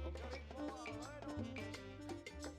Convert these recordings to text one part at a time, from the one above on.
Con qué ritmo, bueno.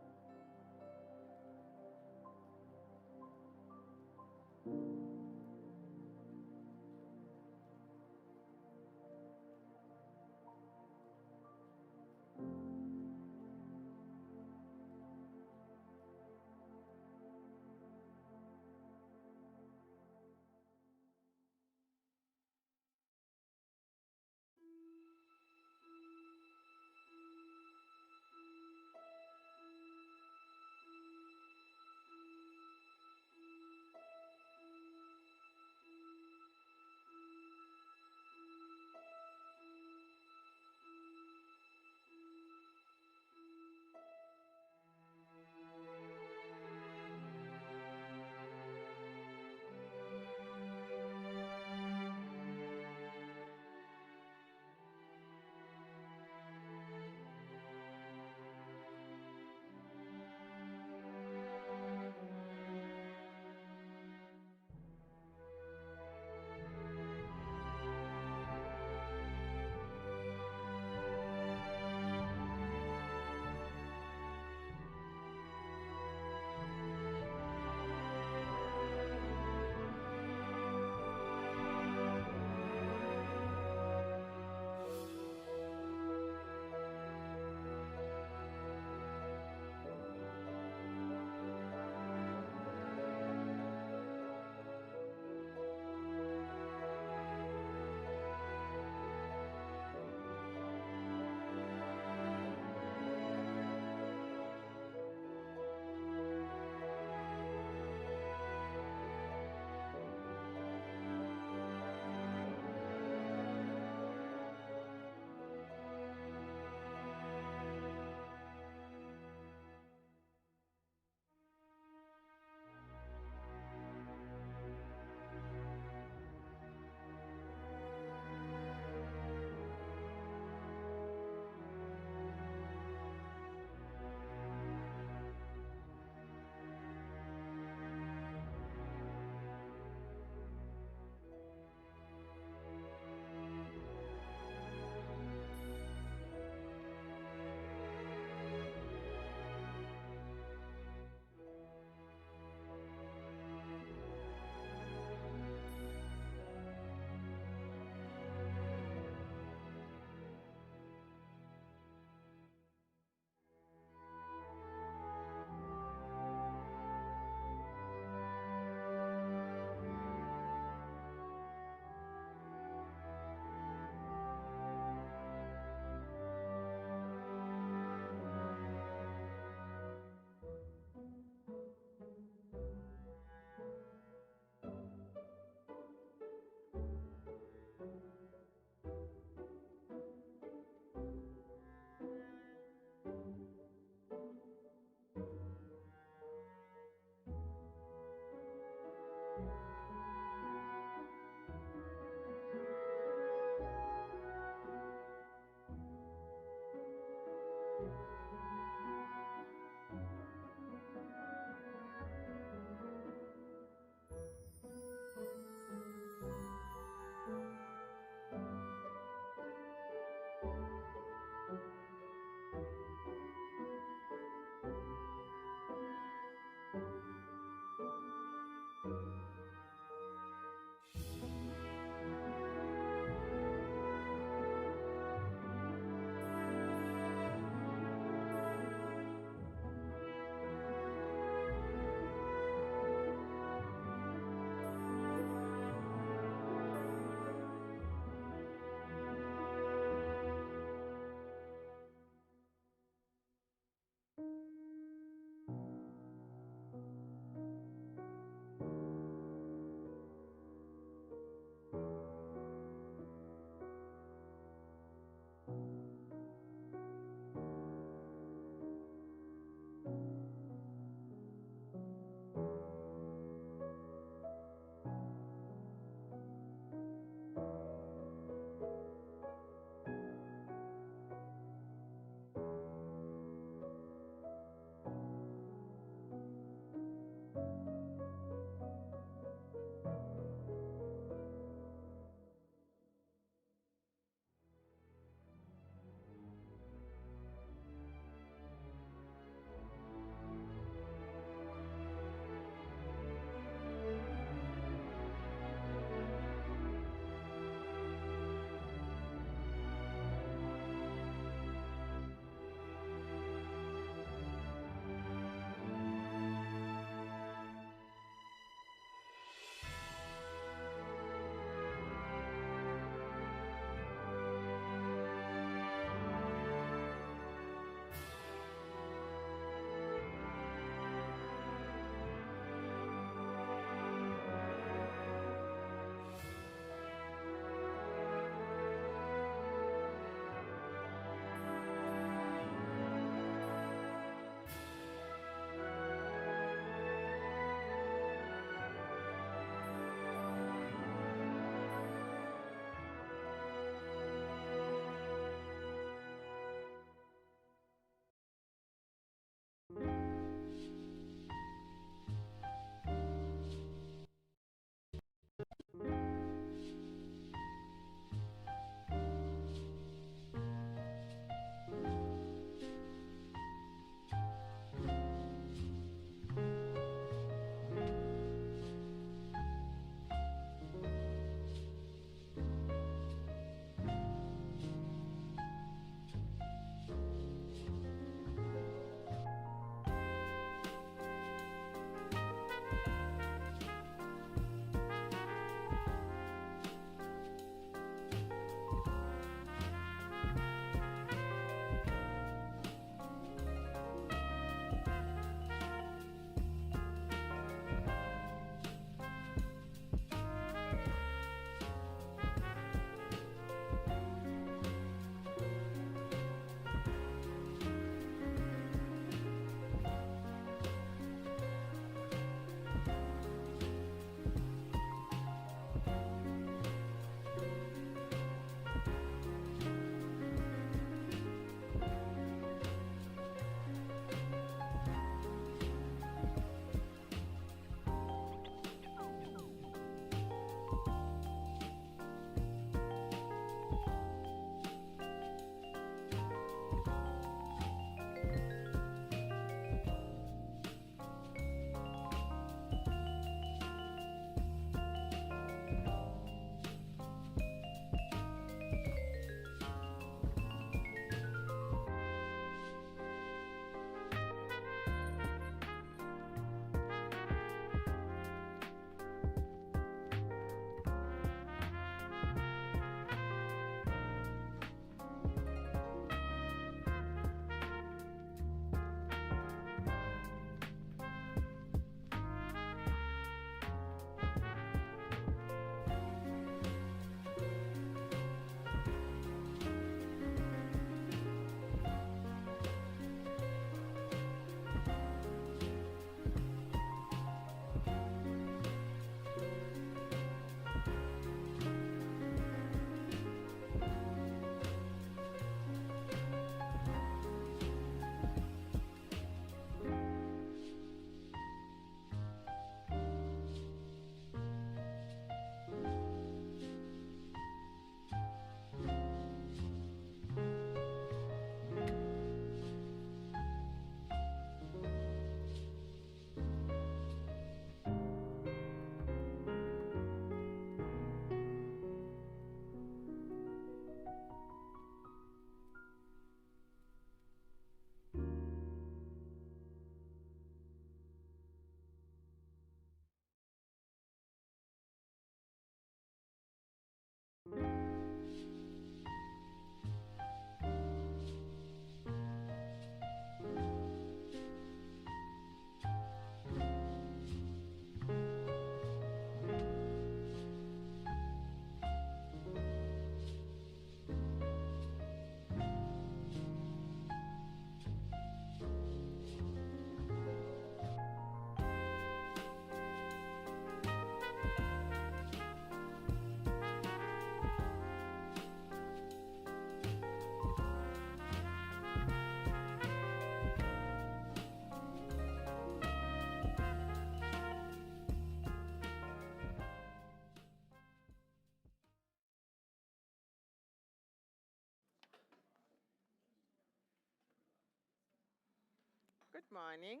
Good morning.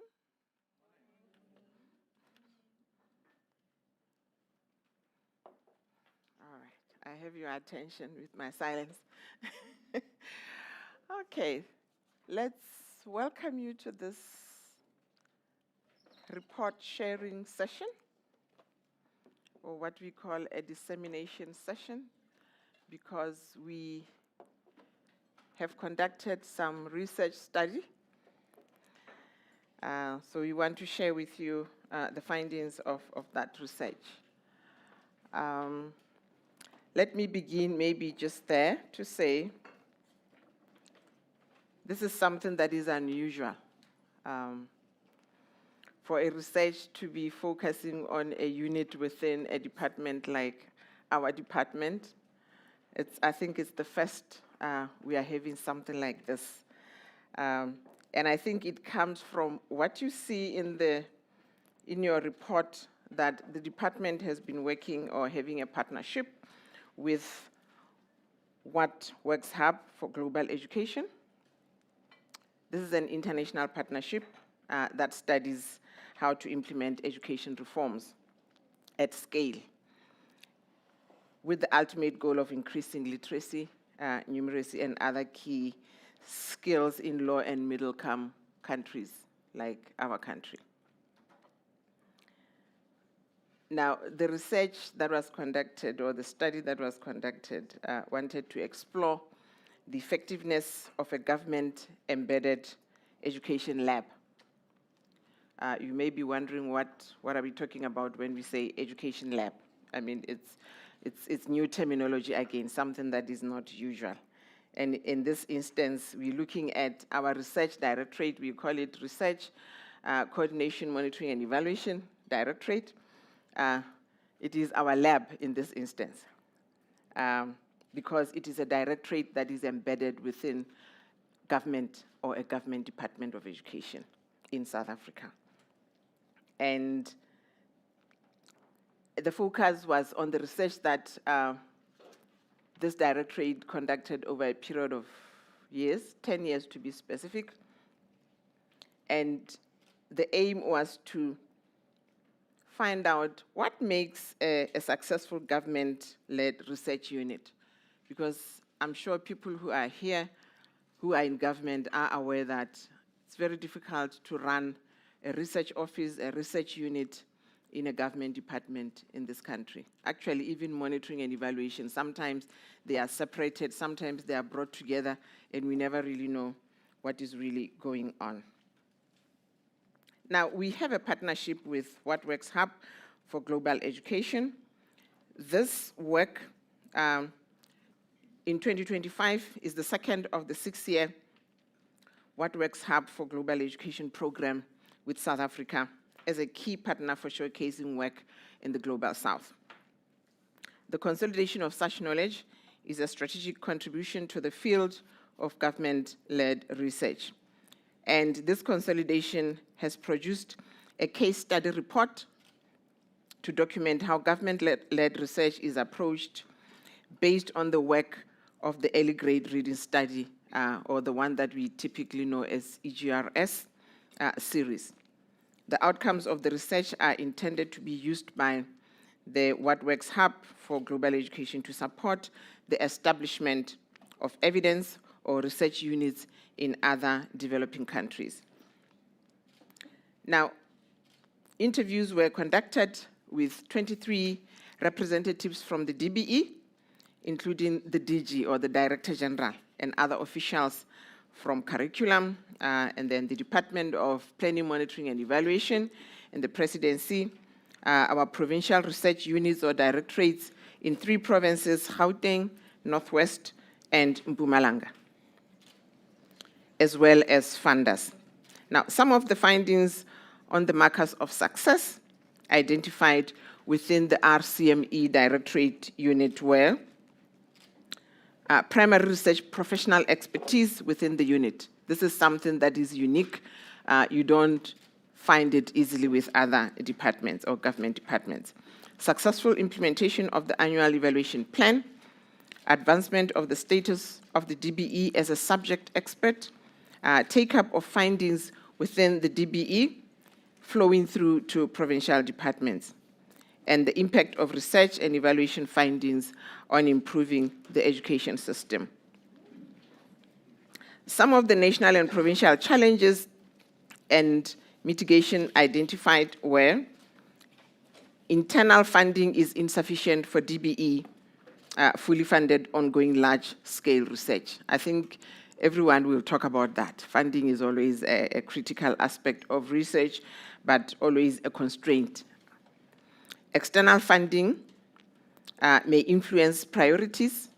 All right, I have your attention with my silence. Okay, let's welcome you to this report sharing session, or what we call a dissemination session, because we have conducted some research study. So we want to share with you the findings of that research. Let me begin maybe just there to say this is something that is unusual. For a research to be focusing on a unit within a department like our department, I think it's the first we are having something like this. And I think it comes from what you see in your report, that the department has been working or having a partnership with What Works Hub for Global Education. This is an international partnership that studies how to implement education reforms at scale, with the ultimate goal of increasing literacy, numeracy, and other key skills in low and middle-income countries like our country. Now, the research that was conducted, or the study that was conducted, wanted to explore the effectiveness of a government-embedded education lab. You may be wondering what are we talking about when we say education lab? I mean, it's new terminology again, something that is not usual. And in this instance, we're looking at our research directorate. We call it Research Coordination, Monitoring, and Evaluation Directorate. It is our lab in this instance, because it is a directorate that is embedded within government or a government department of education in South Africa. And the focus was on the research that this directorate conducted over a period of years, 10 years to be specific. And the aim was to find out what makes a successful government-led research unit. Because I'm sure people who are here, who are in government, are aware that it's very difficult to run a research office, a research unit in a government department in this country. Actually, even monitoring and evaluation, sometimes they are separated, sometimes they are brought together, and we never really know what is really going on. Now, we have a partnership with What Works Hub for Global Education. This work in 2025 is the second of the 6-year What Works Hub for Global Education program with South Africa as a key partner for showcasing work in the Global South. The consolidation of such knowledge is a strategic contribution to the field of government-led research. And this consolidation has produced a case study report to document how government-led research is approached based on the work of the early grade reading study, or the one that we typically know as EGRS series. The outcomes of the research are intended to be used by the What Works Hub for Global Education to support the establishment of evidence or research units in other developing countries. Now, interviews were conducted with 23 representatives from the DBE, including the DG, or the Director General, and other officials from curriculum, and then the Department of Planning, Monitoring, and Evaluation, and the Presidency, our provincial research units or directorates in 3 provinces, Gauteng, Northwest, and Mpumalanga, as well as funders. Now, some of the findings on the markers of success identified within the RCME Directorate unit were primary research professional expertise within the unit. This is something that is unique. You don't find it easily with other departments or government departments. Successful implementation of the annual evaluation plan, advancement of the status of the DBE as a subject expert, take-up of findings within the DBE flowing through to provincial departments, and the impact of research and evaluation findings on improving the education system. Some of the national and provincial challenges and mitigation identified were: internal funding is insufficient for DBE, fully funded ongoing large-scale research. I think everyone will talk about that. Funding is always a critical aspect of research, but always a constraint. External funding may influence priorities.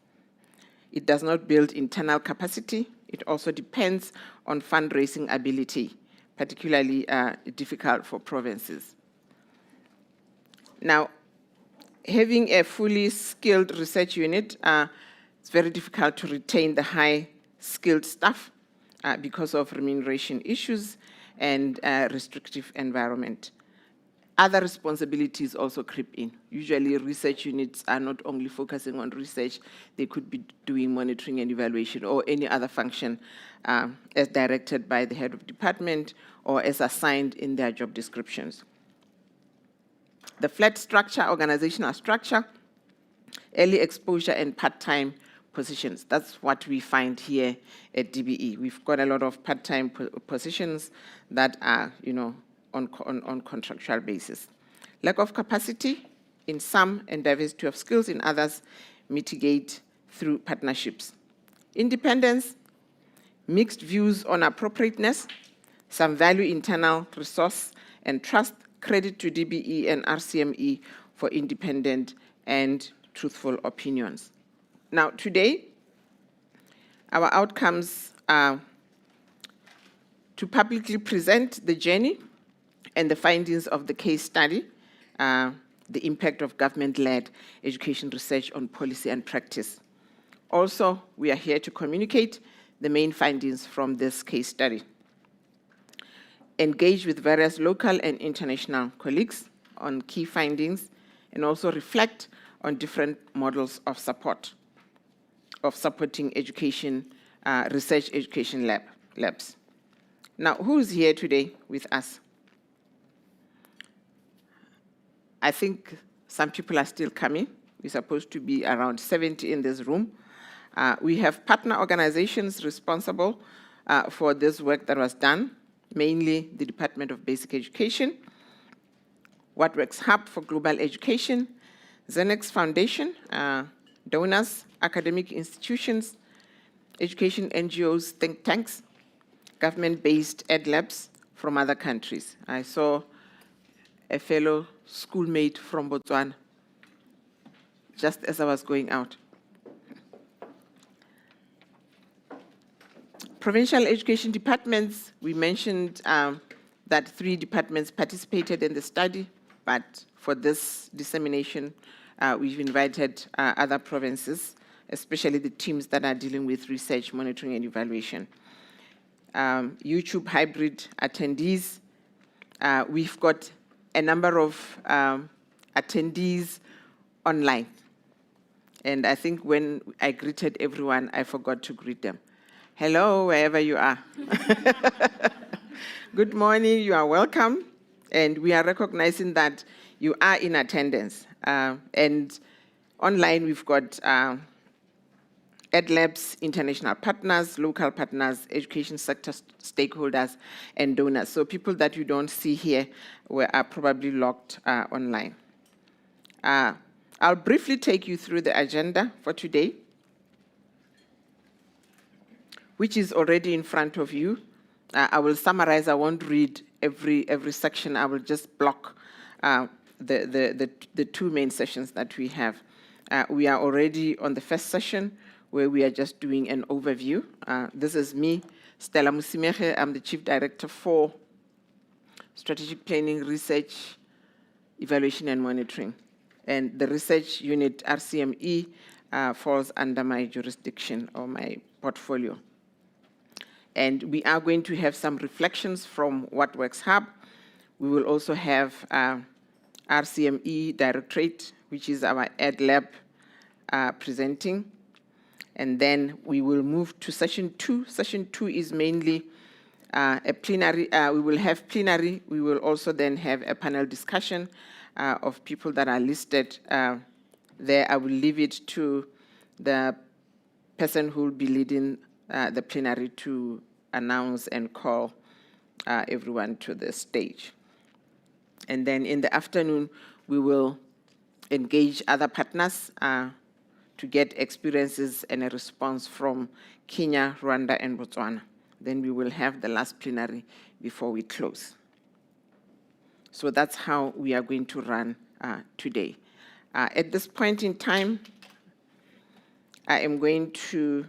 It does not build internal capacity. It also depends on fundraising ability, particularly difficult for provinces. Now, having a fully skilled research unit, it's very difficult to retain the high-skilled staff because of remuneration issues and restrictive environment. Other responsibilities also creep in. Usually, research units are not only focusing on research, they could be doing monitoring and evaluation or any other function as directed by the head of department or as assigned in their job descriptions. The flat structure, organizational structure, early exposure, and part-time positions. That's what we find here at DBE. We've got a lot of part-time positions that are, on contractual basis. Lack of capacity in some and diversity of skills in others mitigate through partnerships. Independence, mixed views on appropriateness, some value internal resource and trust, credit to DBE and RCME for independent and truthful opinions. Now, today, our outcomes are to publicly present the journey and the findings of the case study, the impact of government-led education research on policy and practice. Also, we are here to communicate the main findings from this case study, engage with various local and international colleagues on key findings, and also reflect on different models of support, of supporting education, research education labs. Now, who's here today with us? I think some people are still coming. We're supposed to be around 70 in this room. We have partner organizations responsible for this work that was done, mainly the Department of Basic Education, What Works Hub for Global Education, Zenex Foundation, donors, academic institutions, education NGOs, think tanks, government-based ed labs from other countries. I saw a fellow schoolmate from Botswana just as I was going out. Provincial education departments, we mentioned that 3 departments participated in the study, but for this dissemination, we've invited other provinces, especially the teams that are dealing with research, monitoring, and evaluation. YouTube hybrid attendees, we've got a number of attendees online. And I think when I greeted everyone, I forgot to greet them. Hello, wherever you are. Good morning, you are welcome. And we are recognizing that you are in attendance. And online, we've got Ed Labs, international partners, local partners, education sector stakeholders, and donors. So people that you don't see here are probably logged online. I'll briefly take you through the agenda for today, which is already in front of you. I will summarize. I won't read every section. I will just block the 2 main sessions that we have. We are already on the first session, where we are just doing an overview. This is me, Stella Musimehe. I'm the Chief Director for Strategic Planning, Research, Evaluation, and Monitoring. And the research unit, RCME, falls under my jurisdiction or my portfolio. And we are going to have some reflections from What Works Hub. We will also have RCME Directorate, which is our Ed Lab, presenting. And then we will move to session 2. Session 2 is mainly a plenary, we will have plenary. We will also then have a panel discussion of people that are listed there. I will leave it to the person who will be leading the plenary to announce and call everyone to the stage. And then in the afternoon, we will engage other partners to get experiences and a response from Kenya, Rwanda, and Botswana. Then we will have the last plenary before we close. So that's how we are going to run today. At this point in time, I am going to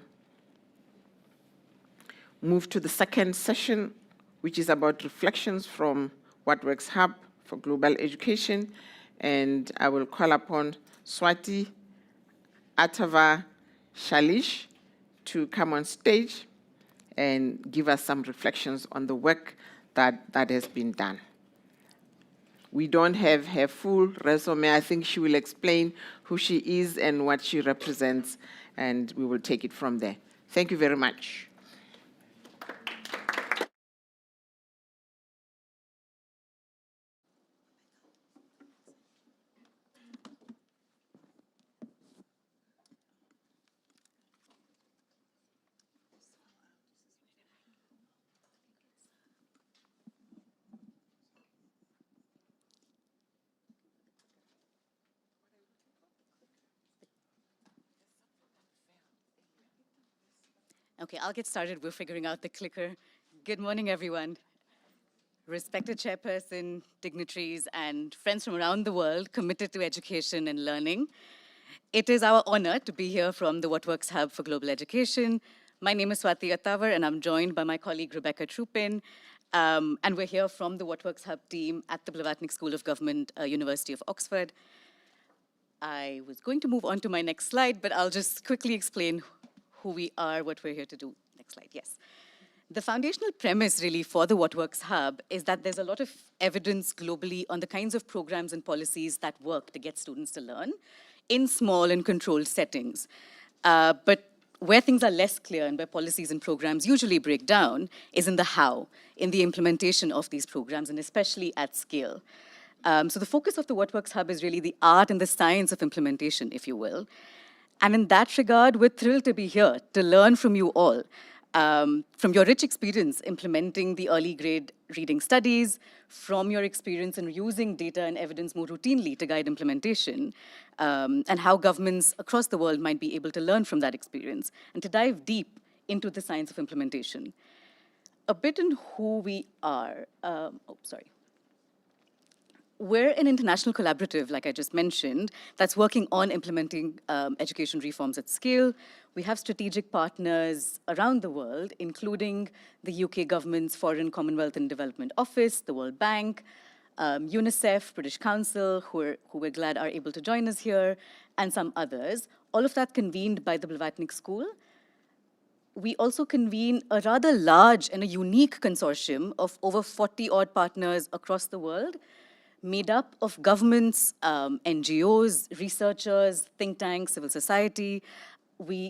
move to the second session, which is about reflections from What Works Hub for Global Education. And I will call upon Swati Atava Shalish to come on stage and give us some reflections on the work that has been done. We don't have her full resume. I think she will explain who she is and what she represents, and we will take it from there. Thank you very much. Okay, I'll get started. We're figuring out the clicker. Good morning, everyone. Respected chairperson, dignitaries, and friends from around the world committed to education and learning. It is our honor to be here from the What Works Hub for Global Education. My name is Swati Attavar, and I'm joined by my colleague Rebecca Trupin. And we're here from the What Works Hub team at the Blavatnik School of Government, University of Oxford. I was going to move on to my next slide, but I'll just quickly explain who we are, what we're here to do. Next slide, yes. The foundational premise really for the What Works Hub is that there's a lot of evidence globally on the kinds of programs and policies that work to get students to learn in small and controlled settings. But where things are less clear and where policies and programs usually break down is in the how, in the implementation of these programs, and especially at scale. So the focus of the What Works Hub is really the art and the science of implementation, if you will. And in that regard, we're thrilled to be here to learn from you all, from your rich experience implementing the early grade reading studies, from your experience in using data and evidence more routinely to guide implementation, and how governments across the world might be able to learn from that experience, and to dive deep into the science of implementation. A bit on who we are. We're an international collaborative, like I just mentioned, that's working on implementing education reforms at scale. We have strategic partners around the world, including the UK government's Foreign, Commonwealth and Development Office, the World Bank, UNICEF, British Council, who we're glad are able to join us here, and some others. All of that convened by the Blavatnik School. We also convene a rather large and a unique consortium of over 40-odd partners across the world, made up of governments, NGOs, researchers, think tanks, civil society.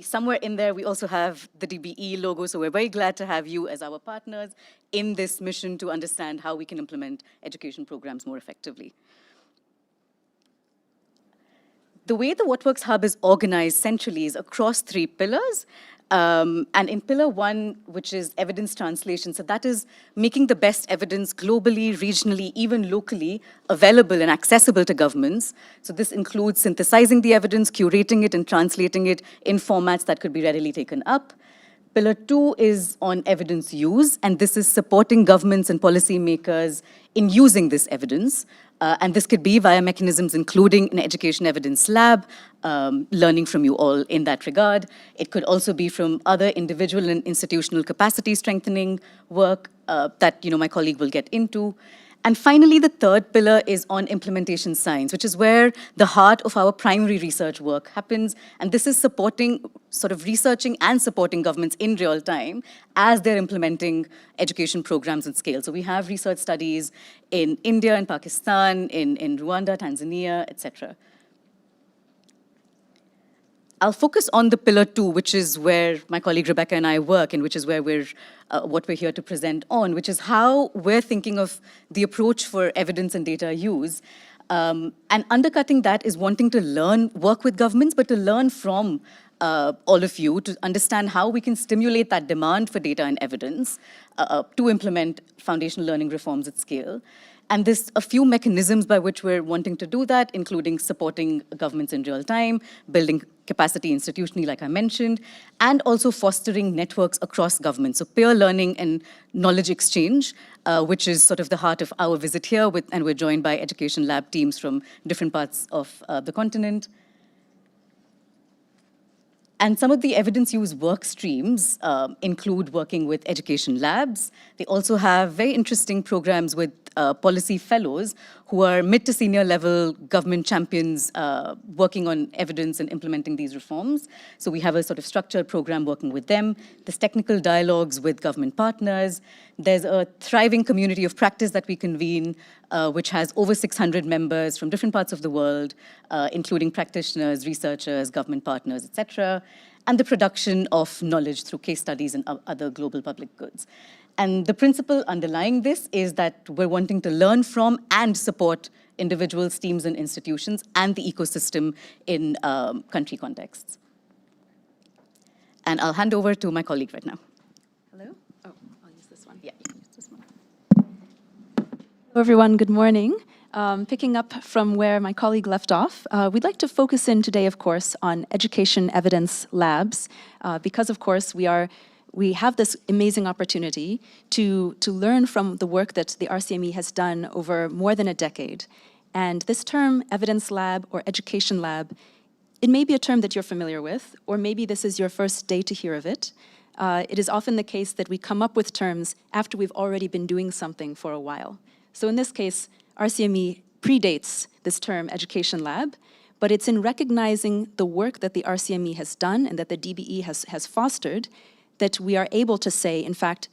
Somewhere in there, we also have the DBE logo, so we're very glad to have you as our partners in this mission to understand how we can implement education programs more effectively. The way the What Works Hub is organized centrally is across 3 pillars. And in pillar 1, which is evidence translation, so that is making the best evidence globally, regionally, even locally available and accessible to governments. So this includes synthesizing the evidence, curating it, and translating it in formats that could be readily taken up. Pillar 2 is on evidence use, and this is supporting governments and policymakers in using this evidence. And this could be via mechanisms including an education evidence lab, learning from you all in that regard. It could also be from other individual and institutional capacity strengthening work that my colleague will get into. And finally, the third pillar is on implementation science, which is where the heart of our primary research work happens. And this is supporting, sort of researching and supporting governments in real time as they're implementing education programs at scale. So we have research studies in India and Pakistan, in Rwanda, Tanzania, etc. I'll focus on the pillar 2, which is where my colleague Rebecca and I work, and which is where what we're here to present on, which is how we're thinking of the approach for evidence and data use. And undercutting that is wanting to work with governments, but to learn from all of you to understand how we can stimulate that demand for data and evidence to implement foundational learning reforms at scale. And there's a few mechanisms by which we're wanting to do that, including supporting governments in real time, building capacity institutionally, like I mentioned, and also fostering networks across governments. So peer learning and knowledge exchange, which is sort of the heart of our visit here, and we're joined by education lab teams from different parts of the continent. And some of the evidence use work streams include working with education labs. They also have very interesting programs with policy fellows who are mid to senior level government champions working on evidence and implementing these reforms. So we have a sort of structured program working with them. There's technical dialogues with government partners. There's a thriving community of practice that we convene, which has over 600 members from different parts of the world, including practitioners, researchers, government partners, et cetera, and the production of knowledge through case studies and other global public goods. And the principle underlying this is that we're wanting to learn from and support individuals, teams, and institutions, and the ecosystem in country contexts. And I'll hand over to my colleague right now. Hello? Oh, I'll use this one. Yeah, you can use this one. Hello, everyone. Good morning. Picking up from where my colleague left off, we'd like to focus in today, of course, on education evidence labs, because, of course, we have this amazing opportunity to learn from the work that the RCME has done over more than a decade. And this term, evidence lab or education lab, it may be a term that you're familiar with, or maybe this is your first day to hear of it. It is often the case that we come up with terms after we've already been doing something for a while. So in this case, RCME predates this term education lab, but it's in recognizing the work that the RCME has done and that the DBE has fostered that we are able to say, in fact,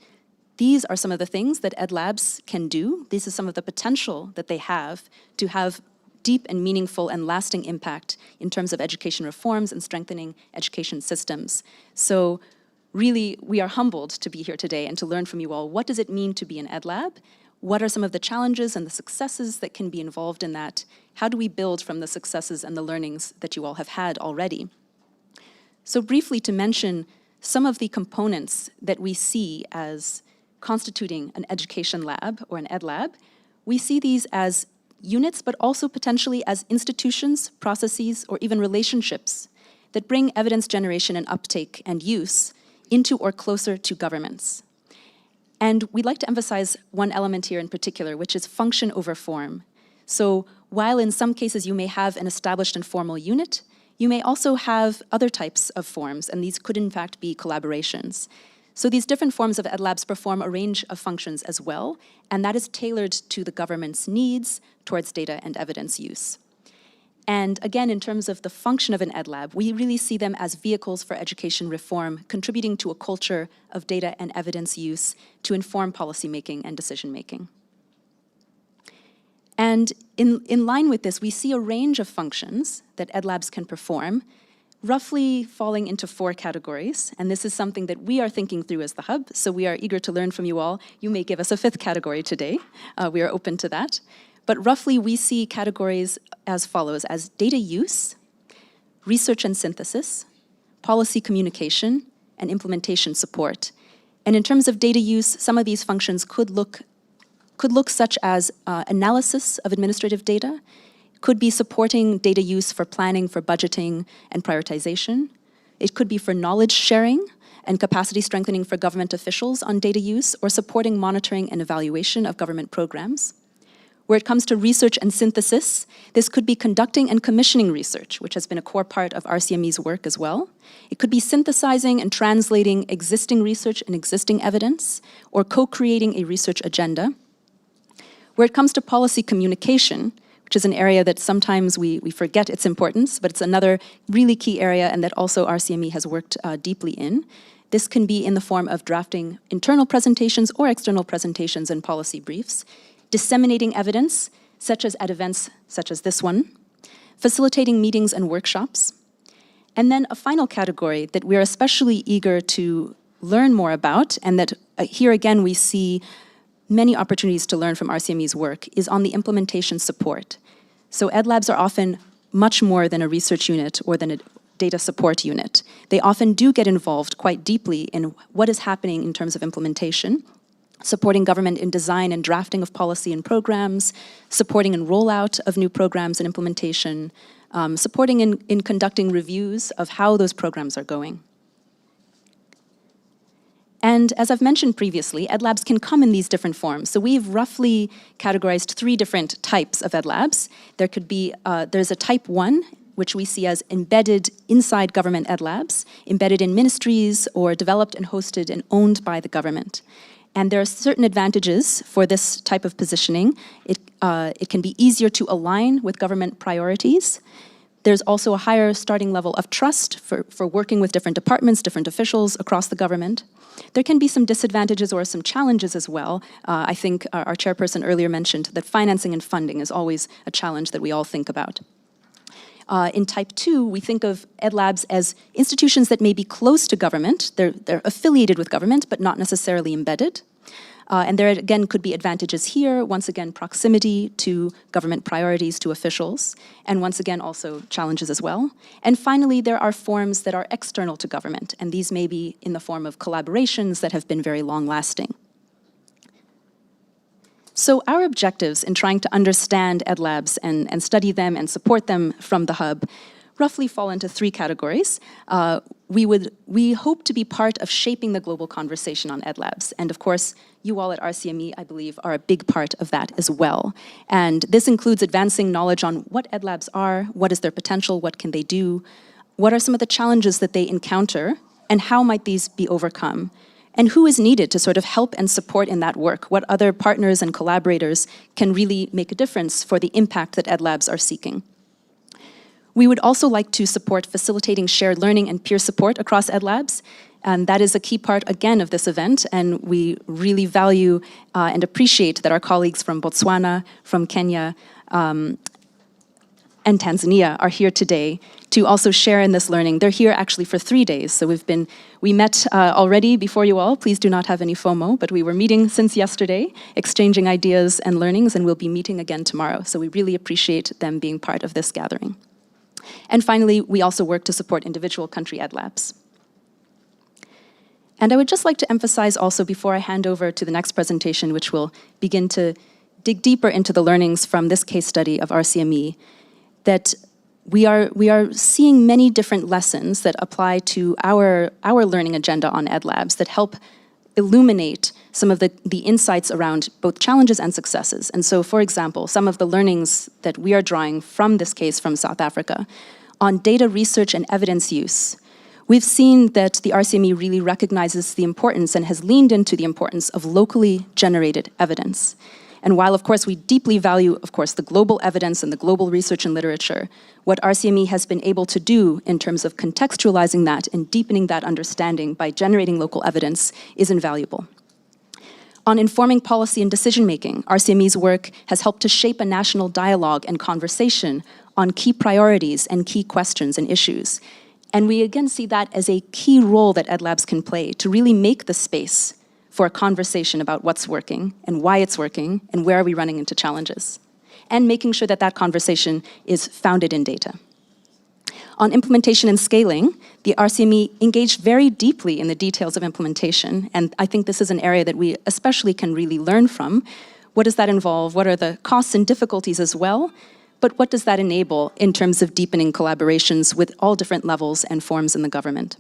these are some of the things that ed labs can do. This is some of the potential that they have to have deep and meaningful and lasting impact in terms of education reforms and strengthening education systems. So really, we are humbled to be here today and to learn from you all. What does it mean to be an ed lab? What are some of the challenges and the successes that can be involved in that? How do we build from the successes and the learnings that you all have had already? So briefly to mention some of the components that we see as constituting an education lab or an ed lab, we see these as units, but also potentially as institutions, processes, or even relationships that bring evidence generation and uptake and use into or closer to governments. And we'd like to emphasize one element here in particular, which is function over form. So while in some cases you may have an established and formal unit, you may also have other types of forms, and these could in fact be collaborations. So these different forms of ed labs perform a range of functions as well, and that is tailored to the government's needs towards data and evidence use. And again, in terms of the function of an ed lab, we really see them as vehicles for education reform, contributing to a culture of data and evidence use to inform policymaking and decision-making. And in line with this, we see a range of functions that ed labs can perform, roughly falling into 4 categories. And this is something that we are thinking through as the hub, so we are eager to learn from you all. You may give us a 5th category today. We are open to that. But roughly, we see categories as follows: as data use, research and synthesis, policy communication, and implementation support. And in terms of data use, some of these functions could look such as analysis of administrative data, could be supporting data use for planning, for budgeting, and prioritization. It could be for knowledge sharing and capacity strengthening for government officials on data use, or supporting monitoring and evaluation of government programs. Where it comes to research and synthesis, this could be conducting and commissioning research, which has been a core part of RCME's work as well. It could be synthesizing and translating existing research and existing evidence, or co-creating a research agenda. Where it comes to policy communication, which is an area that sometimes we forget its importance, but it's another really key area and that also RCME has worked deeply in. This can be in the form of drafting internal presentations or external presentations and policy briefs, disseminating evidence, such as at events such as this one, facilitating meetings and workshops, And then a final category that we're especially eager to learn more about, and that here again we see many opportunities to learn from RCME's work, is on the implementation support. So EdLabs are often much more than a research unit or than a data support unit. They often do get involved quite deeply in what is happening in terms of implementation, supporting government in design and drafting of policy and programs, supporting in rollout of new programs and implementation, supporting in conducting reviews of how those programs are going. And as I've mentioned previously, EdLabs can come in these different forms. So we've roughly categorized 3 different types of EdLabs. There could be, there's a type 1, which we see as embedded inside government EdLabs, embedded in ministries or developed and hosted and owned by the government. And there are certain advantages for this type of positioning. It can be easier to align with government priorities. There's also a higher starting level of trust for working with different departments, different officials across the government. There can be some disadvantages or some challenges as well. I think our chairperson earlier mentioned that financing and funding is always a challenge that we all think about. In type 2, we think of EdLabs as institutions that may be close to government. They're affiliated with government, but not necessarily embedded. And there, again, could be advantages here. Once again, proximity to government priorities, to officials. And once again, also challenges as well. And finally, there are forms that are external to government. And these may be in the form of collaborations that have been very long-lasting. So our objectives in trying to understand EdLabs and study them and support them from the hub roughly fall into 3 categories. We hope to be part of shaping the global conversation on EdLabs. And of course, you all at RCME, I believe, are a big part of that as well. And this includes advancing knowledge on what EdLabs are, what is their potential, what can they do, what are some of the challenges that they encounter, and how might these be overcome? And who is needed to sort of help and support in that work? What other partners and collaborators can really make a difference for the impact that EdLabs are seeking? We would also like to support facilitating shared learning and peer support across EdLabs. And that is a key part, again, of this event. And we really value and appreciate that our colleagues from Botswana, from Kenya, and Tanzania are here today to also share in this learning. They're here actually for 3 days. So we met already before you all. Please do not have any FOMO, but we were meeting since yesterday, exchanging ideas and learnings, and we'll be meeting again tomorrow. So we really appreciate them being part of this gathering. And finally, we also work to support individual country EdLabs. And I would just like to emphasize also before I hand over to the next presentation, which will begin to dig deeper into the learnings from this case study of RCME, that we are seeing many different lessons that apply to our learning agenda on EdLabs that help illuminate some of the insights around both challenges and successes. And so, for example, some of the learnings that we are drawing from this case from South Africa on data research and evidence use. We've seen that the RCME really recognizes the importance and has leaned into the importance of locally generated evidence. And while, of course, we deeply value, of course, the global evidence and the global research and literature, what RCME has been able to do in terms of contextualizing that and deepening that understanding by generating local evidence is invaluable. On informing policy and decision-making, RCME's work has helped to shape a national dialogue and conversation on key priorities and key questions and issues. And we again see that as a key role that EdLabs can play to really make the space for a conversation about what's working and why it's working and where are we running into challenges, and making sure that that conversation is founded in data. On implementation and scaling, the RCME engaged very deeply in the details of implementation, and I think this is an area that we especially can really learn from. What does that involve? What are the costs and difficulties as well? But what does that enable in terms of deepening collaborations with all different levels and forms in the government?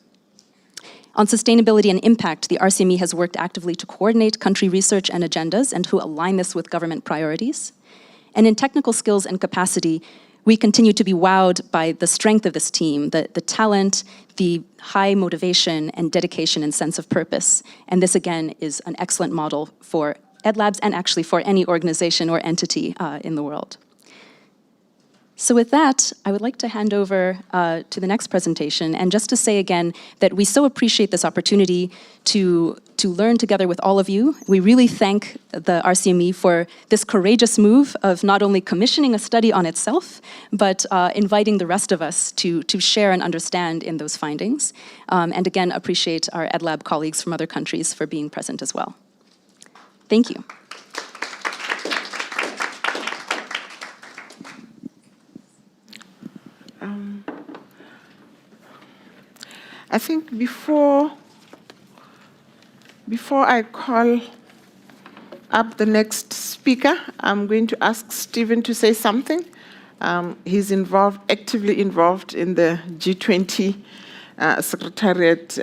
On sustainability and impact, the RCME has worked actively to coordinate country research and agendas and to align this with government priorities. And in technical skills and capacity, we continue to be wowed by the strength of this team, the talent, the high motivation and dedication and sense of purpose. And this, again, is an excellent model for EdLabs and actually for any organization or entity in the world. So with that, I would like to hand over to the next presentation, and just to say again that we so appreciate this opportunity to learn together with all of you. We really thank the RCME for this courageous move of not only commissioning a study on itself, but inviting the rest of us to share and understand in those findings. And again, appreciate our EdLab colleagues from other countries for being present as well. Thank you. I think before I call up the next speaker, I'm going to ask Stephen to say something. He's actively involved in the G20 Secretariat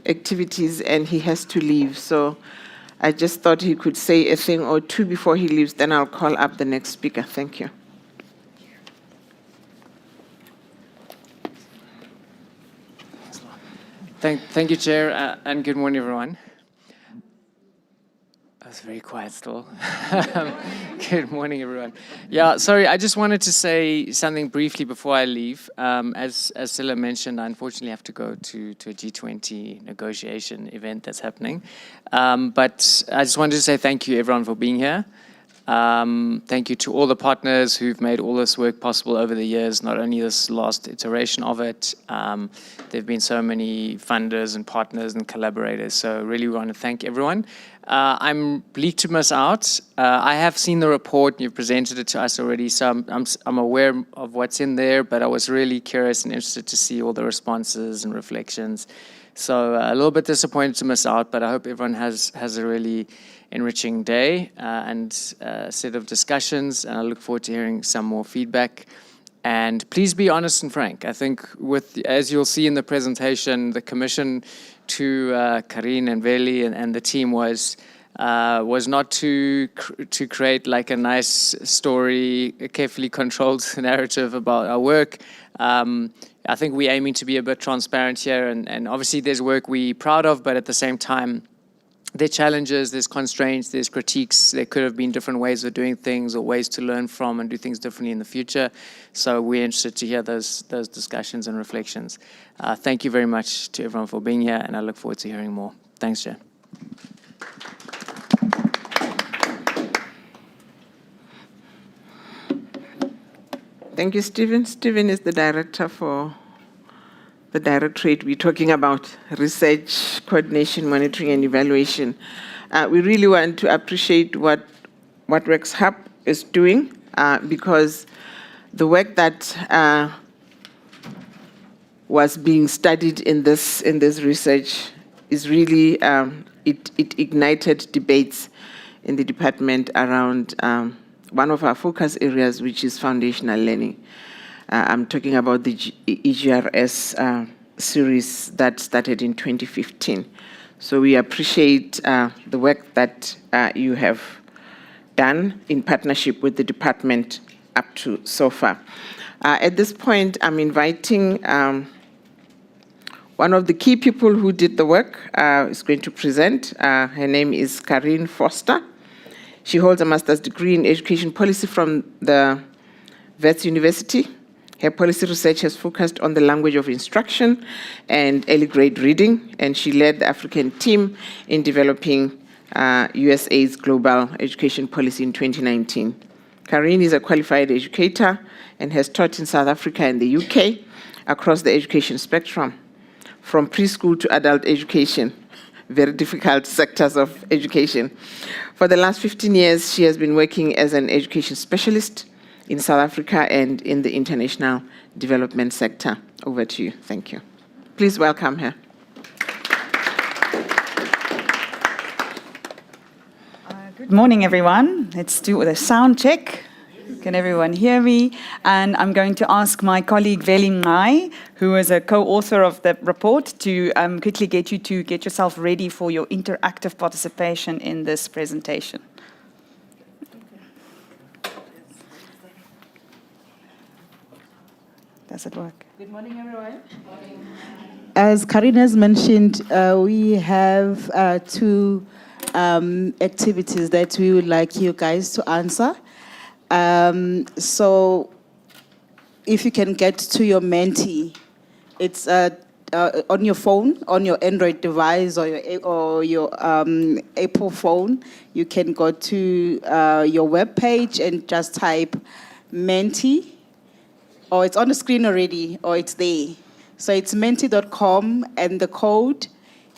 activities, and he has to leave. So I just thought he could say a thing or two before he leaves, then I'll call up the next speaker. Thank you. Thank you, Chair, and good morning, everyone. That's very quiet still. Good morning, everyone. Yeah, sorry, I just wanted to say something briefly before I leave. As Silla mentioned, I unfortunately have to go to a G20 negotiation event that's happening. But I just wanted to say thank you, everyone, for being here. Thank you to all the partners who've made all this work possible over the years, not only this last iteration of it. There have been so many funders and partners and collaborators, so really want to thank everyone. I'm bleak to miss out. I have seen the report, you've presented it to us already, so I'm aware of what's in there, but I was really curious and interested to see all the responses and reflections. So a little bit disappointed to miss out, but I hope everyone has a really enriching day and set of discussions, and I look forward to hearing some more feedback. And please be honest and frank. I think as you'll see in the presentation, the commission to Karine and Veli and the team was not to create like a nice story, a carefully controlled narrative about our work. I think we're aiming to be a bit transparent here, and obviously there's work we're proud of, but at the same time, there are challenges, there's constraints, there's critiques. There could have been different ways of doing things or ways to learn from and do things differently in the future. So we're interested to hear those discussions and reflections. Thank you very much to everyone for being here, and I look forward to hearing more. Thanks, Jen. Thank you, Stephen. Stephen is the director for the directorate we're talking about, research, coordination, monitoring, and evaluation. We really want to appreciate what Works Hub is doing because the work that was being studied in this research is really, it ignited debates in the department around one of our focus areas, which is foundational learning. I'm talking about the EGRS series that started in 2015. So we appreciate the work that you have done in partnership with the department up to so far. At this point, I'm inviting one of the key people who did the work is going to present. Her name is Karine Foster. She holds a master's degree in education policy from the Wits University. Her policy research has focused on the language of instruction and early grade reading, and she led the African team in developing USA's global education policy in 2019. Karine is a qualified educator and has taught in South Africa and the UK across the education spectrum, from preschool to adult education, very difficult sectors of education. For the last 15 years, she has been working as an education specialist in South Africa and in the international development sector. Over to you. Thank you. Please welcome her. Good morning, everyone. Let's do the sound check. Can everyone hear me? And I'm going to ask my colleague Veli Ngai, who is a co-author of the report, to quickly get you to get yourself ready for your interactive participation in this presentation. Does it work? Good morning, everyone. As Karine has mentioned, we have two activities that we would like you guys to answer. So if you can get to your Menti, it's on your phone, on your Android device or your Apple phone. You can go to your web page and just type Menti, or it's on the screen already, or it's there. So it's menti.com, and the code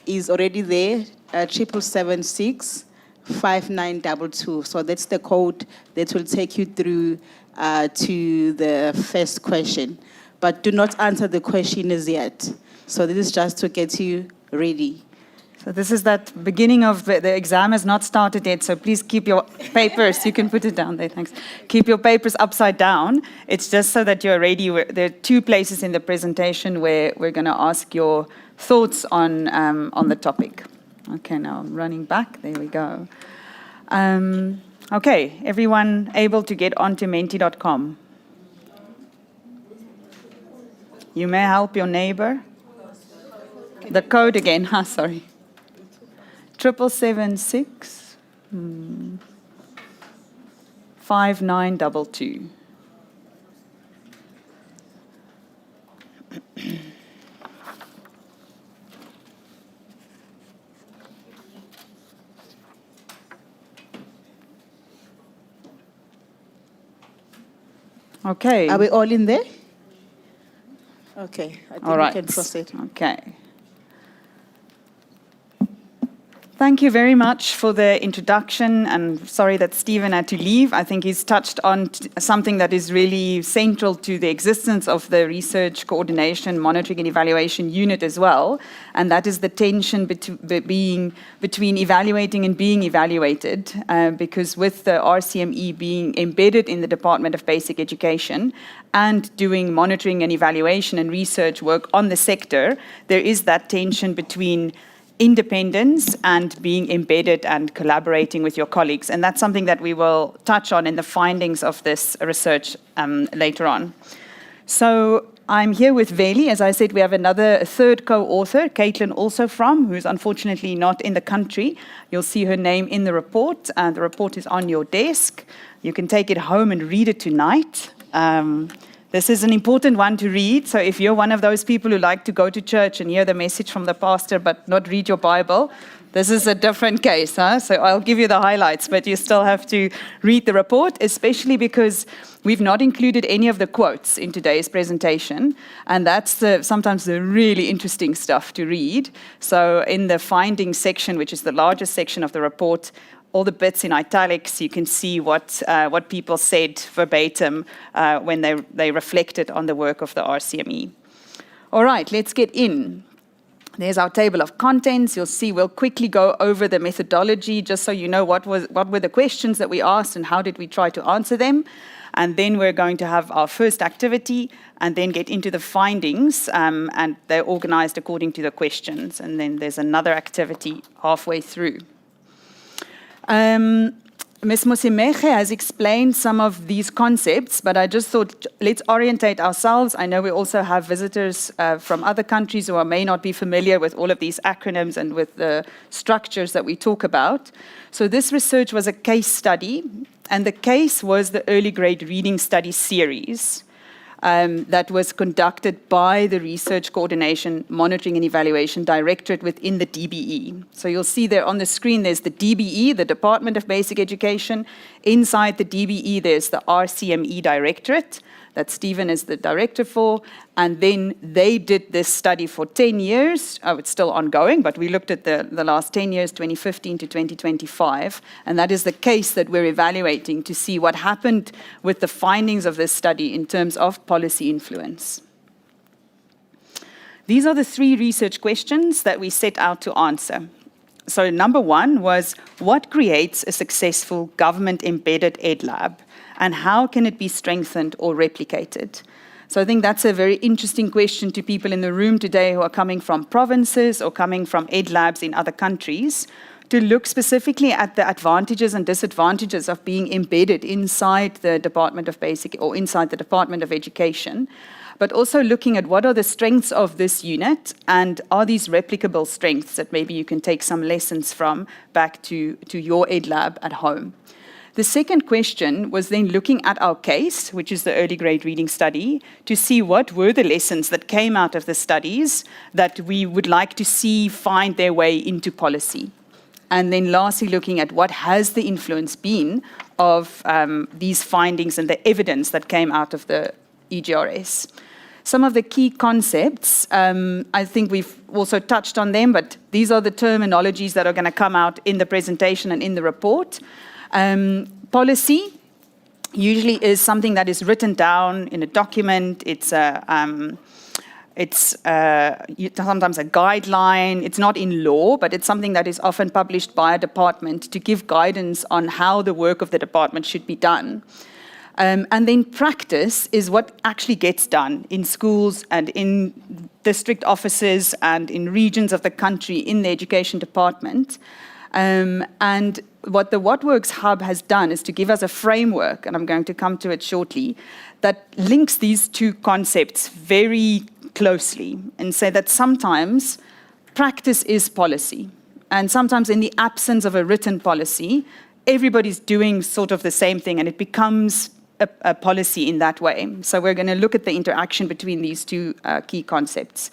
is already there, 776 5922. So that's the code that will take you through to the first question. But do not answer the question as yet. So this is just to get you ready. So this is that beginning of the exam has not started yet, so please keep your papers, you can put it down there, thanks. Keep your papers upside down. It's just so that you're ready. There are 2 places in the presentation where we're going to ask your thoughts on the topic. Okay, now I'm running back. There we go. Okay, everyone able to get onto menti.com? You may help your neighbor. The code again, sorry. 776 5922. Okay. Are we all in there? Okay, I think All right. we can proceed. Okay. Thank you very much for the introduction, and sorry that Stephen had to leave. I think he's touched on something that is really central to the existence of the Research Coordination, Monitoring and Evaluation Unit as well, and that is the tension between evaluating and being evaluated, because with the RCME being embedded in the Department of Basic Education and doing monitoring and evaluation and research work on the sector, there is that tension between independence and being embedded and collaborating with your colleagues. And that's something that we will touch on in the findings of this research later on. So I'm here with Veli. As I said, we have a third co-author, Caitlin also who's unfortunately not in the country. You'll see her name in the report, and the report is on your desk. You can take it home and read it tonight. This is an important one to read, so if you're one of those people who like to go to church and hear the message from the pastor but not read your Bible, this is a different case. So I'll give you the highlights, but you still have to read the report, especially because we've not included any of the quotes in today's presentation, and that's sometimes the really interesting stuff to read. So in the findings section, which is the largest section of the report, all the bits in italics, you can see what people said verbatim when they reflected on the work of the RCME. All right, let's get in. There's our table of contents. You'll see we'll quickly go over the methodology just so you know what were the questions that we asked and how did we try to answer them. And then we're going to have our first activity and then get into the findings, and they're organized according to the questions. And then there's another activity halfway through. Ms. Mosimeche has explained some of these concepts, but I just thought let's orientate ourselves. I know we also have visitors from other countries who may not be familiar with all of these acronyms and with the structures that we talk about. So this research was a case study, and the case was the early grade reading study series. That was conducted by the Research Coordination, Monitoring and Evaluation Directorate within the DBE. So you'll see there on the screen, there's the DBE, the Department of Basic Education. Inside the DBE, there's the RCME Directorate that Stephen is the director for. And then they did this study for 10 years. Oh, it's still ongoing, but we looked at the last 10 years, 2015 to 2025. And that is the case that we're evaluating to see what happened with the findings of this study in terms of policy influence. These are the 3 research questions that we set out to answer. So number 1 was, what creates a successful government-embedded EdLab, and how can it be strengthened or replicated? So I think that's a very interesting question to people in the room today who are coming from provinces or coming from EdLabs in other countries, to look specifically at the advantages and disadvantages of being embedded inside the Department of Basic or inside the Department of Education, but also looking at what are the strengths of this unit, and are these replicable strengths that maybe you can take some lessons from back to your EdLab at home. The second question was then looking at our case, which is the early grade reading study, to see what were the lessons that came out of the studies that we would like to see find their way into policy. And then lastly, looking at what has the influence been of these findings and the evidence that came out of the EGRS. Some of the key concepts, I think we've also touched on them, but these are the terminologies that are going to come out in the presentation and in the report. Policy usually is something that is written down in a document. It's sometimes a guideline. It's not in law, but it's something that is often published by a department to give guidance on how the work of the department should be done. And then practice is what actually gets done in schools and in district offices and in regions of the country in the education department. And what the What Works Hub has done is to give us a framework, and I'm going to come to it shortly, that links these two concepts very closely and say that sometimes practice is policy. And sometimes in the absence of a written policy, everybody's doing sort of the same thing and it becomes a policy in that way. So we're going to look at the interaction between these two key concepts.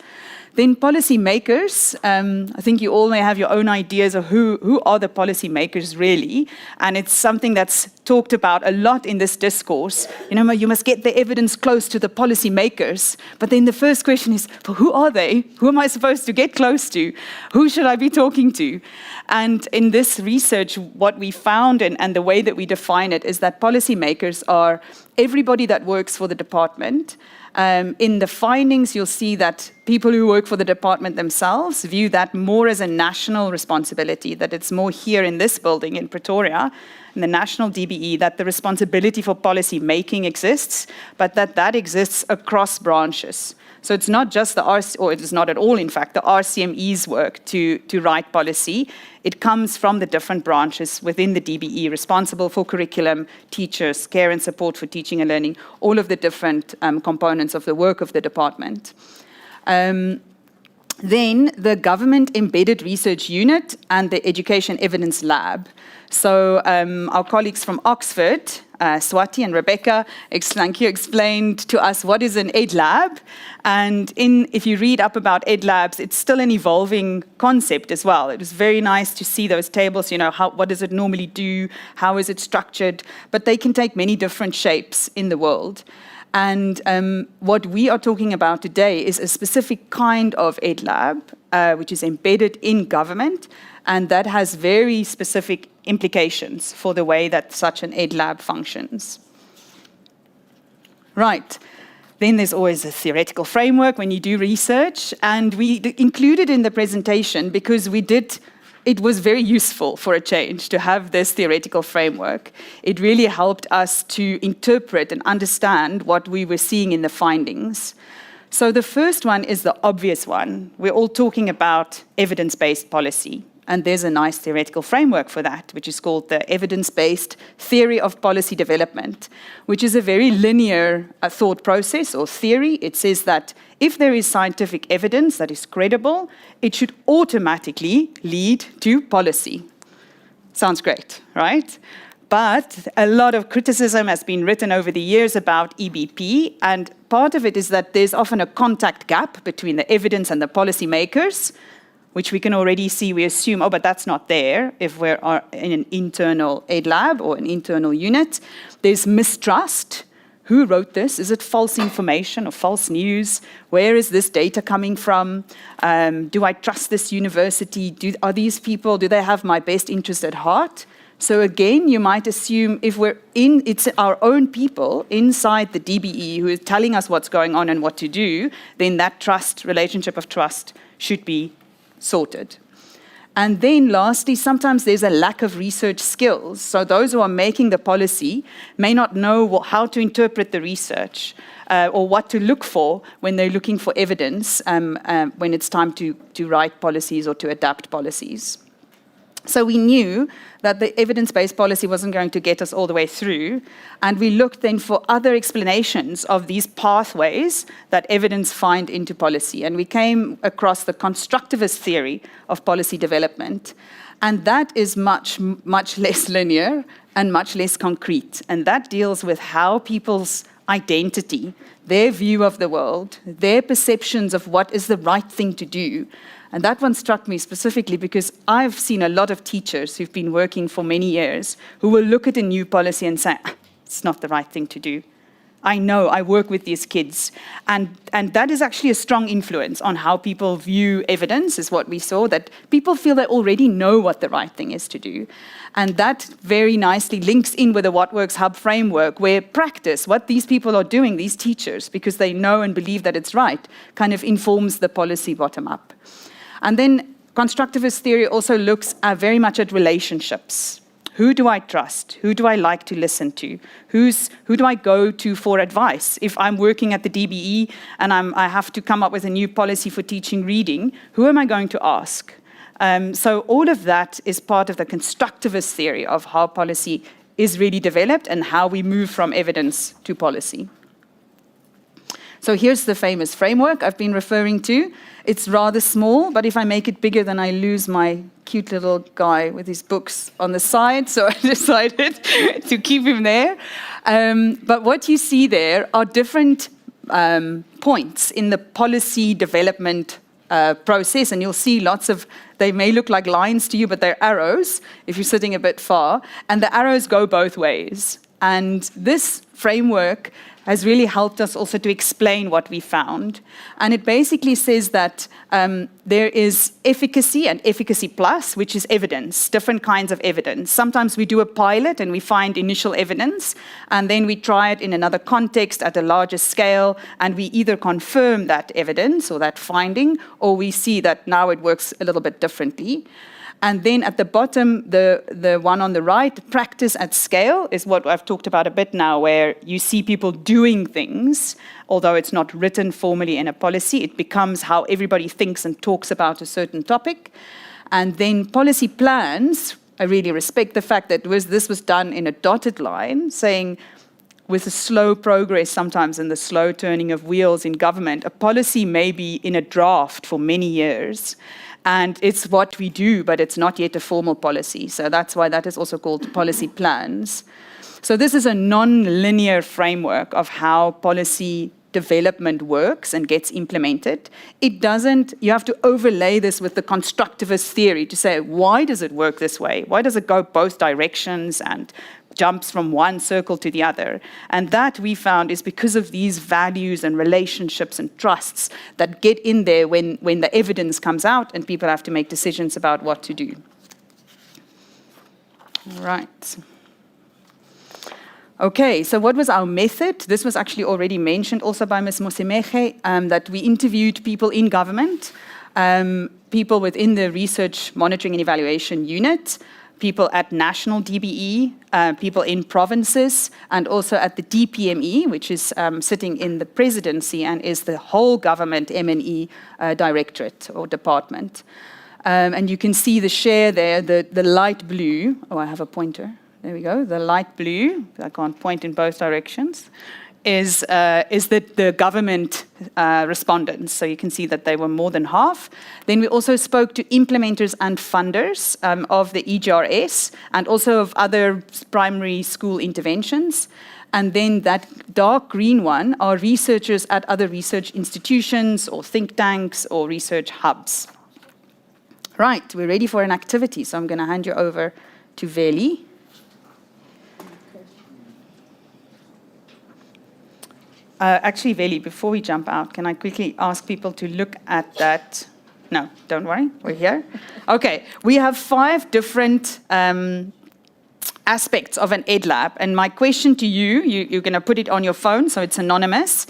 Then policy makers, I think you all may have your own ideas of who are the policy makers really, and it's something that's talked about a lot in this discourse. You know, you must get the evidence close to the policy makers, but then the first question is, well, who are they? Who am I supposed to get close to? Who should I be talking to? And in this research, what we found and the way that we define it is that policy makers are everybody that works for the department. In the findings, you'll see that people who work for the department themselves view that more as a national responsibility, that it's more here in this building in Pretoria, in the national DBE, that the responsibility for policy making exists, but that exists across branches. So it's not just the or it is not at all, in fact, the RCME's work to write policy. It comes from the different branches within the DBE responsible for curriculum, teachers, care and support for teaching and learning, all of the different components of the work of the department. Then the Government Embedded Research Unit and the Education Evidence Lab. So our colleagues from Oxford, Swati and Rebecca, explained to us what is an Ed Lab. And if you read up about Ed Labs, it's still an evolving concept as well. It was very nice to see those tables, you know, what does it normally do? How is it structured? But they can take many different shapes in the world. And what we are talking about today is a specific kind of Ed Lab, which is embedded in government, and that has very specific implications for the way that such an Ed Lab functions. Right. Then there's always a theoretical framework when you do research, and we included in the presentation because it was very useful for a change to have this theoretical framework. It really helped us to interpret and understand what we were seeing in the findings. So the first one is the obvious one. We're all talking about evidence-based policy. And there's a nice theoretical framework for that, which is called the evidence-based theory of policy development, which is a very linear thought process or theory. It says that if there is scientific evidence that is credible, it should automatically lead to policy. Sounds great, right? But a lot of criticism has been written over the years about EBP, and part of it is that there's often a contact gap between the evidence and the policy makers, which we can already see. We assume, oh, but that's not there if we're in an internal Ed Lab or an internal unit. There's mistrust. Who wrote this? Is it false information or false news? Where is this data coming from? Do I trust this university? Are these people, do they have my best interest at heart? So again, you might assume if it's our own people inside the DBE who is telling us what's going on and what to do, then that relationship of trust should be sorted. And then lastly, sometimes there's a lack of research skills. So those who are making the policy may not know how to interpret the research or what to look for when they're looking for evidence when it's time to write policies or to adapt policies. So we knew that the evidence-based policy wasn't going to get us all the way through, and we looked then for other explanations of these pathways that evidence find into policy. And we came across the constructivist theory of policy development, and that is much, much less linear and much less concrete. And that deals with how people's identity, their view of the world, their perceptions of what is the right thing to do. And that one struck me specifically because I've seen a lot of teachers who've been working for many years who will look at a new policy and say, it's not the right thing to do. I know, I work with these kids. And that is actually a strong influence on how people view evidence, is what we saw, that people feel they already know what the right thing is to do. And that very nicely links in with the What Works Hub framework, where practice, what these people are doing, these teachers, because they know and believe that it's right, kind of informs the policy bottom up. And then constructivist theory also looks very much at relationships. Who do I trust? Who do I like to listen to? Who do I go to for advice? If I'm working at the DBE and I have to come up with a new policy for teaching reading, who am I going to ask? So all of that is part of the constructivist theory of how policy is really developed and how we move from evidence to policy. So here's the famous framework I've been referring to. It's rather small, but if I make it bigger, then I lose my cute little guy with his books on the side, so I decided to keep him there. But what you see there are different points in the policy development process, and you'll see lots of, they may look like lines to you, but they're arrows if you're sitting a bit far, and the arrows go both ways. And this framework has really helped us also to explain what we found. And it basically says that there is efficacy and efficacy plus, which is evidence, different kinds of evidence. Sometimes we do a pilot and we find initial evidence, and then we try it in another context at a larger scale, and we either confirm that evidence or that finding, or we see that now it works a little bit differently. And then at the bottom, the one on the right, practice at scale, is what I've talked about a bit now, where you see people doing things, although it's not written formally in a policy, it becomes how everybody thinks and talks about a certain topic. And then policy plans, I really respect the fact that this was done in a dotted line, saying with the slow progress sometimes and the slow turning of wheels in government, a policy may be in a draft for many years. And it's what we do, but it's not yet a formal policy. So that's why that is also called policy plans. So this is a non-linear framework of how policy development works and gets implemented. It doesn't, you have to overlay this with the constructivist theory to say, why does it work this way? Why does it go both directions and jumps from one circle to the other? And that we found is because of these values and relationships and trusts that get in there when the evidence comes out and people have to make decisions about what to do. Right. Okay, so what was our method? This was actually already mentioned also by Ms. Mosemeche, that we interviewed people in government, people within the research monitoring and evaluation unit, people at national DBE, people in provinces, and also at the DPME, which is sitting in the presidency and is the whole government M&E directorate or department. And you can see the share there, the light blue. Oh, I have a pointer. There we go. The light blue, I can't point in both directions, is the government respondents. So you can see that they were more than half. Then we also spoke to implementers and funders of the EGRS and also of other primary school interventions. And then that dark green one are researchers at other research institutions or think tanks or research hubs. Right, we're ready for an activity. So I'm going to hand you over to Veli. Actually, Veli, before we jump out, can I quickly ask people to look at that? No, don't worry, we're here. Okay, we have 5 different aspects of an EdLab, and my question to you're going to put it on your phone, so it's anonymous,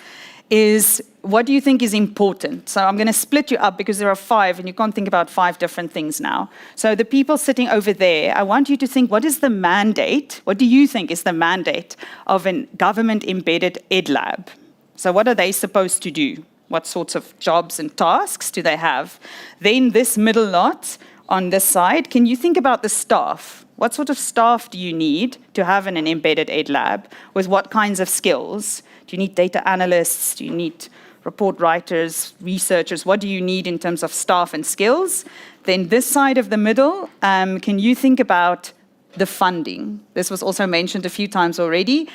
is what do you think is important? So I'm going to split you up because there are 5, and you can't think about 5 different things now. So the people sitting over there, I want you to think, what is the mandate? What do you think is the mandate of a government-embedded EdLab? So what are they supposed to do? What sorts of jobs and tasks do they have? Then this middle lot, on this side, can you think about the staff? What sort of staff do you need to have in an embedded ed lab? With what kinds of skills? Do you need data analysts? Do you need report writers, researchers? What do you need in terms of staff and skills? Then this side of the middle, can you think about the funding? This was also mentioned a few times already.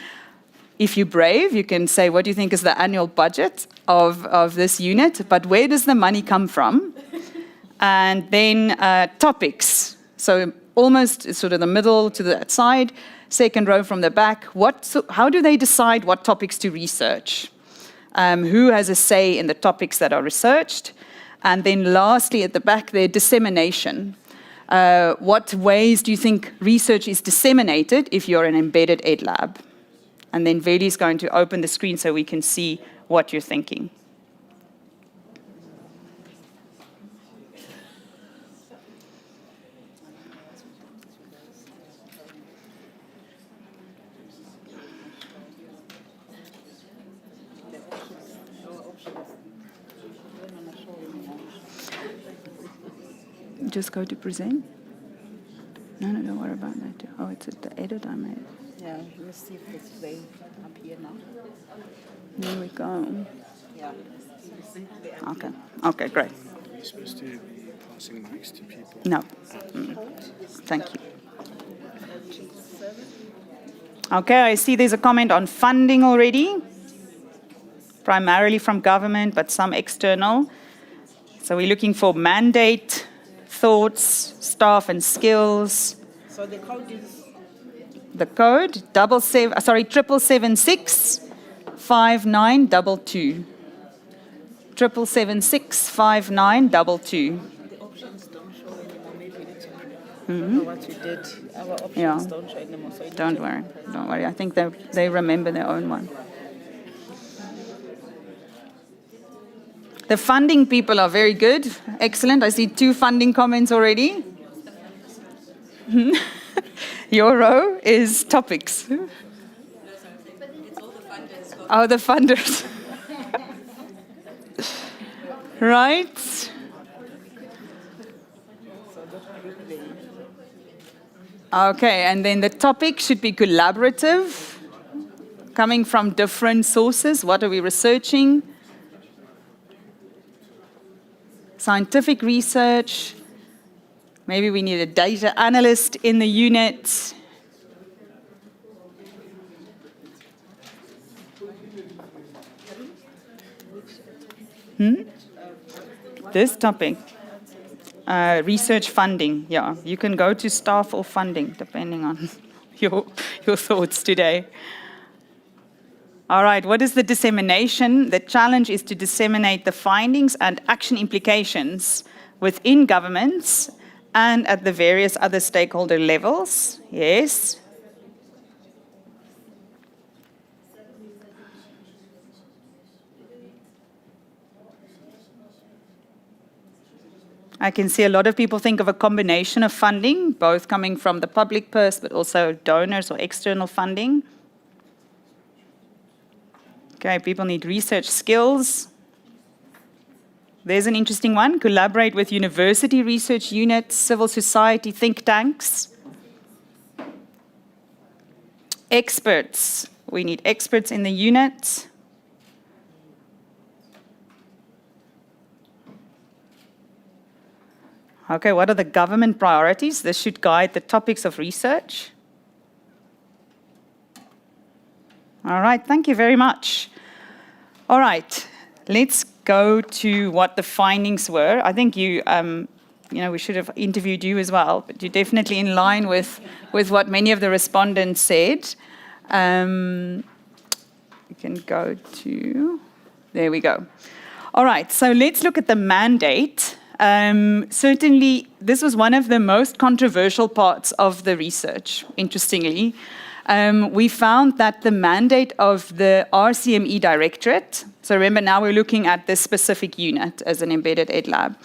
If you're brave, you can say, what do you think is the annual budget of this unit? But where does the money come from? And then topics. So almost sort of the middle to the side, second row from the back. How do they decide what topics to research? Who has a say in the topics that are researched? And then lastly, at the back there, dissemination. What ways do you think research is disseminated if you're an embedded ed lab? And then Veli's going to open the screen so we can see what you're thinking. Just go to present? No, don't worry about that. Oh, it's at the edit I made. Yeah, let's see if it's playing up here now. There we go. Yeah. Okay, great. Are you supposed to be passing mics to people? No. Thank you. Okay, I see there's a comment on funding already, primarily from government, but some external. So we're looking for mandate, thoughts, staff and skills. So the code is The code, 776 5922. 776 5922. the options don't show anymore. Maybe we need to know what we did. Our options Yeah. don't show anymore. So you need Don't to- worry. I think they remember their own one. The funding people are very good. Excellent. I see 2 funding comments already. Your row is topics. Oh, the funders. Right. Okay, and then the topic should be collaborative, coming from different sources. What are we researching? Scientific research. Maybe we need a data analyst in the unit. This topic, research funding. Yeah, you can go to staff or funding, depending on your thoughts today. All right, what is the dissemination? The challenge is to disseminate the findings and action implications within governments and at the various other stakeholder levels. Yes. I can see a lot of people think of a combination of funding, both coming from the public purse, but also donors or external funding. Okay, people need research skills. There's an interesting one. Collaborate with university research units, civil society, think tanks. Experts. We need experts in the unit. Okay, what are the government priorities? This should guide the topics of research. All right, thank you very much. All right, let's go to what the findings were. I think we should have interviewed you as well, but you're definitely in line with what many of the respondents said. You can go to, there we go. All right, so let's look at the mandate. Certainly, this was one of the most controversial parts of the research, interestingly. We found that the mandate of the RCME Directorate, so remember now we're looking at this specific unit as an embedded ed lab.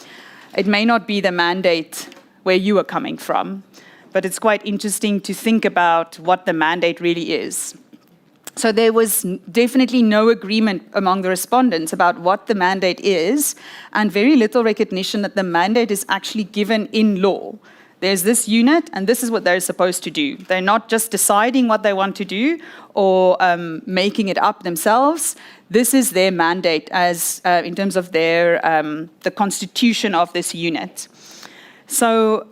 It may not be the mandate where you are coming from, but it's quite interesting to think about what the mandate really is. So there was definitely no agreement among the respondents about what the mandate is, and very little recognition that the mandate is actually given in law. There's this unit, and this is what they're supposed to do. They're not just deciding what they want to do or making it up themselves. This is their mandate as in terms of their the constitution of this unit. So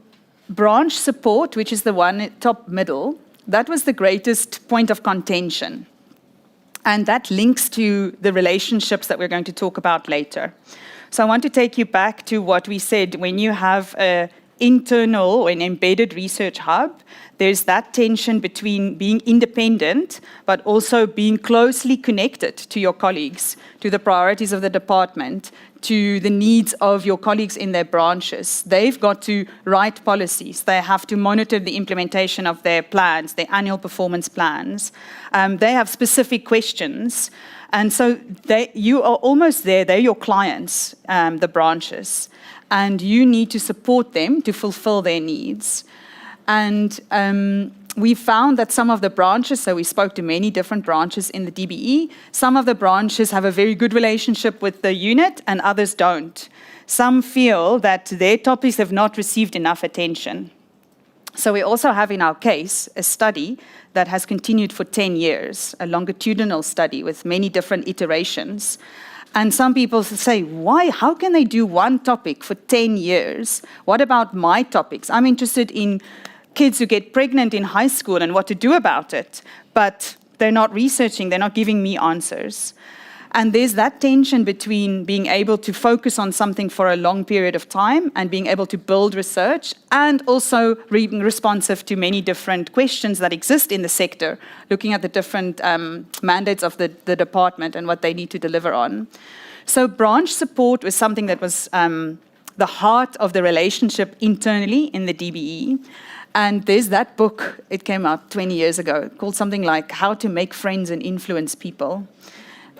branch support, which is the one top middle, that was the greatest point of contention. And that links to the relationships that we're going to talk about later. So I want to take you back to what we said. When you have an internal or an embedded research hub, there's that tension between being independent, but also being closely connected to your colleagues, to the priorities of the department, to the needs of your colleagues in their branches. They've got to write policies. They have to monitor the implementation of their plans, their annual performance plans. They have specific questions. And so you are almost there. They're your clients, the branches. And you need to support them to fulfill their needs. And we found that some of the branches, so we spoke to many different branches in the DBE, some of the branches have a very good relationship with the unit and others don't. Some feel that their topics have not received enough attention. So we also have in our case a study that has continued for 10 years, a longitudinal study with many different iterations. And some people say, why? How can they do one topic for 10 years? What about my topics? I'm interested in kids who get pregnant in high school and what to do about it. But they're not researching, they're not giving me answers. And there's that tension between being able to focus on something for a long period of time and being able to build research and also being responsive to many different questions that exist in the sector, looking at the different mandates of the department and what they need to deliver on. So branch support was something that was the heart of the relationship internally in the DBE. And there's that book, it came out 20 years ago, called something like How to Make Friends and Influence People.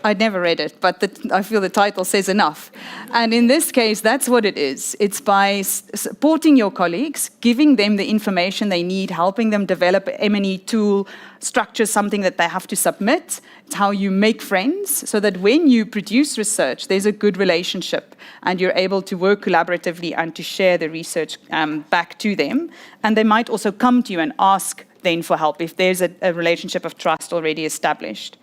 I'd never read it, but I feel the title says enough. And in this case, that's what it is. It's by supporting your colleagues, giving them the information they need, helping them develop an M&E tool, structure something that they have to submit. It's how you make friends so that when you produce research, there's a good relationship and you're able to work collaboratively and to share the research back to them. And they might also come to you and ask then for help if there's a relationship of trust already established.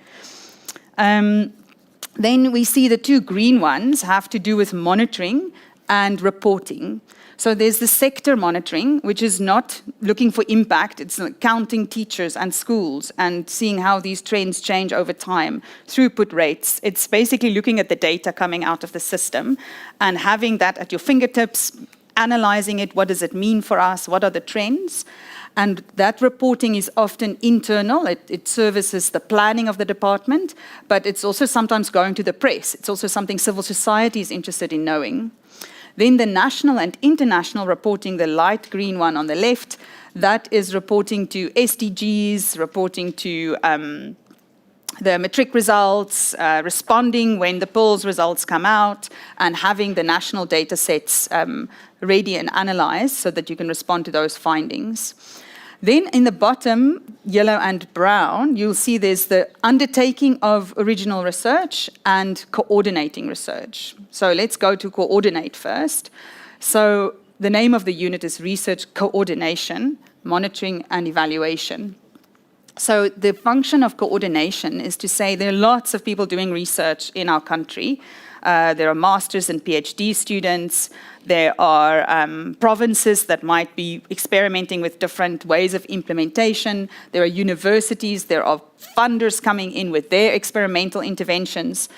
Then we see the two green ones have to do with monitoring and reporting. So there's the sector monitoring, which is not looking for impact. It's counting teachers and schools and seeing how these trends change over time, throughput rates. It's basically looking at the data coming out of the system and having that at your fingertips, analyzing it. What does it mean for us? What are the trends? And that reporting is often internal. It services the planning of the department, but it's also sometimes going to the press. It's also something civil society is interested in knowing. Then the national and international reporting, the light green one on the left, that is reporting to SDGs, reporting to the matric results, responding when the polls results come out, and having the national data sets ready and analyzed so that you can respond to those findings. Then in the bottom, yellow and brown, you'll see there's the undertaking of original research and coordinating research. So let's go to coordinate first. So the name of the unit is Research Coordination, Monitoring and Evaluation. So the function of coordination is to say there are lots of people doing research in our country. There are masters and PhD students. There are provinces that might be experimenting with different ways of implementation. There are universities. There are funders coming in with their experimental interventions.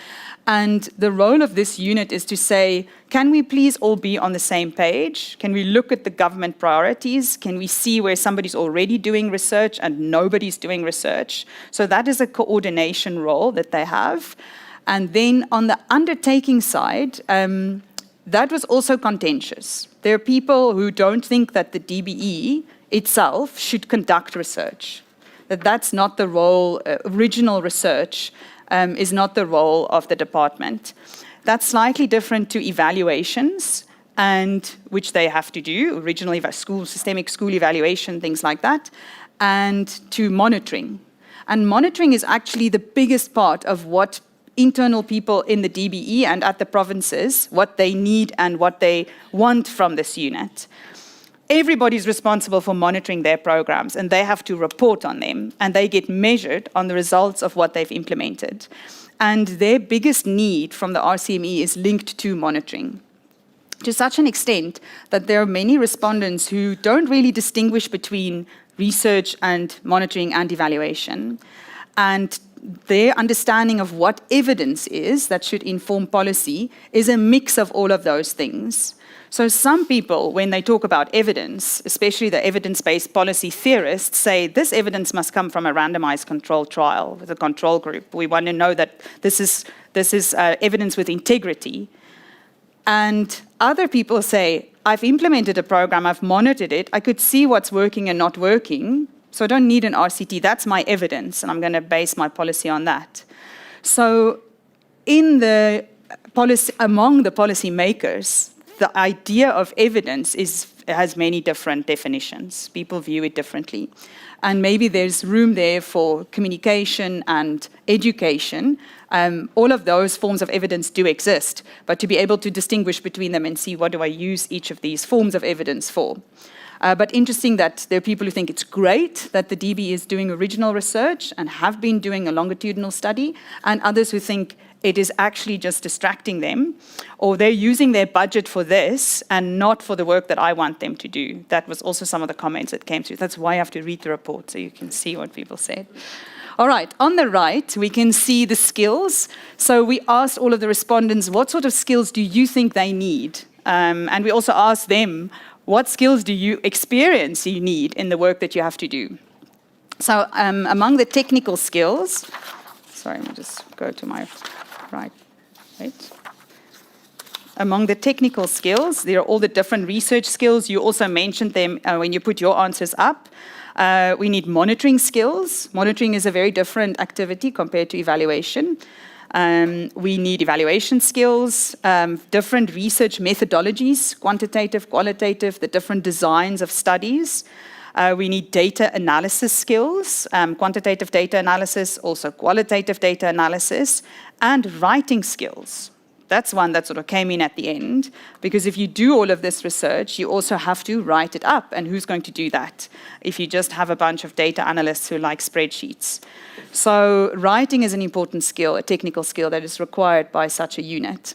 And the role of this unit is to say, can we please all be on the same page? Can we look at the government priorities? Can we see where somebody's already doing research and nobody's doing research? So that is a coordination role that they have. And then on the undertaking side, that was also contentious. There are people who don't think that the DBE itself should conduct research, that that's not the role, original research is not the role of the department. That's slightly different to evaluations, and which they have to do, original systemic school evaluation, things like that, and to monitoring. And monitoring is actually the biggest part of what internal people in the DBE and at the provinces, what they need and what they want from this unit. Everybody's responsible for monitoring their programs, and they have to report on them, and they get measured on the results of what they've implemented. And their biggest need from the RCME is linked to monitoring, to such an extent that there are many respondents who don't really distinguish between research and monitoring and evaluation. And their understanding of what evidence is that should inform policy is a mix of all of those things. So some people, when they talk about evidence, especially the evidence-based policy theorists, say this evidence must come from a randomized controlled trial with a control group. We want to know that this is evidence with integrity. And other people say, I've implemented a program, I've monitored it, I could see what's working and not working, so I don't need an RCT, that's my evidence, and I'm going to base my policy on that. So in the policy, among the policy makers, the idea of evidence has many different definitions. People view it differently. And maybe there's room there for communication and education. All of those forms of evidence do exist, but to be able to distinguish between them and see what do I use each of these forms of evidence for. But interesting that there are people who think it's great that the DB is doing original research and have been doing a longitudinal study, and others who think it is actually just distracting them, or they're using their budget for this and not for the work that I want them to do. That was also some of the comments that came through. That's why I have to read the report so you can see what people said. All right, on the right, we can see the skills. So we asked all of the respondents, what sort of skills do you think they need? And we also asked them, what skills do you experience you need in the work that you have to do? So among the technical skills, sorry, let me just go to my right. Among the technical skills, there are all the different research skills. You also mentioned them when you put your answers up. We need monitoring skills. Monitoring is a very different activity compared to evaluation. We need evaluation skills, different research methodologies, quantitative, qualitative, the different designs of studies. We need data analysis skills, quantitative data analysis, also qualitative data analysis, and writing skills. That's one that sort of came in at the end, because if you do all of this research, you also have to write it up, and who's going to do that if you just have a bunch of data analysts who like spreadsheets? So writing is an important skill, a technical skill that is required by such a unit.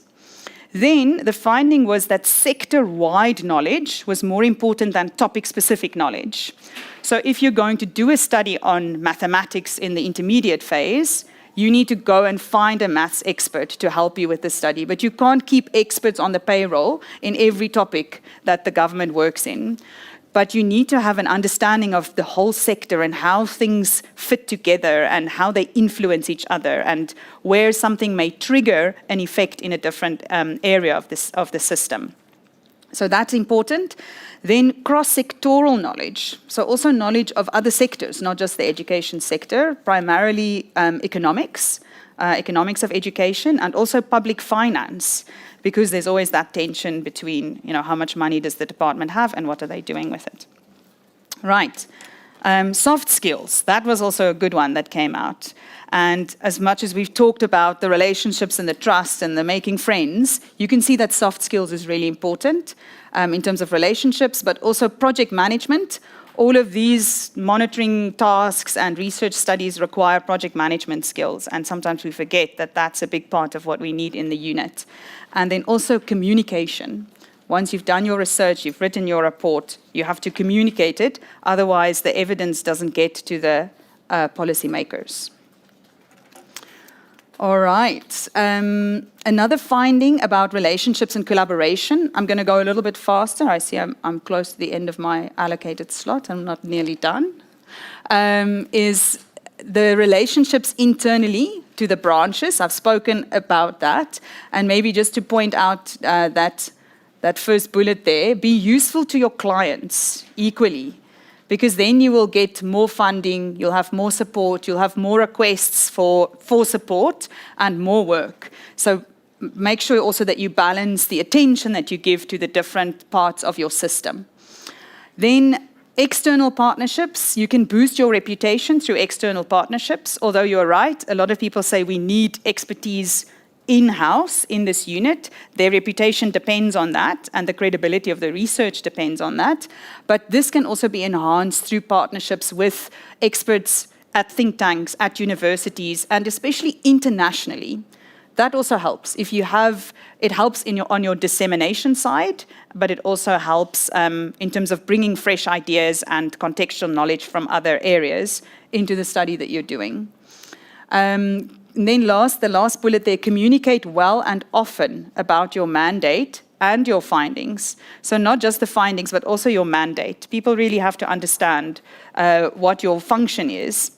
Then the finding was that sector-wide knowledge was more important than topic-specific knowledge. So if you're going to do a study on mathematics in the intermediate phase, you need to go and find a maths expert to help you with the study. But you can't keep experts on the payroll in every topic that the government works in. But you need to have an understanding of the whole sector and how things fit together and how they influence each other and where something may trigger an effect in a different area of the system. So that's important. Then cross-sectoral knowledge. So also knowledge of other sectors, not just the education sector, primarily economics of education, and also public finance, because there's always that tension between, how much money does the department have and what are they doing with it. Right. Soft skills, that was also a good one that came out. And as much as we've talked about the relationships and the trust and the making friends, you can see that soft skills is really important in terms of relationships, but also project management. All of these monitoring tasks and research studies require project management skills, and sometimes we forget that that's a big part of what we need in the unit. And then also communication. Once you've done your research, you've written your report, you have to communicate it, otherwise the evidence doesn't get to the policymakers. All right. Another finding about relationships and collaboration. I'm going to go a little bit faster. I see I'm close to the end of my allocated slot. I'm not nearly done. Is the relationships internally to the branches. I've spoken about that. And maybe just to point out that first bullet there, be useful to your clients equally. Because then you will get more funding, you'll have more support, you'll have more requests for support and more work. So make sure also that you balance the attention that you give to the different parts of your system. Then External partnerships, you can boost your reputation through external partnerships, although you're right, a lot of people say we need expertise in-house in this unit. Their reputation depends on that, and the credibility of the research depends on that. But this can also be enhanced through partnerships with experts at think tanks, at universities, and especially internationally. That also helps. If you have, it helps on your dissemination side, but it also helps in terms of bringing fresh ideas and contextual knowledge from other areas into the study that you're doing. And then the last bullet there, communicate well and often about your mandate and your findings. So not just the findings, but also your mandate. People really have to understand what your function is.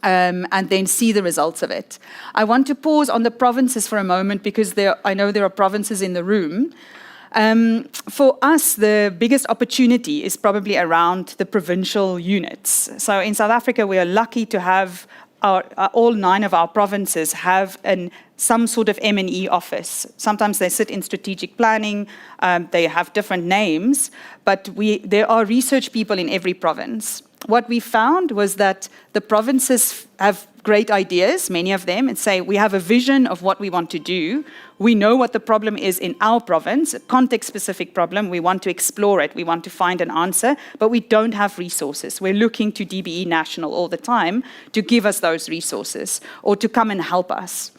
And then see the results of it. I want to pause on the provinces for a moment because I know there are provinces in the room. For us, the biggest opportunity is probably around the provincial units. So in South Africa, we are lucky to have all 9 of our provinces have some sort of M&E office. Sometimes they sit in strategic planning, they have different names, but there are research people in every province. What we found was that the provinces have great ideas, many of them, and say, we have a vision of what we want to do. We know what the problem is in our province, a context-specific problem. We want to explore it. We want to find an answer, but we don't have resources. We're looking to DBE National all the time to give us those resources or to come and help us.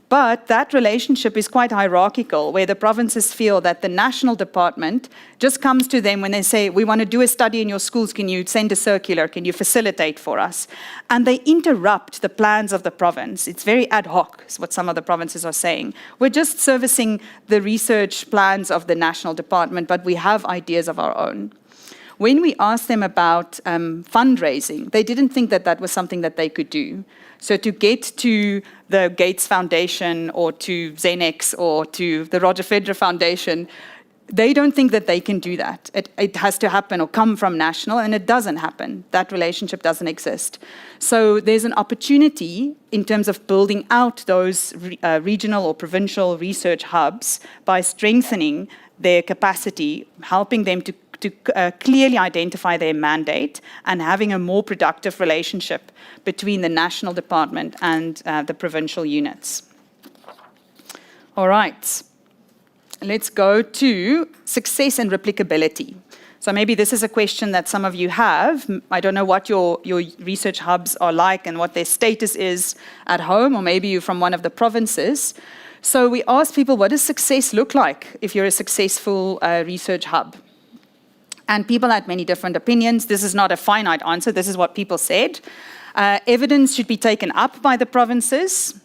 But that relationship is quite hierarchical, where the provinces feel that the national department just comes to them when they say, we want to do a study in your schools, can you send a circular, can you facilitate for us? And they interrupt the plans of the province. It's very ad hoc, is what some of the provinces are saying. We're just servicing the research plans of the national department, but we have ideas of our own. When we asked them about fundraising, they didn't think that that was something that they could do. So to get to the Gates Foundation or to Xenex or to the Roger Federer Foundation, they don't think that they can do that. It has to happen or come from national, and it doesn't happen. That relationship doesn't exist. So there's an opportunity in terms of building out those regional or provincial research hubs by strengthening their capacity, helping them to clearly identify their mandate and having a more productive relationship between the national department and the provincial units. All right, let's go to success and replicability. So maybe this is a question that some of you have. I don't know what your research hubs are like and what their status is at home, or maybe you're from one of the provinces. So we asked people, what does success look like if you're a successful research hub? And people had many different opinions. This is not a finite answer. This is what people said. Evidence should be taken up by the provinces.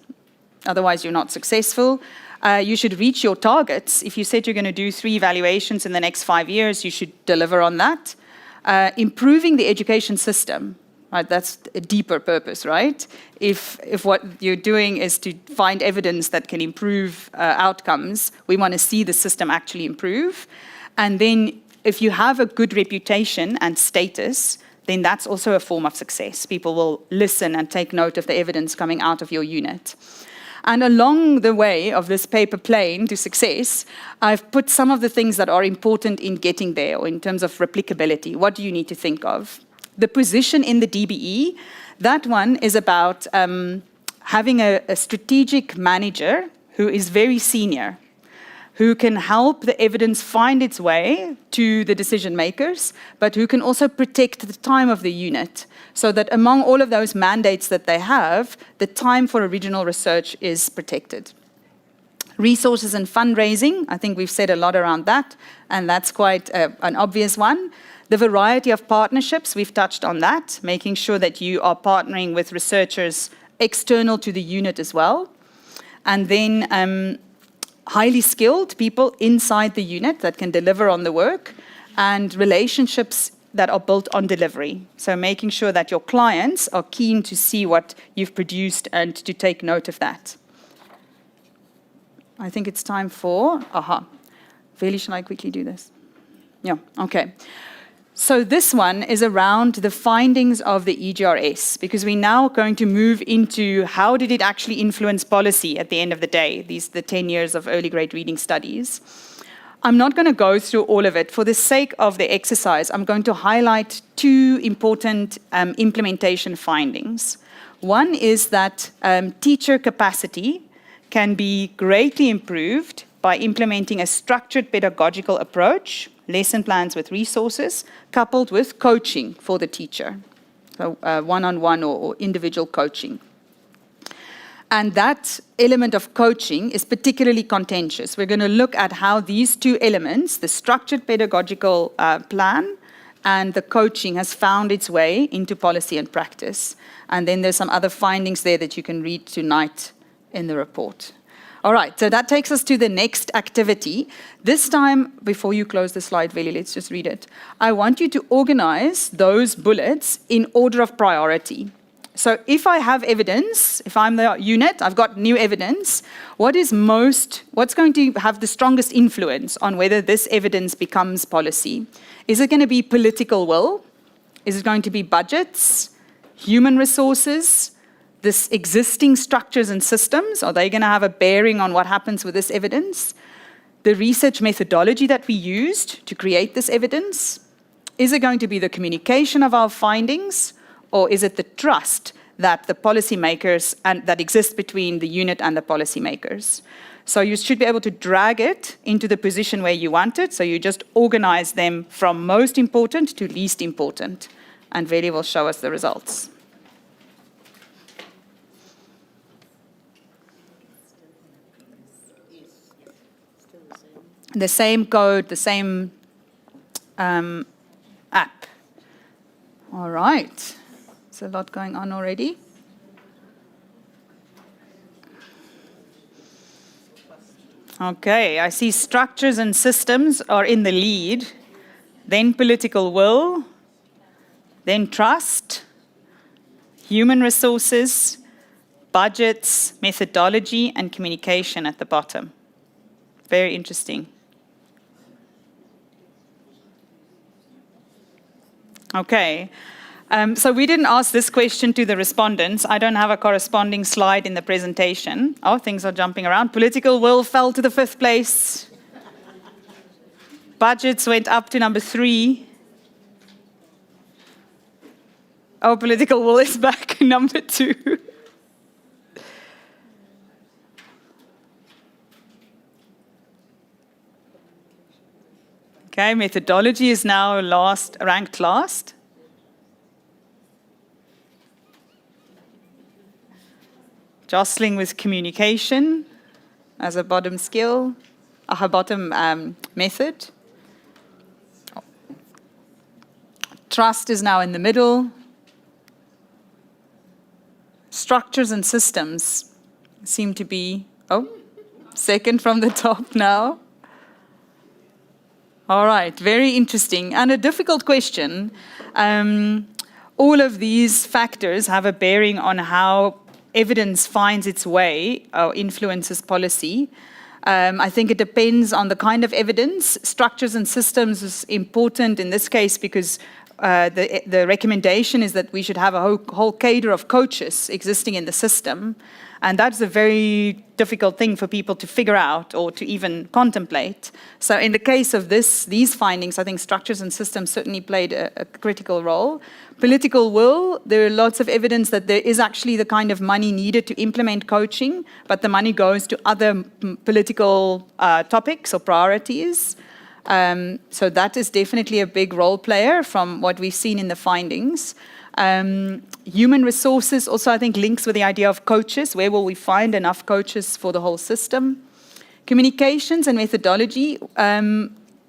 Otherwise, you're not successful. You should reach your targets. If you said you're going to do 3 evaluations in the next 5 years, you should deliver on that. Improving the education system. Right, that's a deeper purpose, right? If what you're doing is to find evidence that can improve outcomes, we want to see the system actually improve. And then if you have a good reputation and status, then that's also a form of success. People will listen and take note of the evidence coming out of your unit. And along the way of this paper plane to success, I've put some of the things that are important in getting there, or in terms of replicability. What do you need to think of? The position in the DBE, that one is about having a strategic manager who is very senior, who can help the evidence find its way to the decision makers, but who can also protect the time of the unit, so that among all of those mandates that they have, the time for original research is protected. Resources and fundraising, I think we've said a lot around that, and that's quite an obvious one. The variety of partnerships, we've touched on that, making sure that you are partnering with researchers external to the unit as well. And then highly skilled people inside the unit that can deliver on the work, and relationships that are built on delivery. So making sure that your clients are keen to see what you've produced and to take note of that. I think it's time for, Veli, shall I quickly do this? Yeah, okay. So this one is around the findings of the EGRS, because we're now going to move into how did it actually influence policy at the end of the day, the 10 years of early grade reading studies. I'm not going to go through all of it. For the sake of the exercise, I'm going to highlight two important implementation findings. One is that teacher capacity can be greatly improved by implementing a structured pedagogical approach, lesson plans with resources, coupled with coaching for the teacher, so one-on-one or individual coaching. And that element of coaching is particularly contentious. We're going to look at how these two elements, the structured pedagogical plan and the coaching, has found its way into policy and practice. And then there's some other findings there that you can read tonight in the report. All right, so that takes us to the next activity. This time, before you close the slide, Veli, let's just read it. I want you to organize those bullets in order of priority. So if I have evidence, if I'm the unit, I've got new evidence, what's going to have the strongest influence on whether this evidence becomes policy? Is it going to be political will? Is it going to be budgets, human resources, this existing structures and systems? Are they going to have a bearing on what happens with this evidence? The research methodology that we used to create this evidence? Is it going to be the communication of our findings? Or is it the trust that the policymakers and that exists between the unit and the policymakers? So you should be able to drag it into the position where you want it. So you just organize them from most important to least important. And Veli will show us the results. The same code, the same app. All right. There's a lot going on already. Okay, I see structures and systems are in the lead, then political will, then trust, human resources, budgets, methodology, and communication at the bottom. Very interesting. Okay. So we didn't ask this question to the respondents. I don't have a corresponding slide in the presentation. Oh, things are jumping around. Political will fell to the 5th place. Budgets went up to number 3. Oh, political will is back, number 2. Okay, methodology is now ranked last. Jostling with communication as a bottom skill, a bottom method. Trust is now in the middle. Structures and systems seem to be, second from the top now. All right, very interesting and a difficult question. All of these factors have a bearing on how evidence finds its way or influences policy. I think it depends on the kind of evidence. Structures and systems is important in this case because the recommendation is that we should have a whole cadre of coaches existing in the system. And that's a very difficult thing for people to figure out or to even contemplate. So in the case of these findings, I think structures and systems certainly played a critical role. Political will, there are lots of evidence that there is actually the kind of money needed to implement coaching, but the money goes to other political topics or priorities. So that is definitely a big role player from what we've seen in the findings. Human resources also, I think, links with the idea of coaches. Where will we find enough coaches for the whole system? Communications and methodology,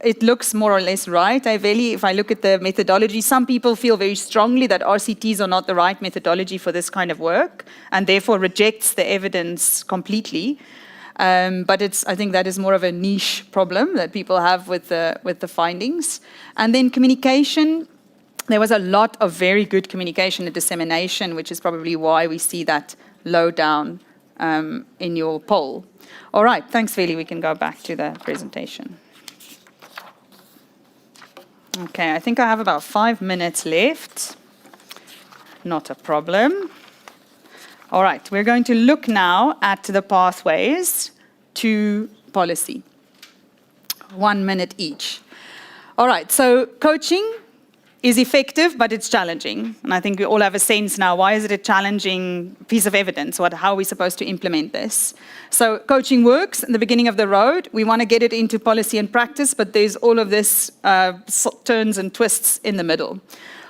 it looks more or less right. If I look at the methodology, some people feel very strongly that RCTs are not the right methodology for this kind of work, and therefore rejects the evidence completely. But I think that is more of a niche problem that people have with the findings. And then communication. There was a lot of very good communication and dissemination, which is probably why we see that low down in your poll. All right, thanks, Veli. We can go back to the presentation. Okay, I think I have about 5 minutes left. Not a problem. All right, we're going to look now at the pathways to policy. 1 minute each. All right, so coaching is effective, but it's challenging. And I think we all have a sense now, why is it a challenging piece of evidence? How are we supposed to implement this? So coaching works in the beginning of the road. We want to get it into policy and practice, but there's all of this turns and twists in the middle.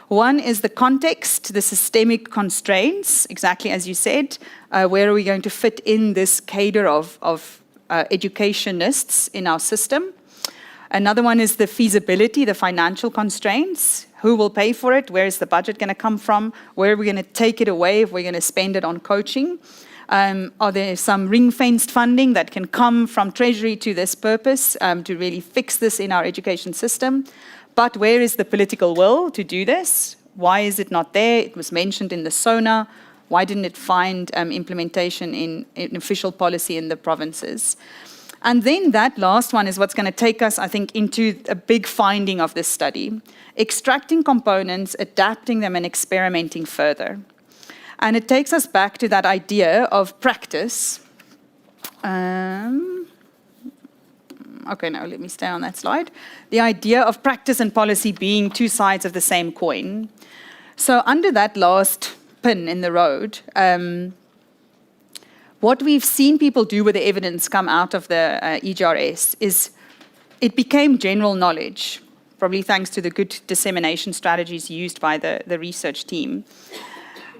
One is the context, the systemic constraints, exactly as you said. Where are we going to fit in this cadre of educationists in our system? Another one is the feasibility, the financial constraints. Who will pay for it? Where is the budget going to come from? Where are we going to take it away if we're going to spend it on coaching? Are there some ring-fenced funding that can come from Treasury to this purpose to really fix this in our education system? But where is the political will to do this? Why is it not there? It was mentioned in the SONA. Why didn't it find implementation in official policy in the provinces? And then that last one is what's going to take us, I think, into a big finding of this study. Extracting components, adapting them, and experimenting further. And it takes us back to that idea of practice. Okay, now let me stay on that slide. The idea of practice and policy being two sides of the same coin. So under that last pin in the road, what we've seen people do with the evidence come out of the EGRS is it became general knowledge, probably thanks to the good dissemination strategies used by the research team.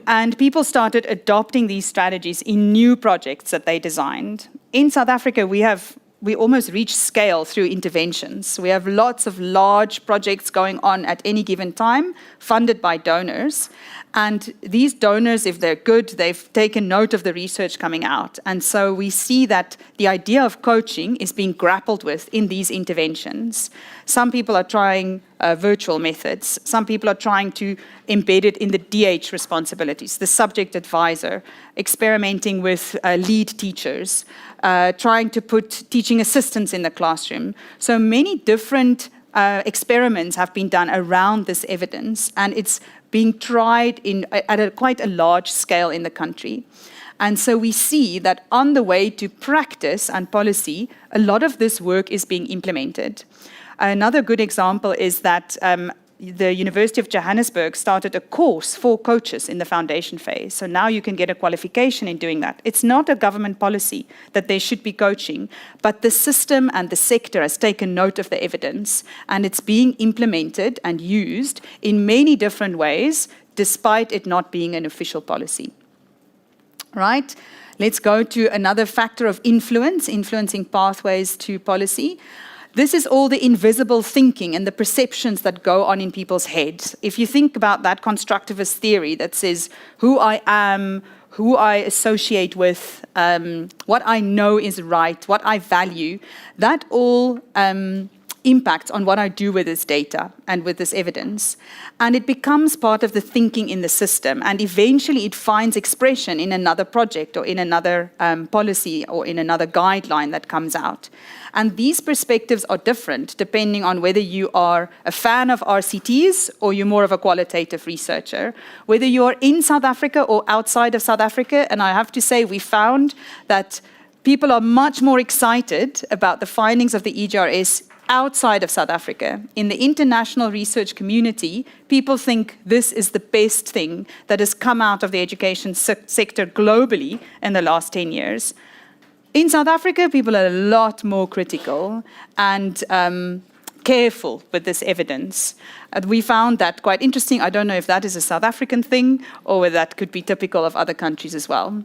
And people started adopting these strategies in new projects that they designed. In South Africa, we almost reach scale through interventions. We have lots of large projects going on at any given time, funded by donors. And these donors, if they're good, they've taken note of the research coming out. And so we see that the idea of coaching is being grappled with in these interventions. Some people are trying virtual methods. Some people are trying to embed it in the DH responsibilities, the subject advisor, experimenting with lead teachers, trying to put teaching assistants in the classroom. So many different experiments have been done around this evidence, and it's being tried at quite a large scale in the country. And so we see that on the way to practice and policy, a lot of this work is being implemented. Another good example is that the University of Johannesburg started a course for coaches in the foundation phase. So now you can get a qualification in doing that. It's not a government policy that there should be coaching, but the system and the sector has taken note of the evidence, and it's being implemented and used in many different ways, despite it not being an official policy. Right? Let's go to another factor of influence, influencing pathways to policy. This is all the invisible thinking and the perceptions that go on in people's heads. If you think about that constructivist theory that says who I am, who I associate with, what I know is right, what I value, that all impacts on what I do with this data and with this evidence. And it becomes part of the thinking in the system, and eventually it finds expression in another project or in another policy or in another guideline that comes out. And these perspectives are different depending on whether you are a fan of RCTs or you're more of a qualitative researcher, whether you're in South Africa or outside of South Africa. And I have to say, we found that people are much more excited about the findings of the EGRS outside of South Africa. In the international research community, people think this is the best thing that has come out of the education sector globally in the last 10 years. In South Africa, people are a lot more critical and careful with this evidence. We found that quite interesting. I don't know if that is a South African thing or whether that could be typical of other countries as well.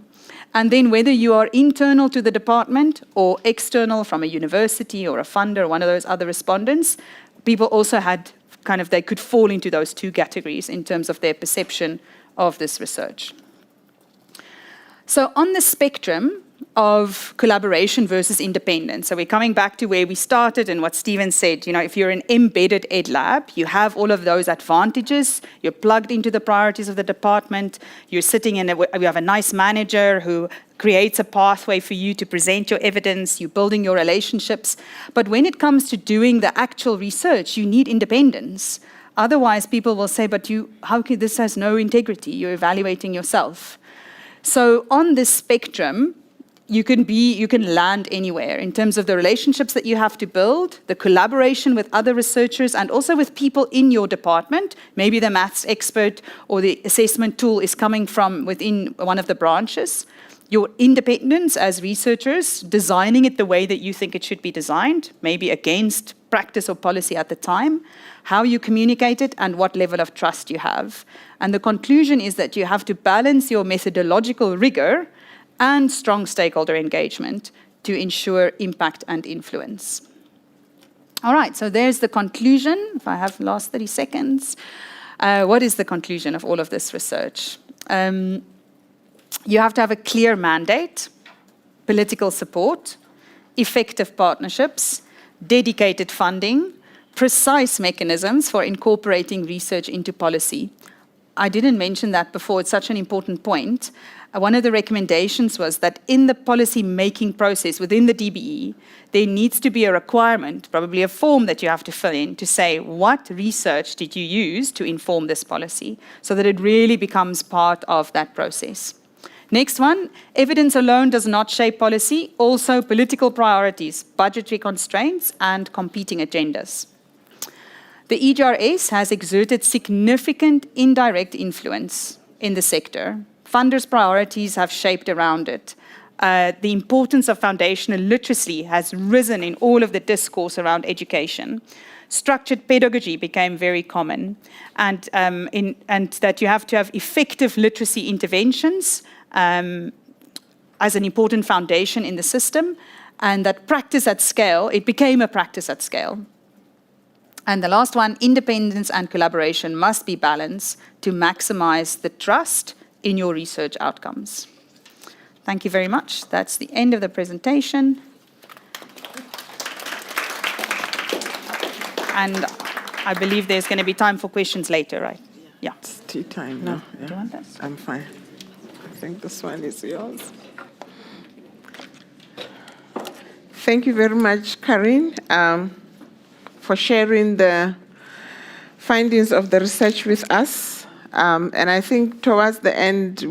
And then whether you are internal to the department or external from a university or a funder or one of those other respondents, people also had they could fall into those two categories in terms of their perception of this research. So on the spectrum of collaboration versus independence. So we're coming back to where we started and what Stephen said. If you're an embedded ed lab, you have all of those advantages. You're plugged into the priorities of the department. You're sitting we have a nice manager who creates a pathway for you to present your evidence. You're building your relationships. But when it comes to doing the actual research, you need independence. Otherwise, people will say, but this has no integrity. You're evaluating yourself. So on this spectrum, you can land anywhere in terms of the relationships that you have to build, the collaboration with other researchers, and also with people in your department. Maybe the maths expert or the assessment tool is coming from within one of the branches. Your independence as researchers, designing it the way that you think it should be designed, maybe against practice or policy at the time, how you communicate it, and what level of trust you have. And the conclusion is that you have to balance your methodological rigor and strong stakeholder engagement to ensure impact and influence. All right, so there's the conclusion. If I have the last 30 seconds. What is the conclusion of all of this research? You have to have a clear mandate, political support, effective partnerships, dedicated funding, precise mechanisms for incorporating research into policy. I didn't mention that before. It's such an important point. One of the recommendations was that in the policy-making process within the DBE, there needs to be a requirement, probably a form that you have to fill in to say, what research did you use to inform this policy, so that it really becomes part of that process. Next one, evidence alone does not shape policy, also political priorities, budgetary constraints, and competing agendas. The EGRS has exerted significant indirect influence in the sector. Funders' priorities have shaped around it. The importance of foundational literacy has risen in all of the discourse around education. Structured pedagogy became very common, and that you have to have effective literacy interventions as an important foundation in the system, and that practice at scale, it became a practice at scale. And the last one, independence and collaboration must be balanced to maximize the trust in your research outcomes. Thank you very much. That's the end of the presentation. And I believe there's going to be time for questions later, right? Yeah. It's tea time No. now. Yeah. Do you want this? I'm fine. I think this one is yours. Thank you very much, Karin, for sharing the findings of the research with us. And I think towards the end,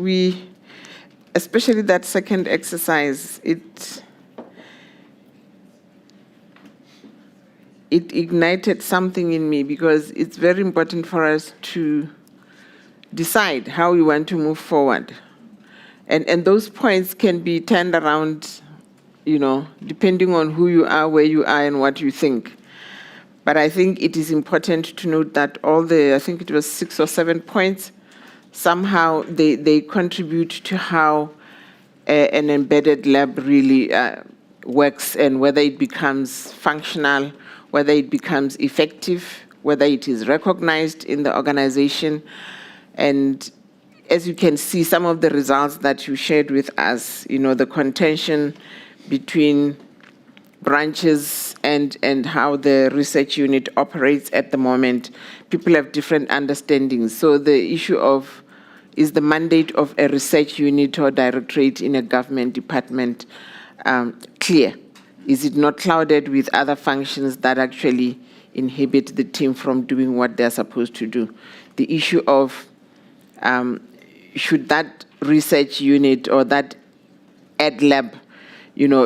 especially that second exercise, it ignited something in me, because it's very important for us to decide how we want to move forward. And those points can be turned around, depending on who you are, where you are, and what you think. But I think it is important to note that I think it was 6 or 7 points, somehow they contribute to how an embedded lab really works, and whether it becomes functional, whether it becomes effective, whether it is recognized in the organization. And as you can see, some of the results that you shared with us, the contention between branches and how the research unit operates at the moment, people have different understandings. So the issue of, is the mandate of a research unit or directorate in a government department clear? Is it not clouded with other functions that actually inhibit the team from doing what they're supposed to do? The issue of should that research unit or that ed lab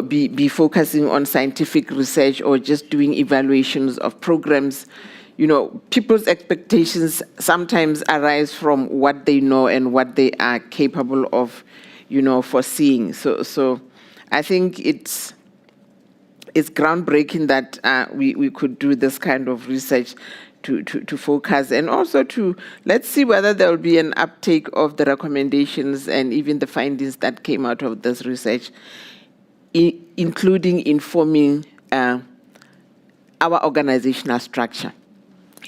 be focusing on scientific research or just doing evaluations of programs? People's expectations sometimes arise from what they know and what they are capable of, foreseeing. So I think it's groundbreaking that we could do this kind of research to focus, and also let's see whether there will be an uptake of the recommendations and even the findings that came out of this research, including informing our organizational structure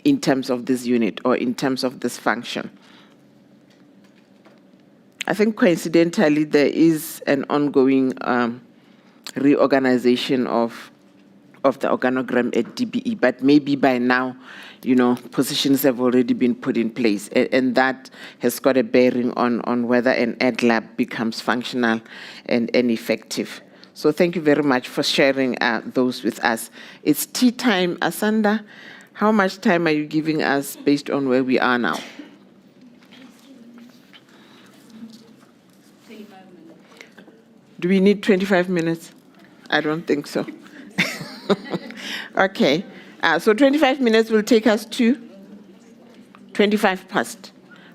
in terms of this unit or in terms of this function. I think coincidentally, there is an ongoing reorganization of the organogram at DBE, but maybe by now, positions have already been put in place, and that has got a bearing on whether an ed lab becomes functional and effective. So thank you very much for sharing those with us. It's tea time. Asanda, how much time are you giving us based on where we are now? 25 minutes. Do we need 25 minutes? I don't think so. Okay, so 25 minutes will take us to 25 past.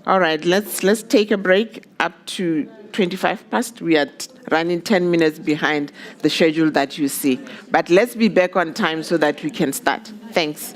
All right, let's take a break up to 25 past. We are running 10 minutes behind the schedule that you see. But let's be back on time so that we can start. Thanks.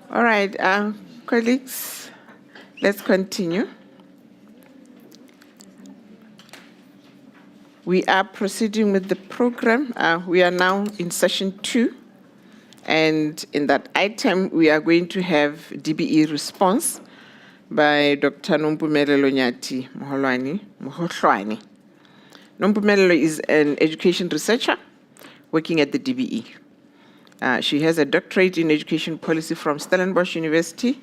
All right, colleagues, let's continue. We are proceeding with the program. We are now in session 2. And in that item, we are going to have DBE response by Dr. Nompumelelo Nyati Mohohlwane. Nompumelelo is an education researcher working at the DBE. She has a doctorate in education policy from Stellenbosch University,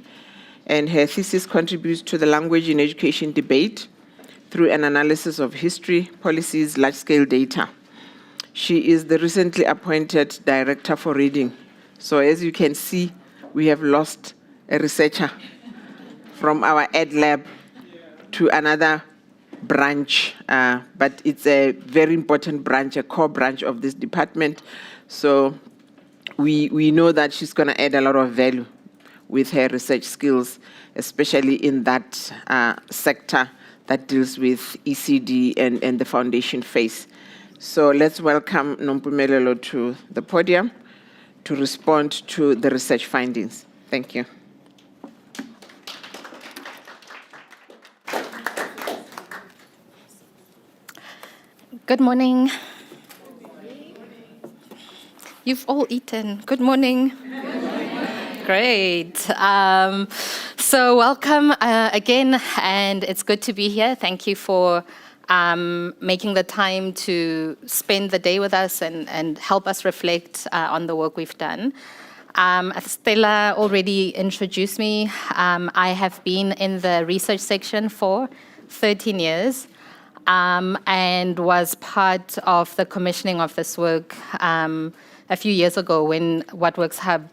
and her thesis contributes to the language in education debate through an analysis of history, policies, large-scale data. She is the recently appointed Director for Reading. So as you can see, we have lost a researcher from our Ed Lab to another branch, but it's a very important branch, a core branch of this department. So we know that she's going to add a lot of value with her research skills, especially in that sector that deals with ECD and the foundation phase. So let's welcome Nompumelelo to the podium to respond to the research findings. Thank you. Good morning. You've all eaten. Good morning. Great. So welcome again, and it's good to be here. Thank you for making the time to spend the day with us and help us reflect on the work we've done. As Stella already introduced me, I have been in the research section for 13 years and was part of the commissioning of this work a few years ago when WhatWorks Hub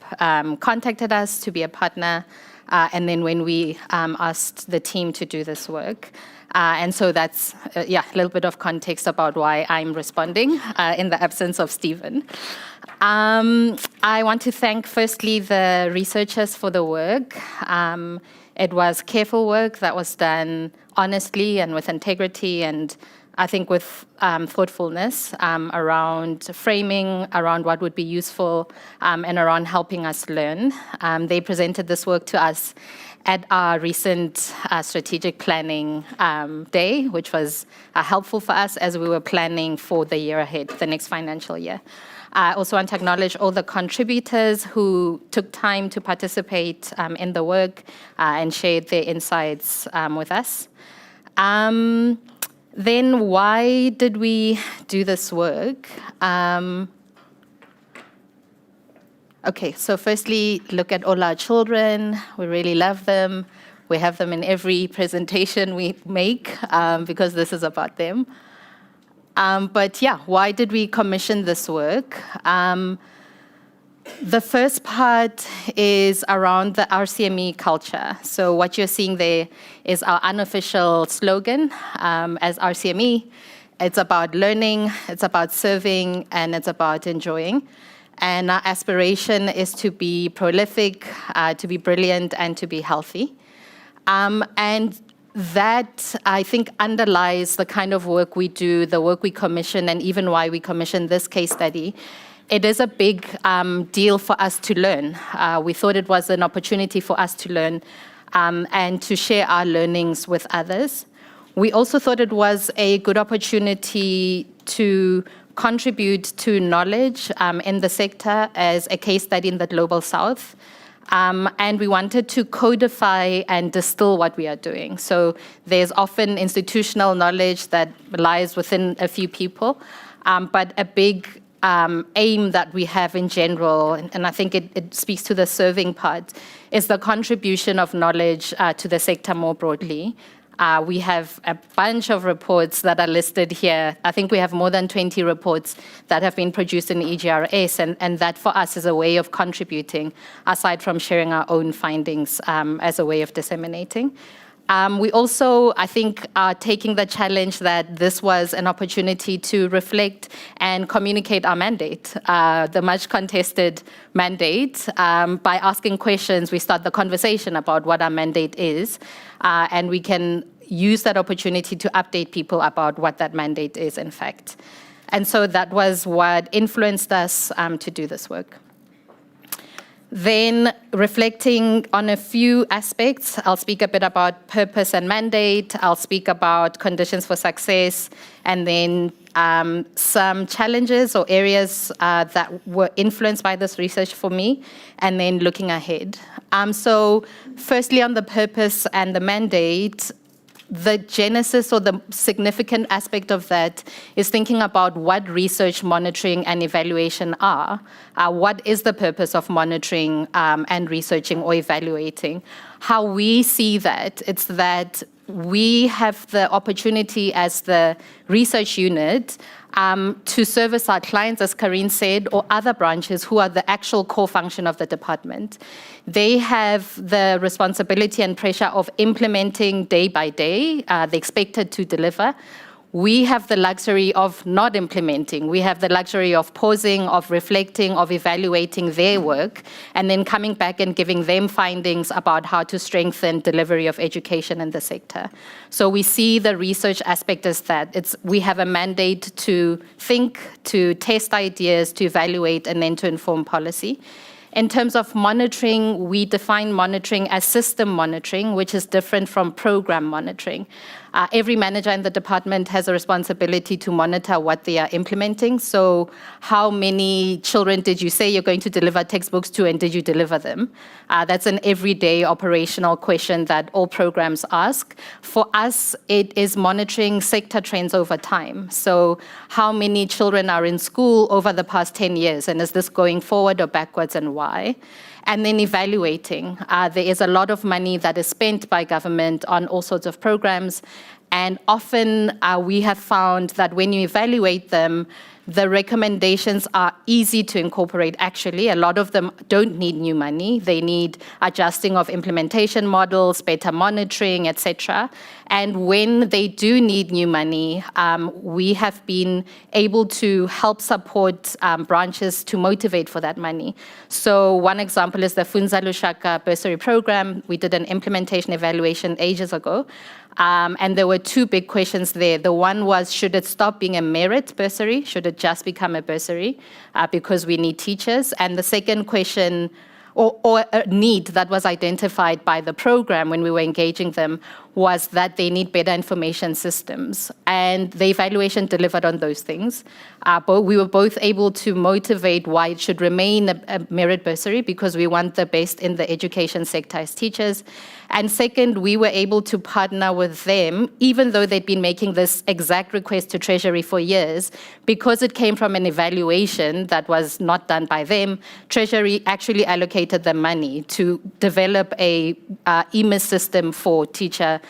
contacted us to be a partner, and then when we asked the team to do this work. And so that's, a little bit of context about why I'm responding in the absence of Stephen. I want to thank, firstly, the researchers for the work. It was careful work that was done honestly and with integrity, and I think with thoughtfulness around framing, around what would be useful, and around helping us learn. They presented this work to us at our recent strategic planning day, which was helpful for us as we were planning for the year ahead, the next financial year. I also want to acknowledge all the contributors who took time to participate in the work and shared their insights with us. Then why did we do this work? Okay, so firstly, look at all our children. We really love them. We have them in every presentation we make because this is about them. But why did we commission this work? The first part is around the RCME culture. So what you're seeing there is our unofficial slogan as RCME. It's about learning, it's about serving, and it's about enjoying. And our aspiration is to be prolific, to be brilliant, and to be healthy. And that, I think, underlies the kind of work we do, the work we commission, and even why we commissioned this case study. It is a big deal for us to learn. We thought it was an opportunity for us to learn and to share our learnings with others. We also thought it was a good opportunity to contribute to knowledge in the sector as a case study in the Global South. And we wanted to codify and distill what we are doing. So there's often institutional knowledge that lies within a few people, but a big aim that we have in general, and I think it speaks to the serving part, is the contribution of knowledge to the sector more broadly. We have a bunch of reports that are listed here. I think we have more than 20 reports that have been produced in EGRS, and that for us is a way of contributing, aside from sharing our own findings as a way of disseminating. We also, I think, are taking the challenge that this was an opportunity to reflect and communicate our mandate, the much contested mandate. By asking questions, we start the conversation about what our mandate is, and we can use that opportunity to update people about what that mandate is, in fact. And so that was what influenced us to do this work. Then reflecting on a few aspects, I'll speak a bit about purpose and mandate, I'll speak about conditions for success, and then some challenges or areas that were influenced by this research for me, and then looking ahead. So firstly, on the purpose and the mandate, the genesis or the significant aspect of that is thinking about what research, monitoring, and evaluation are. What is the purpose of monitoring and researching or evaluating? How we see that, it's that we have the opportunity as the research unit to service our clients, as Karine said, or other branches who are the actual core function of the department. They have the responsibility and pressure of implementing day by day. They're expected to deliver. We have the luxury of not implementing. We have the luxury of pausing, of reflecting, of evaluating their work, and then coming back and giving them findings about how to strengthen delivery of education in the sector. So we see the research aspect as that. We have a mandate to think, to test ideas, to evaluate, and then to inform policy. In terms of monitoring, we define monitoring as system monitoring, which is different from program monitoring. Every manager in the department has a responsibility to monitor what they are implementing. So how many children did you say you're going to deliver textbooks to, and did you deliver them? That's an everyday operational question that all programs ask. For us, it is monitoring sector trends over time. So how many children are in school over the past 10 years, and is this going forward or backwards, and why? And then evaluating. There is a lot of money that is spent by government on all sorts of programs, and often we have found that when you evaluate them, the recommendations are easy to incorporate, actually. A lot of them don't need new money. They need adjusting of implementation models, better monitoring, etc. And when they do need new money, we have been able to help support branches to motivate for that money. So one example is the Funza Lushaka bursary program. We did an implementation evaluation ages ago. And there were two big questions there. The one was, should it stop being a merit bursary? Should it just become a bursary because we need teachers? And the second question, or a need that was identified by the program when we were engaging them, was that they need better information systems. And the evaluation delivered on those things. But we were both able to motivate why it should remain a merit bursary, because we want the best in the education sector as teachers. And second, we were able to partner with them, even though they'd been making this exact request to Treasury for years, because it came from an evaluation that was not done by them. Treasury actually allocated the money to develop a EMIS system for teacher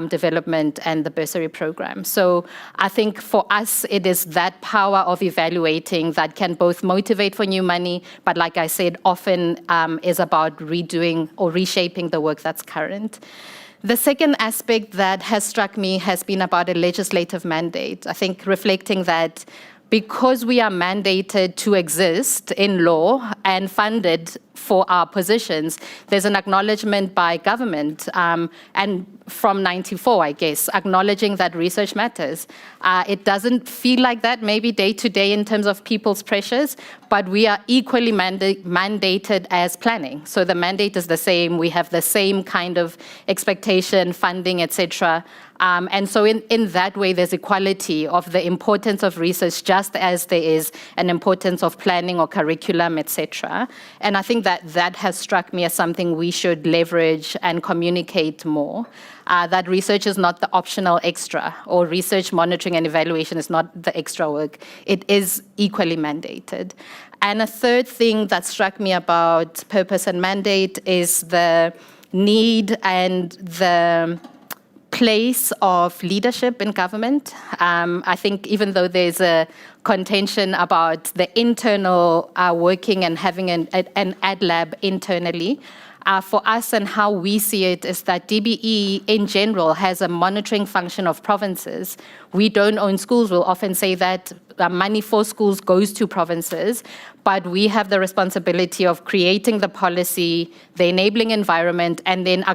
development and the bursary program. So I think for us, it is that power of evaluating that can both motivate for new money, but like I said, often is about redoing or reshaping the work that's current. The second aspect that has struck me has been about a legislative mandate. I think reflecting that because we are mandated to exist in law and funded for our positions, there's an acknowledgement by government, and from 94, I guess, acknowledging that research matters. It doesn't feel like that maybe day to day in terms of people's pressures, but we are equally mandated as planning. So the mandate is the same. We have the same kind of expectation, funding, etc. And so in that way, there's equality of the importance of research, just as there is an importance of planning or curriculum, etc. And I think that has struck me as something we should leverage and communicate more. That research is not the optional extra, or research monitoring and evaluation is not the extra work. It is equally mandated. And a third thing that struck me about purpose and mandate is the need and the place of leadership in government. I think even though there's a contention about the internal working and having an ad lab internally, for us and how we see it is that DBE in general has a monitoring function of provinces. We don't own schools. We'll often say that money for schools goes to provinces, but we have the responsibility of creating the policy, the enabling environment, and then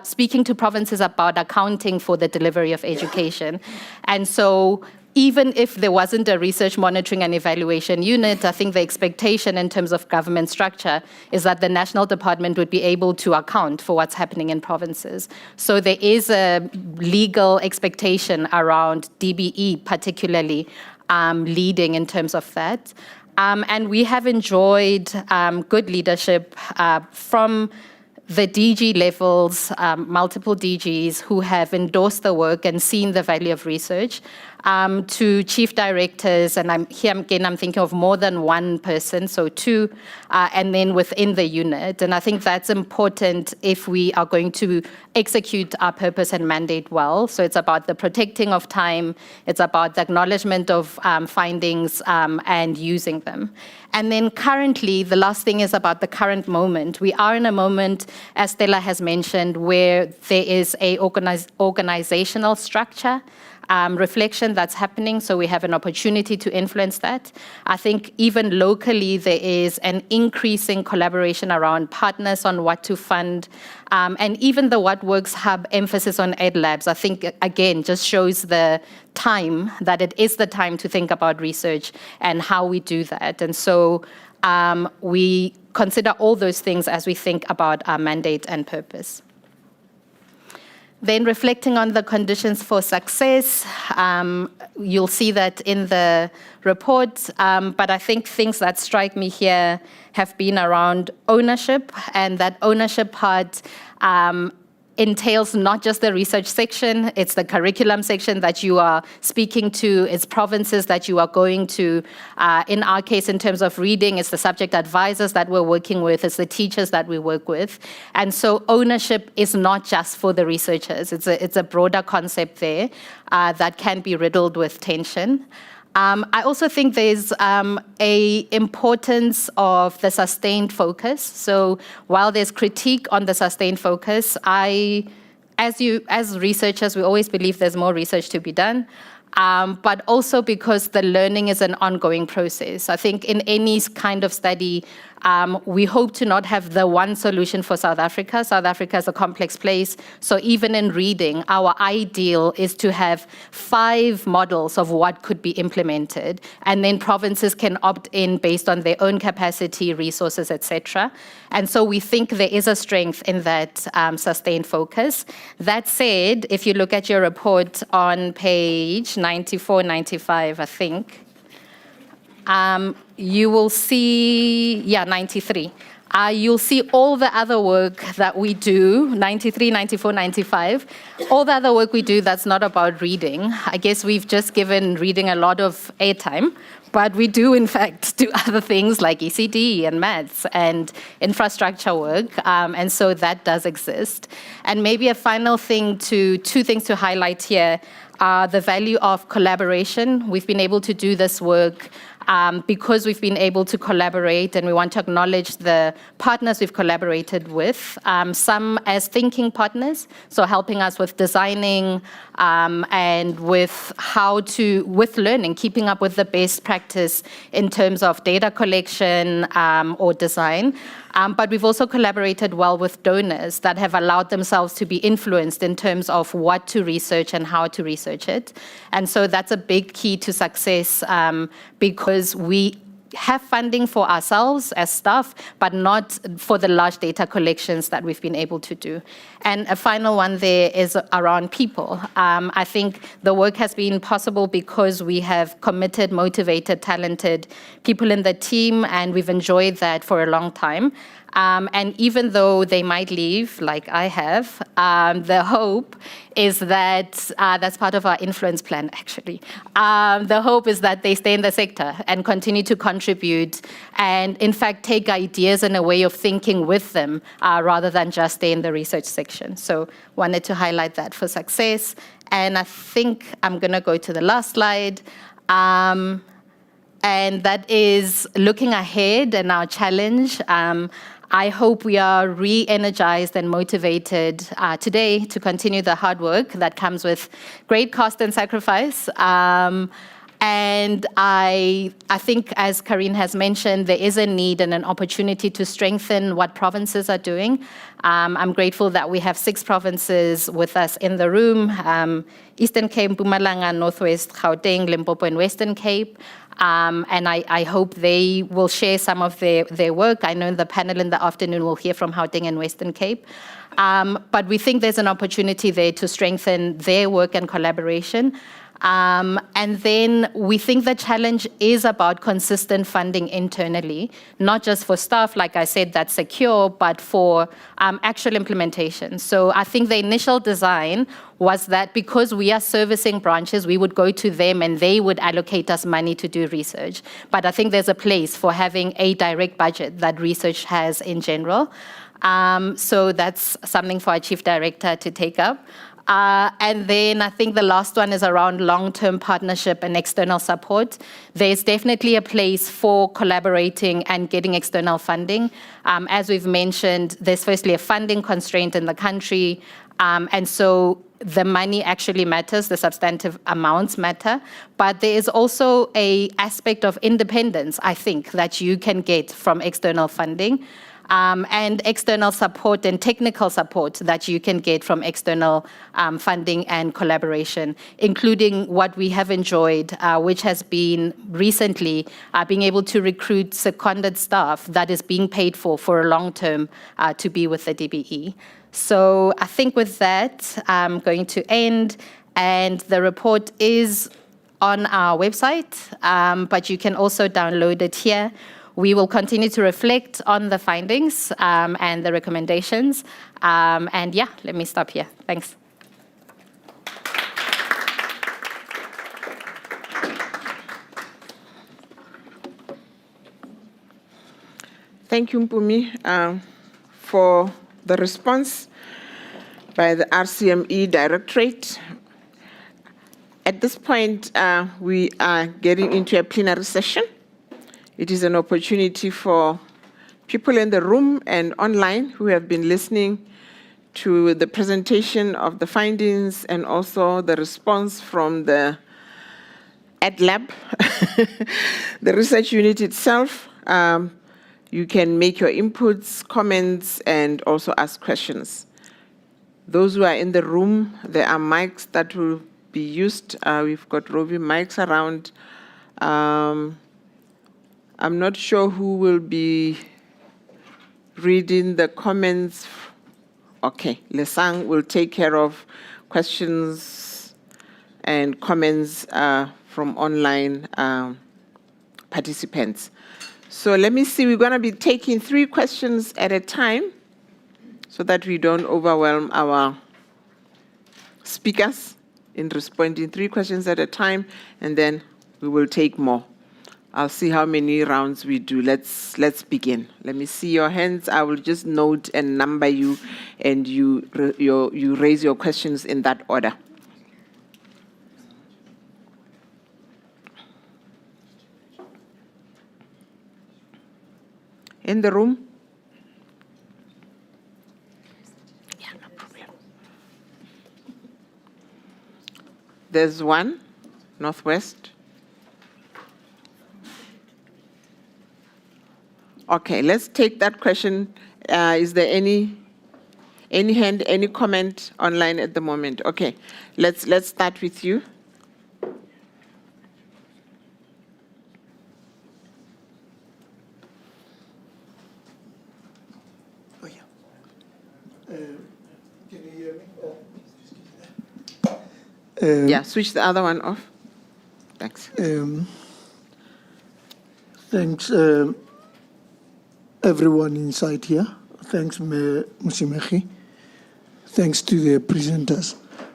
speaking to provinces about accounting for the delivery of education. And so even if there wasn't a research monitoring and evaluation unit, I think the expectation in terms of government structure is that the national department would be able to account for what's happening in provinces. So there is a legal expectation around DBE particularly leading in terms of that. And we have enjoyed good leadership from the DG levels, multiple DGs who have endorsed the work and seen the value of research, to chief directors, and I'm thinking of more than one person, so two, and then within the unit. And I think that's important if we are going to execute our purpose and mandate well. So it's about the protecting of time, it's about the acknowledgement of findings and using them. And then currently, the last thing is about the current moment. We are in a moment, as Stella has mentioned, where there is a organizational structure reflection that's happening, so we have an opportunity to influence that. I think even locally there is an increasing collaboration around partners on what to fund, and even the What Works Hub emphasis on Ed Labs, I think, again, just shows the time, that it is the time to think about research and how we do that. And so we consider all those things as we think about our mandate and purpose. Then reflecting on the conditions for success, you'll see that in the report, but I think things that strike me here have been around ownership, and that ownership part entails not just the research section, it's the curriculum section that you are speaking to, it's provinces that you are going to. In our case, in terms of reading, it's the subject advisors that we're working with, it's the teachers that we work with. And so ownership is not just for the researchers, it's a broader concept there that can be riddled with tension. I also think there's a importance of the sustained focus. So while there's critique on the sustained focus, as researchers, we always believe there's more research to be done. But also because the learning is an ongoing process. I think in any kind of study, we hope to not have the one solution for South Africa. South Africa is a complex place. So even in reading, our ideal is to have 5 models of what could be implemented. And then provinces can opt in based on their own capacity, resources, etc. And so we think there is a strength in that sustained focus. That said, if you look at your report on page 94, 95, I think, you will see, 93. You'll see all the other work that we do, 93, 94, 95, all the other work we do that's not about reading. I guess we've just given reading a lot of airtime, but we do, in fact, do other things like ECD and maths and infrastructure work, and so that does exist. And maybe a final thing, two things to highlight here are the value of collaboration. We've been able to do this work because we've been able to collaborate, and we want to acknowledge the partners we've collaborated with, some as thinking partners, so helping us with designing and with with learning, keeping up with the best practice in terms of data collection or design. But we've also collaborated well with donors that have allowed themselves to be influenced in terms of what to research and how to research it. And so that's a big key to success because we have funding for ourselves as staff, but not for the large data collections that we've been able to do. And a final one there is around people. I think the work has been possible because we have committed, motivated, talented people in the team, and we've enjoyed that for a long time. And even though they might leave, like I have, the hope is that, that's part of our influence plan, actually. The hope is that they stay in the sector and continue to contribute and, in fact, take ideas and a way of thinking with them rather than just stay in the research section. So wanted to highlight that for success. And I think I'm going to go to the last slide. And that is looking ahead and our challenge. I hope we are re-energized and motivated today to continue the hard work that comes with great cost and sacrifice. And I think, as Karine has mentioned, there is a need and an opportunity to strengthen what provinces are doing. I'm grateful that we have 6 provinces with us in the room, Eastern Cape, Mpumalanga, Northwest, Gauteng, Limpopo, and Western Cape. And I hope they will share some of their work. I know in the panel in the afternoon we'll hear from Gauteng and Western Cape. But we think there's an opportunity there to strengthen their work and collaboration. And then we think the challenge is about consistent funding internally, not just for staff, like I said, that's secure, but for actual implementation. So I think the initial design was that because we are servicing branches, we would go to them and they would allocate us money to do research. But I think there's a place for having a direct budget that research has in general. So that's something for our chief director to take up. And then I think the last one is around long-term partnership and external support. There's definitely a place for collaborating and getting external funding. As we've mentioned, there's firstly a funding constraint in the country. And so the money actually matters, the substantive amounts matter. But there is also an aspect of independence, I think, that you can get from external funding. And external support and technical support that you can get from external funding and collaboration, including what we have enjoyed, which has been recently being able to recruit seconded staff that is being paid for a long term to be with the DBE. So I think with that, I'm going to end, and the report is on our website, but you can also download it here. We will continue to reflect on the findings and the recommendations. And yeah, let me stop here. Thanks. Thank you, Mpumi, for the response by the RCME Directorate. At this point, we are getting into a plenary session. It is an opportunity for people in the room and online who have been listening to the presentation of the findings and also the response from the AdLab, the research unit itself. You can make your inputs, comments, and also ask questions. Those who are in the room, there are mics that will be used. We've got roving mics around. I'm not sure who will be reading the comments. Okay, Lesang will take care of questions and comments from online participants. So let me see, we're going to be taking 3 questions at a time so that we don't overwhelm our speakers in responding 3 questions at a time, and then we will take more. I'll see how many rounds we do. Let's begin. Let me see your hands. I will just note and number you, and you raise your questions in that order. In the room? Yeah, no problem. There's one, Northwest. Okay, let's take that question. Is there any hand, any comment online at the moment? Okay, let's start with you. Oh, yeah. Can you hear me? Yeah, switch the other one off. Thanks. Thanks, everyone inside here. Thanks, Musimehi. Thanks to the presenters.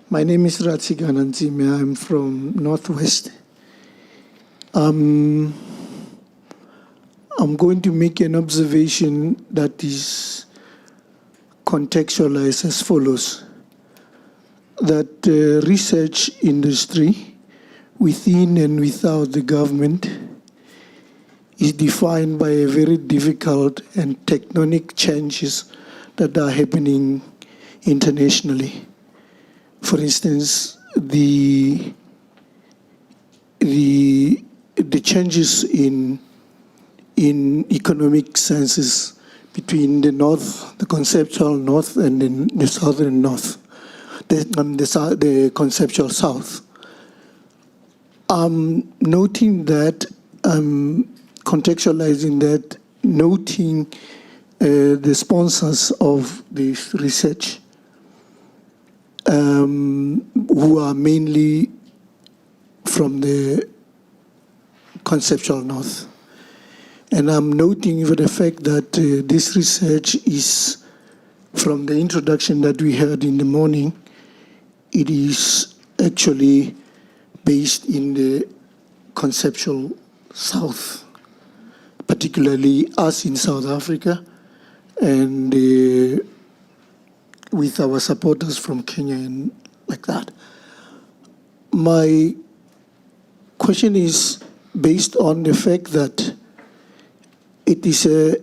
My name is Ratsi Gananzime. I'm from Northwest. I'm going to make an observation that is contextualized as follows. That the research industry within and without the government is defined by a very difficult and tectonic changes that are happening internationally. For instance, the the changes in economic senses between the north, the conceptual north, and the southern north, the conceptual south. Noting that, contextualizing that, noting the sponsors of this research, who are mainly from the conceptual north. And I'm noting for the fact that this research is, from the introduction that we heard in the morning, it is actually based in the conceptual south, particularly us in South Africa, and with our supporters from Kenya and like that. My question is based on the fact that it is a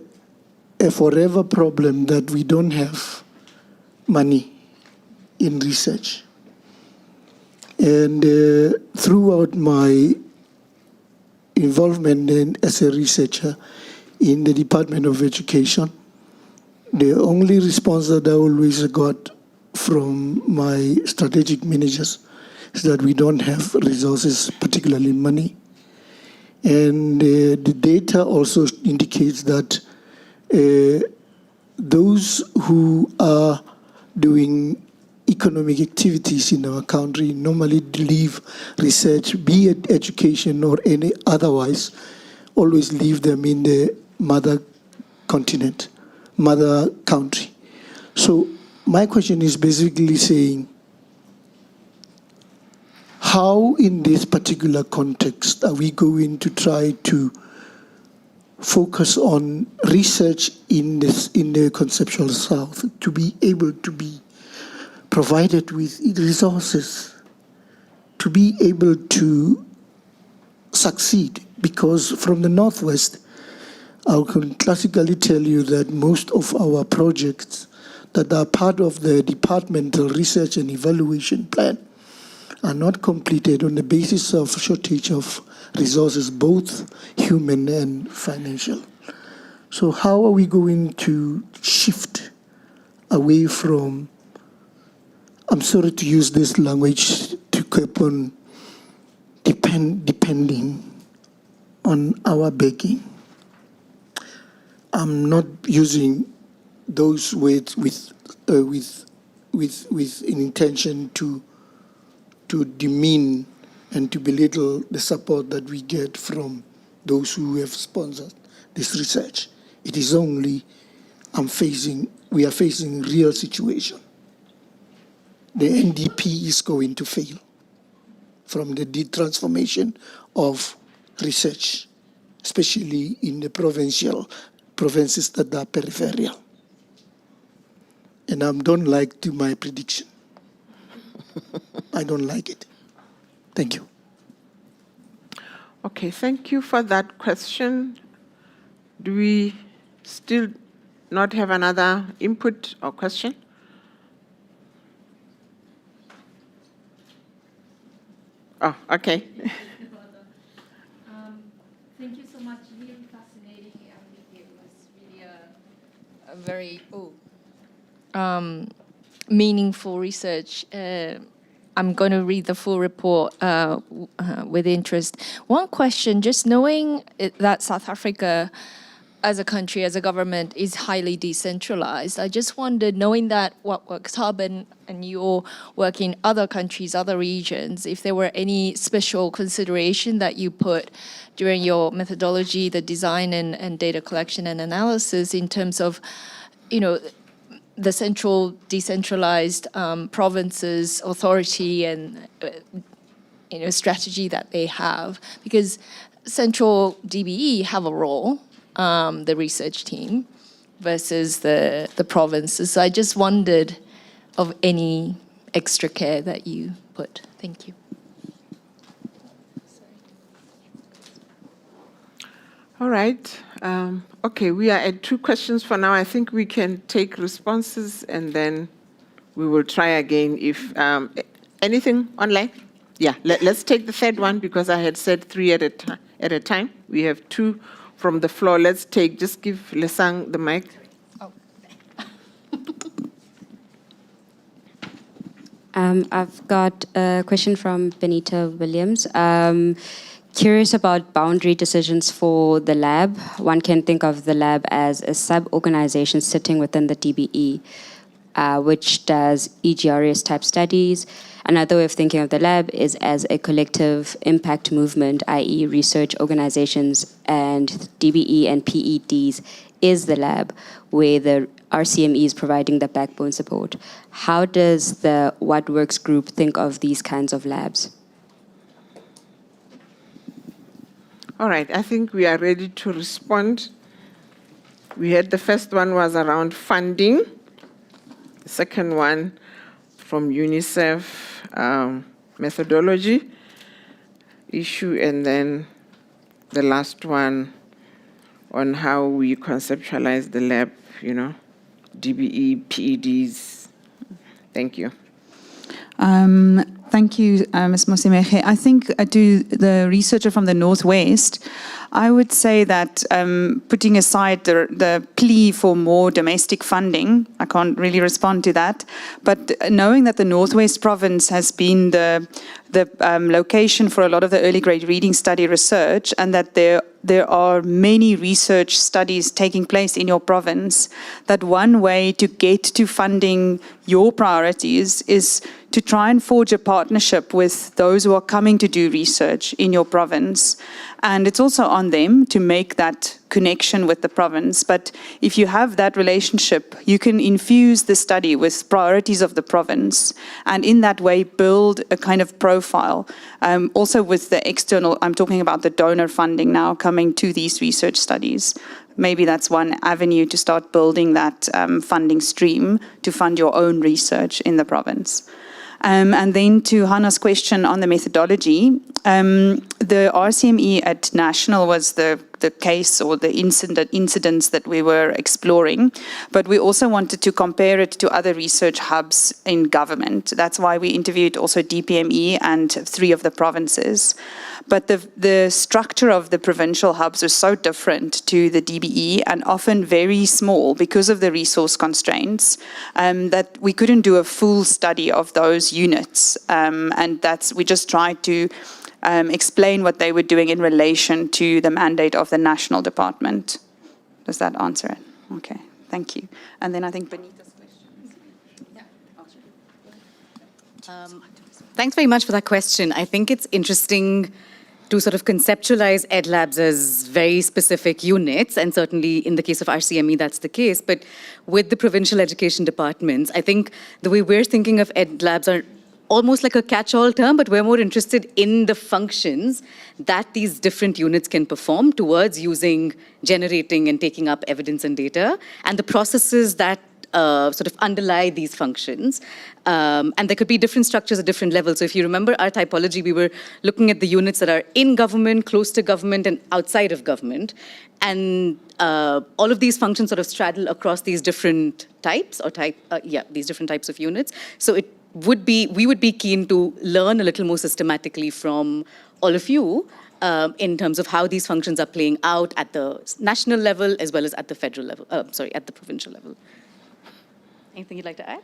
forever problem that we don't have money in research. And throughout my involvement as a researcher in the Department of Education, the only response that I always got from my strategic managers is that we don't have resources, particularly money. And the data also indicates that those who are doing economic activities in our country normally leave research, be it education or any otherwise, always leave them in the mother continent, mother country. So my question is basically saying, how in this particular context are we going to try to focus on research in the conceptual south to be able to be provided with resources to be able to succeed? Because from the northwest, I can classically tell you that most of our projects that are part of the departmental research and evaluation plan are not completed on the basis of shortage of resources, both human and financial. So how are we going to shift away from, I'm sorry to use this language, to keep on depending on our begging? I'm not using those words with an intention to demean and to belittle the support that we get from those who have sponsored this research. It is only we are facing real situation. The NDP is going to fail from the transformation of research, especially in the provinces that are peripheral. And I don't like my prediction. I don't like it. Thank you. Okay, thank you for that question. Do we still not have another input or question? Oh, okay. Thank you so much. Really fascinating. I think it was really a very meaningful research. I'm going to read the full report with interest. One question, just knowing that South Africa as a country, as a government, is highly decentralized, I just wondered, knowing that What Works Hub and your work in other countries, other regions, if there were any special consideration that you put during your methodology, the design and data collection and analysis in terms of, the central decentralized provinces, authority and strategy that they have, because central DBE have a role, the research team, versus the provinces. So I just wondered of any extra care that you put. Thank you. All right. Okay, we are at 2 questions for now. I think we can take responses and then we will try again if anything online. Yeah, let's take the third one because I had said 3 at a time. We have 2 from the floor. Let's take, just give Lesang the mic. I've got a question from Benita Williams. Curious about boundary decisions for the lab. One can think of the lab as a sub-organization sitting within the DBE, which does EGRS type studies. Another way of thinking of the lab is as a collective impact movement, i.e. research organizations, and DBE and PEDs is the lab where the RCME is providing the backbone support. How does the What Works group think of these kinds of labs? All right, I think we are ready to respond. We had the first one was around funding. The second one from UNICEF, methodology issue, and then the last one on how we conceptualize the lab, DBE, PEDs. Thank you. Thank you, Ms. Mosimehe. I think to the researcher from the Northwest, I would say that putting aside the plea for more domestic funding, I can't really respond to that, but knowing that the Northwest province has been the location for a lot of the early grade reading study research, and that there are many research studies taking place in your province, that one way to get to funding your priorities is to try and forge a partnership with those who are coming to do research in your province. And it's also on them to make that connection with the province. But if you have that relationship, you can infuse the study with priorities of the province, and in that way build a kind of profile. Also with the external, I'm talking about the donor funding now coming to these research studies. Maybe that's one avenue to start building that funding stream to fund your own research in the province. And then to Hannah's question on the methodology, the RCME at national was the case or the incidents that we were exploring, but we also wanted to compare it to other research hubs in government. That's why we interviewed also DPME and 3 of the provinces. But the structure of the provincial hubs was so different to the DBE and often very small because of the resource constraints, that we couldn't do a full study of those units. And we just tried to explain what they were doing in relation to the mandate of the national department. Does that answer it? Okay, thank you. And then I think Benita's questions. Thanks very much for that question. I think it's interesting to sort of conceptualize ed labs as very specific units, and certainly in the case of RCME, that's the case. But with the provincial education departments, I think the way we're thinking of ed labs are almost like a catch-all term, but we're more interested in the functions that these different units can perform towards generating and taking up evidence and data, and the processes that sort of underlie these functions. And there could be different structures at different levels. So if you remember our typology, we were looking at the units that are in government, close to government, and outside of government. And all of these functions sort of straddle across these different types, these different types of units. So we would be keen to learn a little more systematically from all of you in terms of how these functions are playing out at the national level as well as at the federal level, at the provincial level. Anything you'd like to add?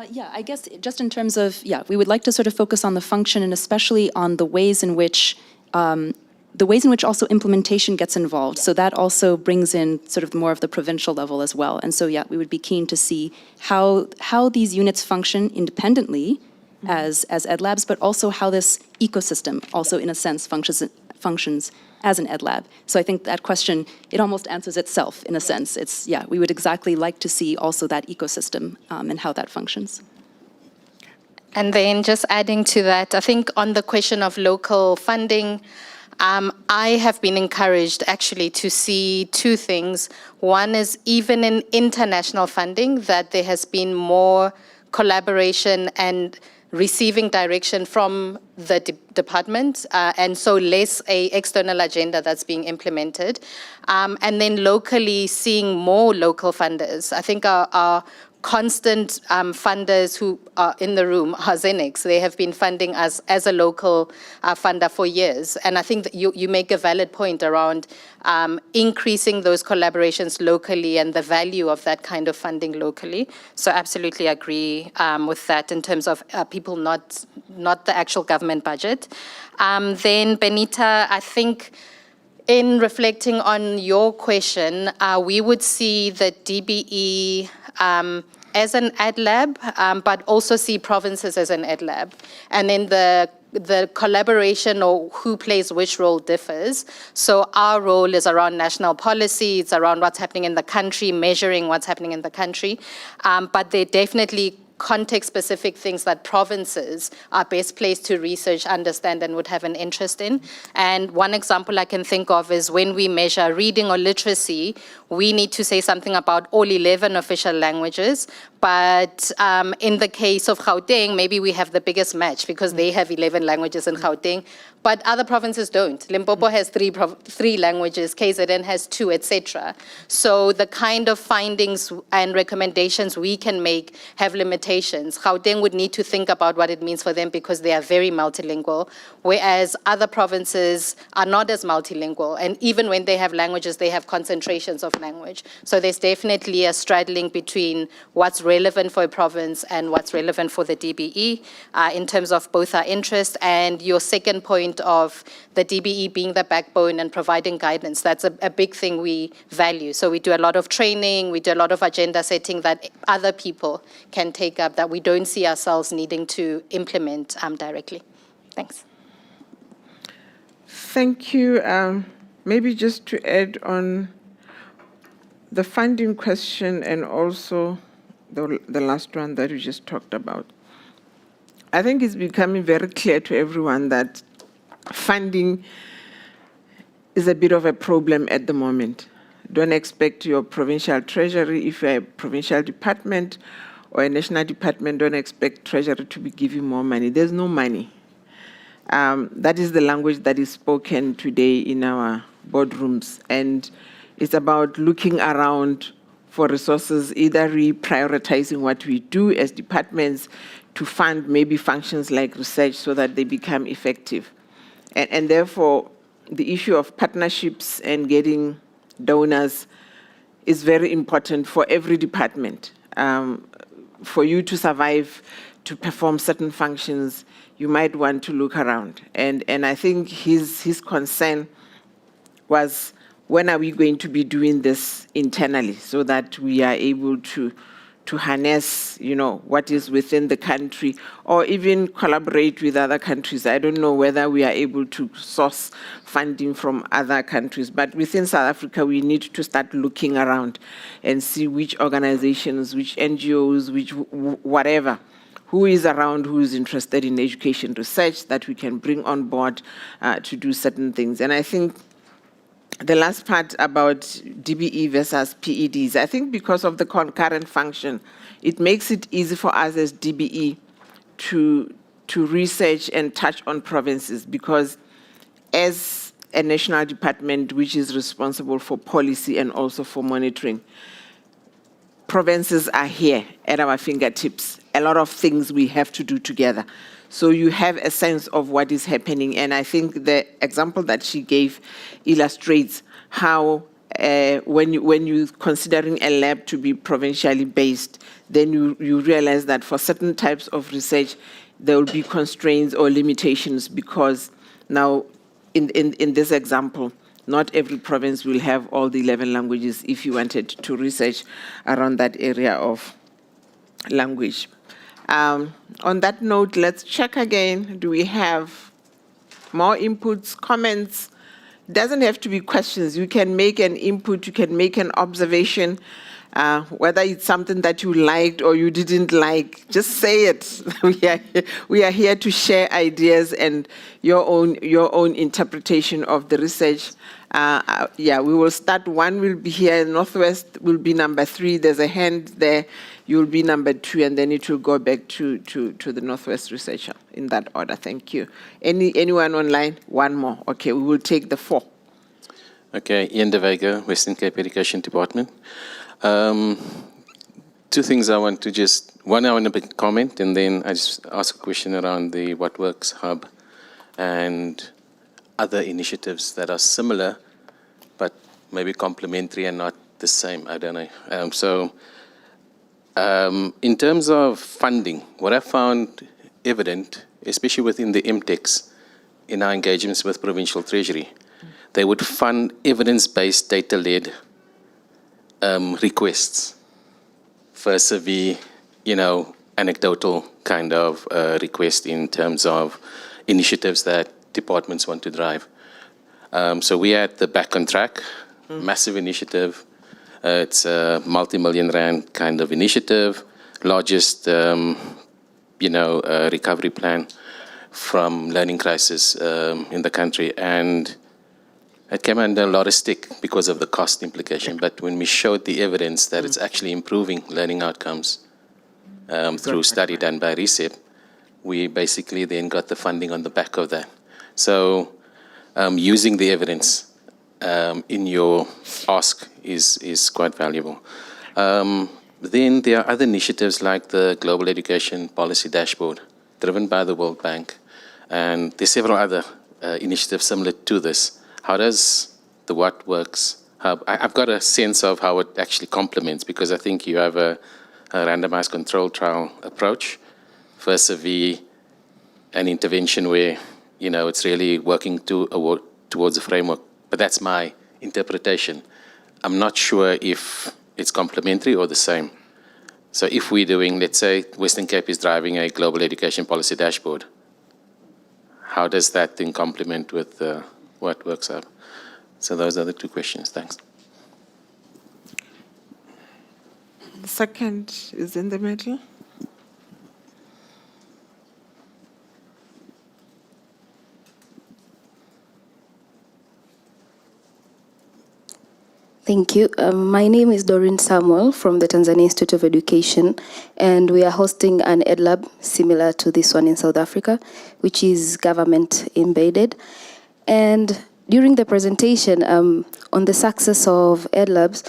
Yeah, I guess just in terms of, we would like to sort of focus on the function and especially on the ways in which also implementation gets involved. So that also brings in sort of more of the provincial level as well. And so, we would be keen to see how these units function independently as ed labs, but also how this ecosystem also, in a sense, functions as an ed lab. So I think that question, it almost answers itself in a sense. It's, we would exactly like to see also that ecosystem and how that functions. And then just adding to that, I think on the question of local funding, I have been encouraged actually to see 2 things. One is even in international funding, that there has been more collaboration and receiving direction from the department, and so less an external agenda that's being implemented. And then locally, seeing more local funders. I think our constant funders who are in the room are Zenix. They have been funding us as a local funder for years. And I think that you make a valid point around increasing those collaborations locally and the value of that kind of funding locally. So absolutely agree with that in terms of people not the actual government budget. Then Benita, I think in reflecting on your question, we would see the DBE as an ad lab, but also see provinces as an ad lab. And then the collaboration or who plays which role differs. So our role is around national policy, it's around what's happening in the country, measuring what's happening in the country. But there definitely context-specific things that provinces are best placed to research, understand, and would have an interest in. And one example I can think of is when we measure reading or literacy, we need to say something about all 11 official languages. But in the case of Gauteng, maybe we have the biggest match because they have 11 languages in Gauteng, but other provinces don't. Limpopo has three languages, KZN has 2, etc. So the kind of findings and recommendations we can make have limitations. Gauteng would need to think about what it means for them because they are very multilingual, whereas other provinces are not as multilingual. And even when they have languages, they have concentrations of language. So there's definitely a straddling between what's relevant for a province and what's relevant for the DBE in terms of both our interest and your second point of the DBE being the backbone and providing guidance. That's a big thing we value. So we do a lot of training, we do a lot of agenda setting that other people can take up that we don't see ourselves needing to implement directly. Thanks. Thank you. Maybe just to add on the funding question and also the last one that you just talked about. I think it's becoming very clear to everyone that funding is a bit of a problem at the moment. Don't expect your provincial treasury, if you're a provincial department or a national department, don't expect treasury to be giving more money. There's no money. That is the language that is spoken today in our boardrooms. And it's about looking around for resources, either reprioritizing what we do as departments to fund maybe functions like research so that they become effective. And therefore, the issue of partnerships and getting donors is very important for every department. For you to survive, to perform certain functions, you might want to look around. And I think his concern was, when are we going to be doing this internally so that we are able to harness, what is within the country, or even collaborate with other countries. I don't know whether we are able to source funding from other countries, but within South Africa, we need to start looking around and see which organizations, which NGOs, which whatever, who is around, who is interested in education research that we can bring on board to do certain things. And I think the last part about DBE versus PEDs, I think because of the concurrent function, it makes it easy for us as DBE to research and touch on provinces, because as a national department which is responsible for policy and also for monitoring, provinces are here at our fingertips. A lot of things we have to do together. So you have a sense of what is happening. And I think the example that she gave illustrates how when you're considering a lab to be provincially based, then you realize that for certain types of research, there will be constraints or limitations, because now in this example, not every province will have all the 11 languages if you wanted to research around that area of language. On that note, let's check again. Do we have more inputs, comments? It doesn't have to be questions. You can make an input, you can make an observation, whether it's something that you liked or you didn't like, just say it. We are here to share ideas and your own interpretation of the research. We will start. One will be here, Northwest will be number 3. There's a hand there. You'll be number 2, and then it will go back to the Northwest researcher in that order. Thank you. Anyone online? One more. Okay, we will take the 4. Okay, Ian De Vega, Western Cape Education Department. Two things I want to one I want to comment, and then I just ask a question around the What Works Hub and other initiatives that are similar, but maybe complementary and not the same. I don't know. In terms of funding, what I found evident, especially within the MTECs, in our engagements with Provincial Treasury, they would fund evidence-based, data-led requests versus anecdotal kind of request in terms of initiatives that departments want to drive. So we are at the Back on Track, massive initiative. It's a multi-million rand kind of initiative, largest recovery plan from learning crisis in the country. And it came under a lot of stick because of the cost implication. But when we showed the evidence that it's actually improving learning outcomes through study done by RECEP, we basically then got the funding on the back of that. So using the evidence in your ask is quite valuable. Then there are other initiatives like the Global Education Policy Dashboard, driven by the World Bank. And there's several other initiatives similar to this. How does the What Works Hub, I've got a sense of how it actually complements, because I think you have a randomized control trial approach versus an intervention where, it's really working towards a framework. But that's my interpretation. I'm not sure if it's complementary or the same. So if we're doing, let's say, Western Cape is driving a global education policy dashboard, how does that then complement with What Works Hub? So those are the two questions. Thanks. The second is in the middle. Thank you. My name is Doreen Samuel from the Tanzania Institute of Education, and we are hosting an EdLab similar to this one in South Africa, which is government embedded. And during the presentation on the success of EdLabs,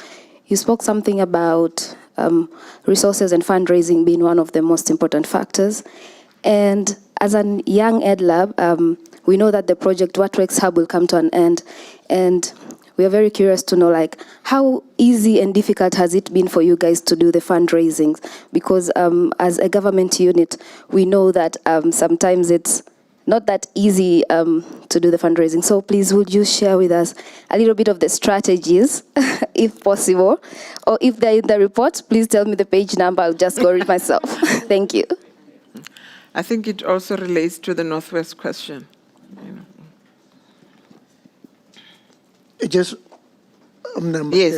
you spoke something about resources and fundraising being one of the most important factors. And as a young EdLab, we know that the project What Works Hub will come to an end. And we are very curious to know, how easy and difficult has it been for you guys to do the fundraising? Because as a government unit, we know that sometimes it's not that easy to do the fundraising. So please, would you share with us a little bit of the strategies, if possible? Or if they're in the report, please tell me the page number. I'll just go read myself. Thank you. I think it also relates to the Northwest question. Yes,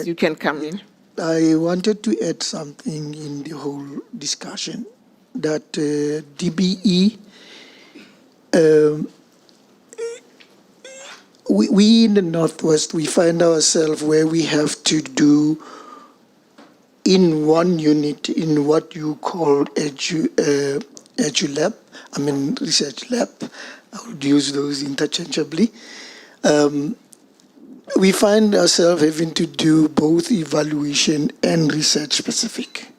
you can come in. I wanted to add something in the whole discussion, that DBE, we in the Northwest, we find ourselves where we have to do in one unit, in what you call EduLab, research lab. I would use those interchangeably. We find ourselves having to do both evaluation and research specific.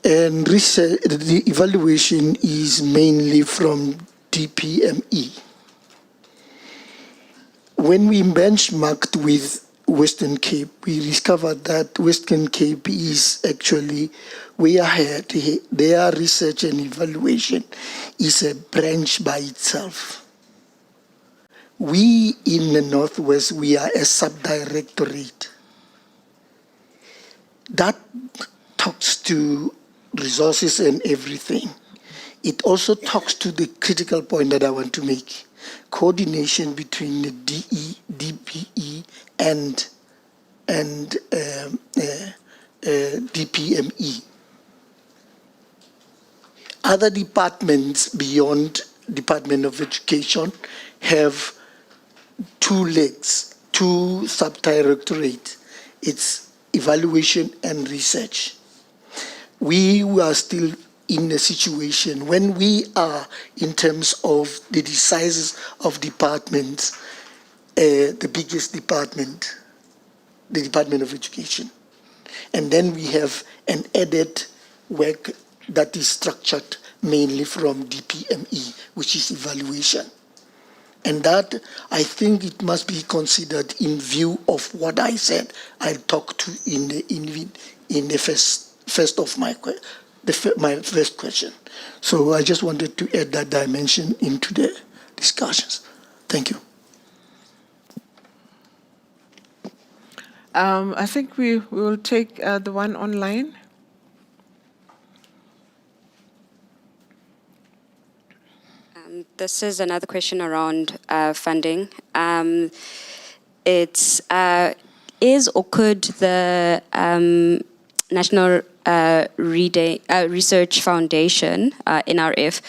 And research, the evaluation is mainly from DPME. When we benchmarked with Western Cape, we discovered that Western Cape is actually way ahead. Their research and evaluation is a branch by itself. We in the Northwest, we are a sub-directorate. That talks to resources and everything. It also talks to the critical point that I want to make. Coordination between the DPE and DPME. Other departments beyond Department of Education have two legs, two sub-directorates. It's evaluation and research. We are still in a situation when we are, in terms of the sizes of departments, the biggest department, the Department of Education. And then we have an added work that is structured mainly from DPME, which is evaluation. And that, I think it must be considered in view of what I said I'll talk to in the first of my first question. So I just wanted to add that dimension into the discussions. Thank you. I think we will take the one online. This is another question around funding. Is or could the National Research Foundation, NRF,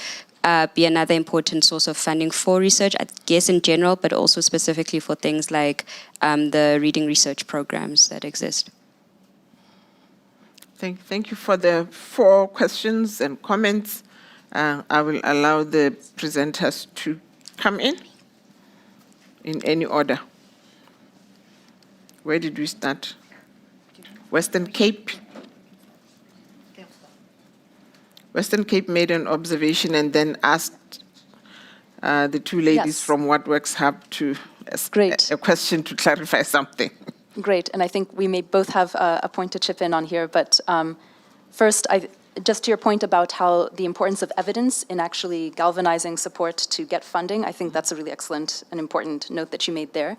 be another important source of funding for research, I guess in general, but also specifically for things like the reading research programs that exist? Thank you for the 4 questions and comments. I will allow the presenters to come in any order. Where did we start? Western Cape. Western Cape made an observation and then asked the 2 ladies Yes. from What Works Hub to ask Great. a question to clarify something. Great, and I think we may both have a point to chip in on here, but first, just to your point about how the importance of evidence in actually galvanizing support to get funding, I think that's a really excellent and important note that you made there.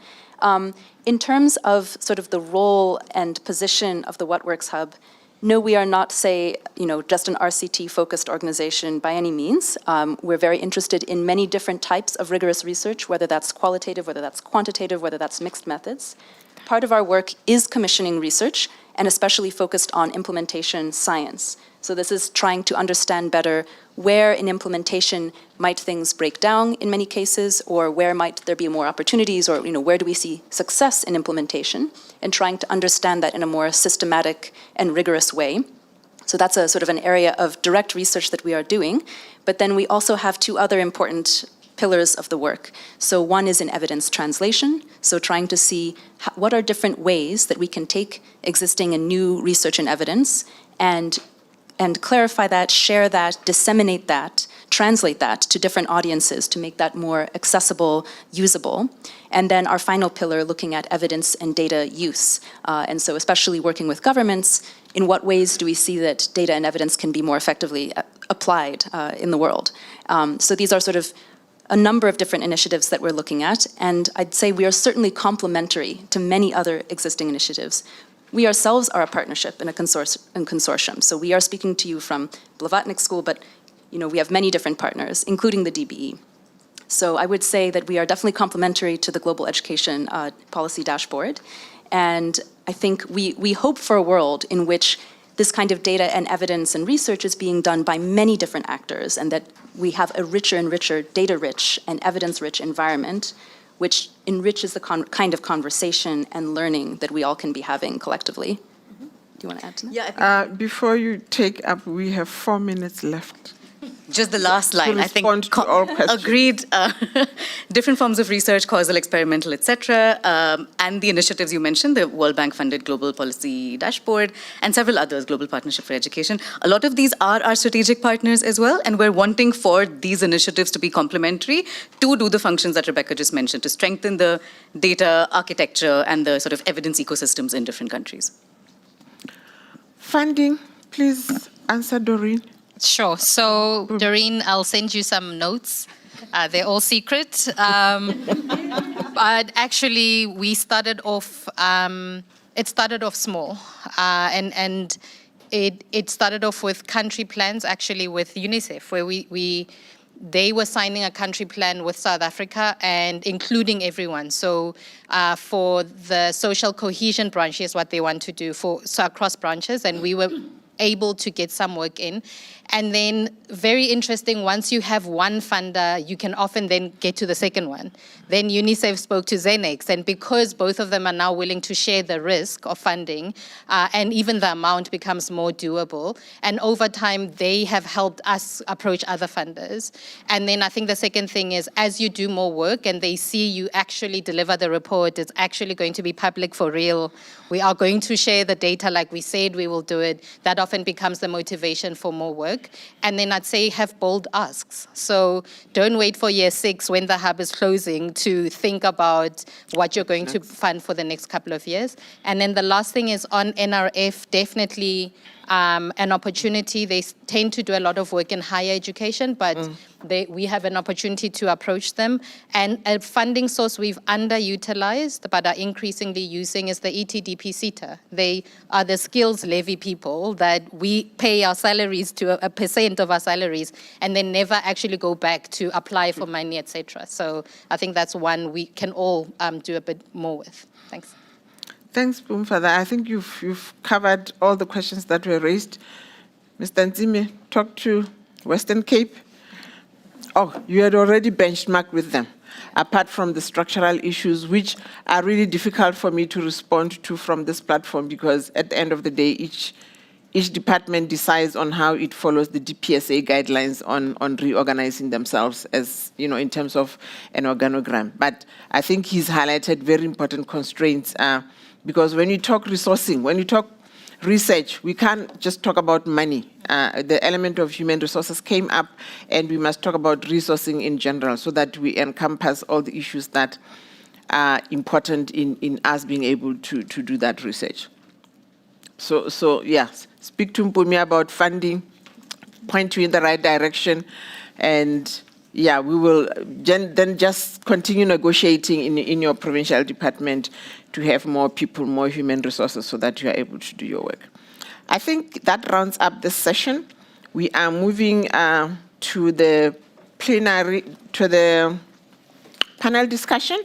In terms of sort of the role and position of the What Works Hub, no, we are not, say, just an RCT-focused organization by any means. We're very interested in many different types of rigorous research, whether that's qualitative, whether that's quantitative, whether that's mixed methods. Part of our work is commissioning research, and especially focused on implementation science. So this is trying to understand better where in implementation might things break down in many cases, or where might there be more opportunities, or where do we see success in implementation, and trying to understand that in a more systematic and rigorous way. So that's a sort of an area of direct research that we are doing. But then we also have 2 other important pillars of the work. So one is in evidence translation, so trying to see what are different ways that we can take existing and new research and evidence and clarify that, share that, disseminate that, translate that to different audiences to make that more accessible, usable. And then our final pillar, looking at evidence and data use. And so especially working with governments, in what ways do we see that data and evidence can be more effectively applied in the world? So these are sort of a number of different initiatives that we're looking at, and I'd say we are certainly complementary to many other existing initiatives. We ourselves are a partnership in a consortium, so we are speaking to you from Blavatnik School, but we have many different partners, including the DBE. So I would say that we are definitely complementary to the Global Education Policy Dashboard, and I think we hope for a world in which this kind of data and evidence and research is being done by many different actors, and that we have a richer and richer data-rich and evidence-rich environment, which enriches the kind of conversation and learning that we all can be having collectively. Do you want to add to that? Yeah, Before you take up, we have 4 minutes left. just the last line, I think. respond to all questions. Agreed. Different forms of research, causal, experimental, etc., and the initiatives you mentioned, the World Bank-funded Global Policy Dashboard, and several others, Global Partnership for Education. A lot of these are our strategic partners as well, and we're wanting for these initiatives to be complementary to do the functions that Rebecca just mentioned, to strengthen the data architecture and the sort of evidence ecosystems in different countries. Funding, please answer, Doreen. Sure. So, Doreen, I'll send you some notes. They're all secret. But actually, we started off, it started off small. And it started off with country plans, actually with UNICEF, where they were signing a country plan with South Africa and including everyone. So for the social cohesion branch is what they want to do so across branches, and we were able to get some work in. And then, very interesting, once you have one funder, you can often then get to the second one. Then UNICEF spoke to Xenex, and because both of them are now willing to share the risk of funding, and even the amount becomes more doable. And over time, they have helped us approach other funders. And then I think the second thing is, as you do more work and they see you actually deliver the report, it's actually going to be public for real. We are going to share the data like we said we will do it. That often becomes the motivation for more work. And then I'd say have bold asks. So don't wait for year 6 when the hub is closing to think about what you're going to fund for the next couple of years. And then the last thing is on NRF, definitely an opportunity. They tend to do a lot of work in higher education, but we have an opportunity to approach them. And a funding source we've underutilized, but are increasingly using, is the ETDP CETA. They are the skills levy people that we pay our salaries to, a percent of our salaries, and then never actually go back to apply for money, etc. So I think that's one we can all do a bit more with. Thanks. Thanks, Boomfather. I think you've covered all the questions that were raised. Mr. Nzime, talk to Western Cape. Oh, you had already benchmarked with them, apart from the structural issues, which are really difficult for me to respond to from this platform, because at the end of the day, each department decides on how it follows the DPSA guidelines on reorganizing themselves, as you know, in terms of an organogram. But I think he's highlighted very important constraints, because when you talk resourcing, when you talk research, we can't just talk about money. The element of human resources came up, and we must talk about resourcing in general so that we encompass all the issues that are important in us being able to do that research. So yes, speak to Mpumi about funding, point you in the right direction, and yeah, we will then just continue negotiating in your provincial department to have more people, more human resources, so that you are able to do your work. I think that rounds up this session. We are moving to the plenary, to the panel discussion.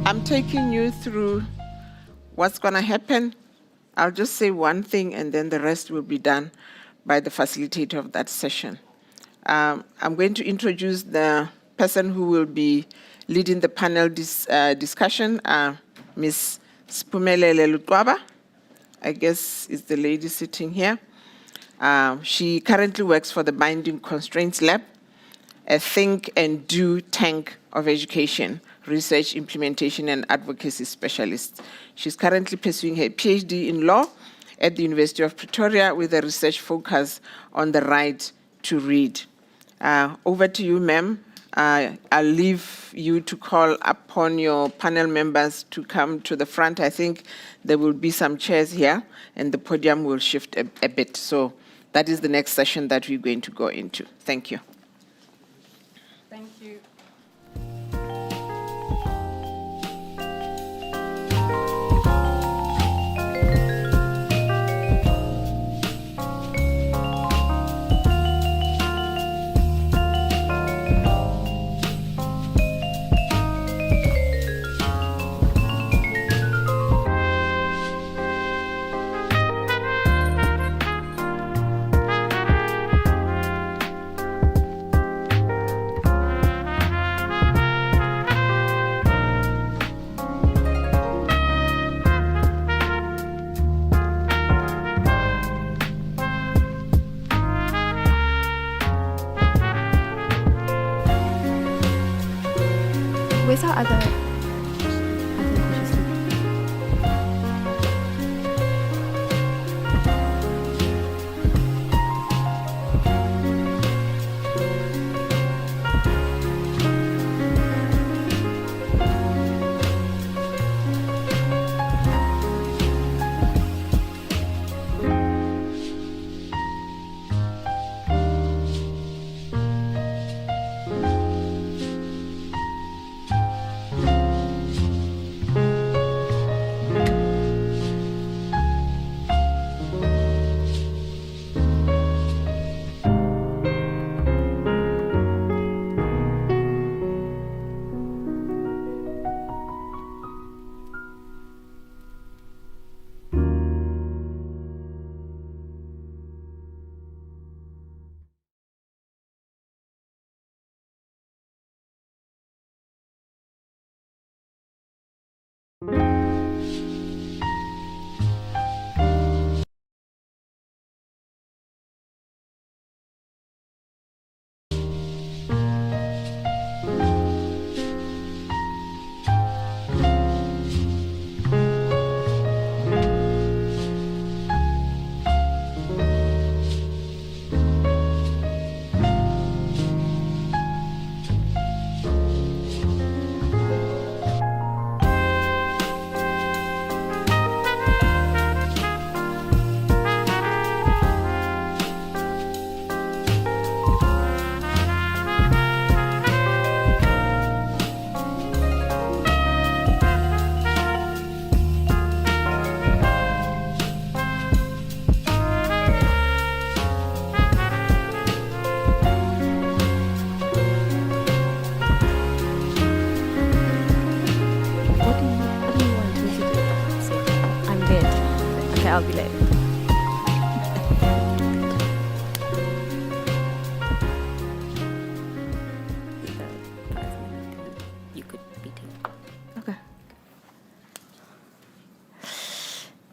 I'm taking you through what's going to happen. I'll just say one thing, and then the rest will be done by the facilitator of that session. I'm going to introduce the person who will be leading the panel discussion, Ms. Spumelele Lutwaba. I guess is the lady sitting here. She currently works for the Binding Constraints Lab, a think and do tank of education, research, implementation, and advocacy specialist. She's currently pursuing her PhD in law at the University of Pretoria with a research focus on the right to read. Over to you, ma'am. I'll leave you to call upon your panel members to come to the front. I think there will be some chairs here, and the podium will shift a bit. So that is the next session that we're going to go into. Thank you. Thank you. Where's our other?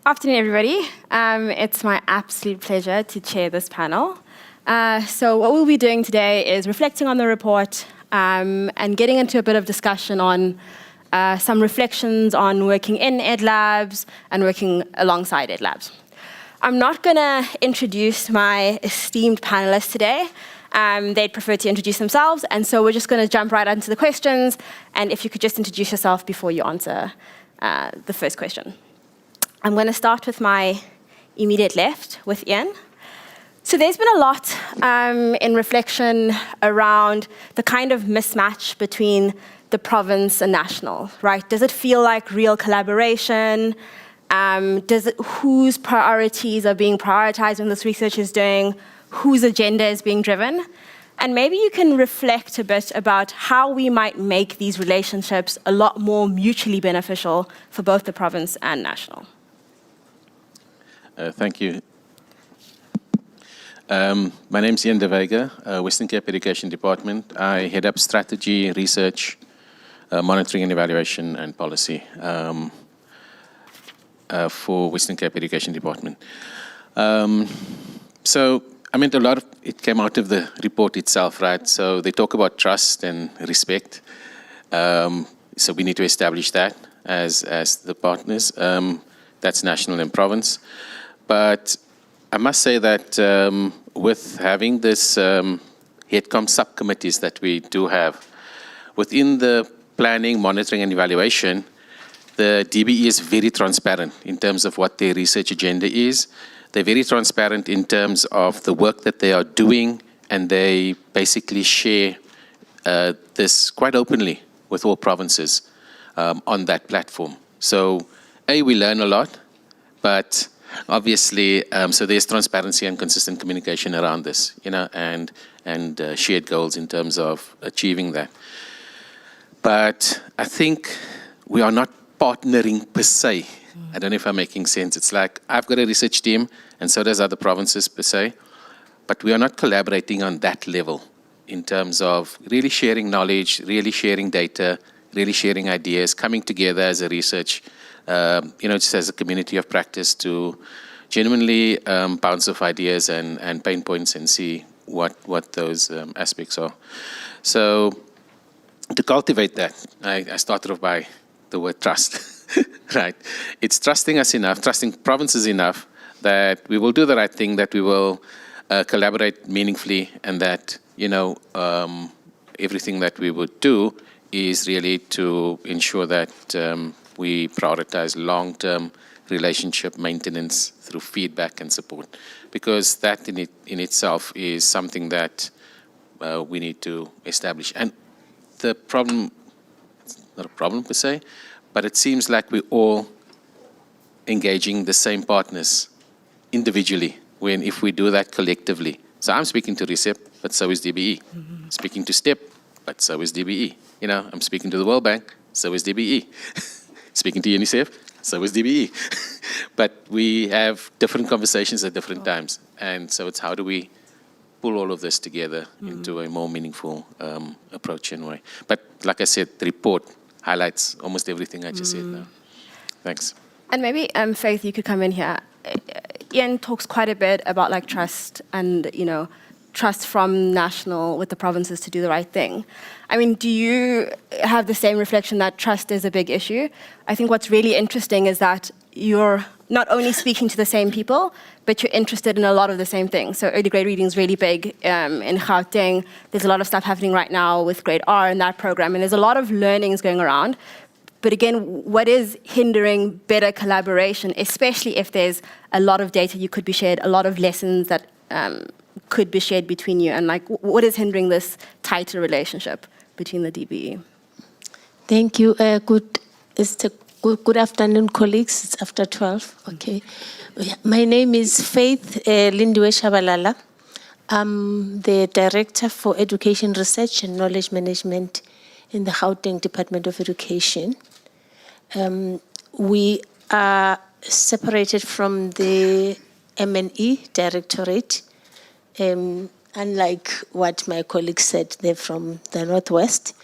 Afternoon, everybody. It's my absolute pleasure to chair this panel. So what we'll be doing today is reflecting on the report and getting into a bit of discussion on some reflections on working in Ed Labs and working alongside Ed Labs. I'm not going to introduce my esteemed panelists today. They'd prefer to introduce themselves, and so we're just going to jump right into the questions, and if you could just introduce yourself before you answer the first question. I'm going to start with my immediate left, with Ian. So there's been a lot in reflection around the kind of mismatch between the province and national, right? Does it feel like real collaboration? Whose priorities are being prioritized when this research is doing? Whose agenda is being driven? And maybe you can reflect a bit about how we might make these relationships a lot more mutually beneficial for both the province and national. Thank you. My name is Ian De Vega, Western Cape Education Department. I head up strategy, research, monitoring and evaluation, and policy for Western Cape Education Department. So, I mean, a lot of it came out of the report itself, right? So they talk about trust and respect. So we need to establish that as the partners. That's national and province. But I must say that with having this HEADCOM subcommittees that we do have, within the planning, monitoring, and evaluation, the DBE is very transparent in terms of what their research agenda is. They're very transparent in terms of the work that they are doing, and they basically share this quite openly with all provinces on that platform. So, we learn a lot, but obviously, so there's transparency and consistent communication around this, you know, and shared goals in terms of achieving that. But I think we are not partnering per se. I don't know if I'm making sense. It's like I've got a research team, and so does other provinces per se, but we are not collaborating on that level in terms of really sharing knowledge, really sharing data, really sharing ideas, coming together as a research, you know, just as a community of practice to genuinely bounce off ideas and pain points and see what those aspects are. So to cultivate that, I started off by the word trust. Right. It's trusting us enough, trusting provinces enough that we will do the right thing, that we will collaborate meaningfully, and that, you know, everything that we would do is really to ensure that we prioritize long-term relationship maintenance through feedback and support, because that in itself is something that we need to establish. And the problem, it's not a problem per se, but it seems like we're all engaging the same partners individually, when if we do that collectively. So I'm speaking to RECEP, but so is DBE. Mm-hmm. Speaking to STEP, but so is DBE. You know, I'm speaking to the World Bank, so is DBE. Speaking to UNICEF, so is DBE. But we have different conversations at different times. And so it's how do we pull all of this together into a more meaningful approach and way. But like I said, the report highlights almost everything I just said now. Thanks. And maybe, Faith, you could come in here. Ian talks quite a bit about like trust and, you know, trust from national with the provinces to do the right thing. I mean, do you have the same reflection that trust is a big issue? I think what's really interesting is that you're not only speaking to the same people, but you're interested in a lot of the same things. So early grade reading is really big in Gauteng. There's a lot of stuff happening right now with grade R in that program, and there's a lot of learnings going around. But again, what is hindering better collaboration, especially if there's a lot of data you could be shared, a lot of lessons that could be shared between you, and like what is hindering this tighter relationship between the DBE? Thank you. Good afternoon, colleagues. It's after 12. Okay. My name is Faith Lindiwe Shabalala. I'm the Director for Education Research and Knowledge Management in the Gauteng Department of Education. We are separated from the M&E Directorate. Unlike what my colleagues said, they're from the Northwest.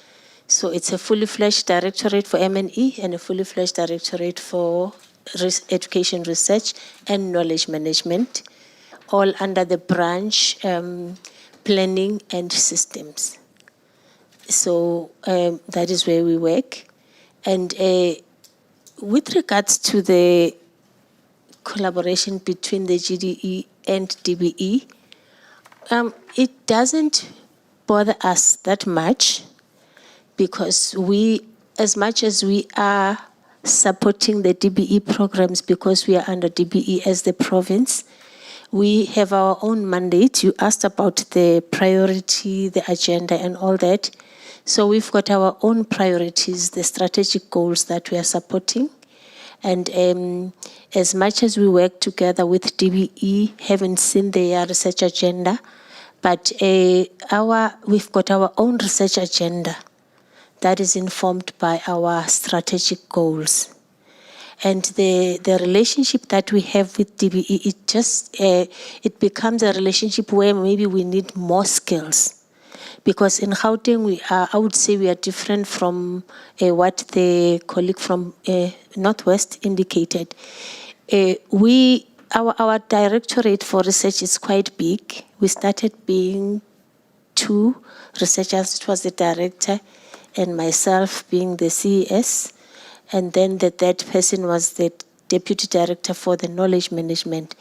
So it's a fully fledged directorate for M&E and a fully fledged directorate for education research and knowledge management, all under the branch planning and systems. So that is where we work. And with regards to the collaboration between the GDE and DBE, it doesn't bother us that much because as much as we are supporting the DBE programs because we are under DBE as the province, we have our own mandate. You asked about the priority, the agenda, and all that. So we've got our own priorities, the strategic goals that we are supporting. And as much as we work together with DBE, haven't seen their research agenda, but we've got our own research agenda that is informed by our strategic goals. And the relationship that we have with DBE, it becomes a relationship where maybe we need more skills. Because in Gauteng, I would say we are different from what the colleague from Northwest indicated. Our directorate for research is quite big. We started being 2 researchers. It was the director and myself being the CES. And then the third person was the deputy director for the knowledge management.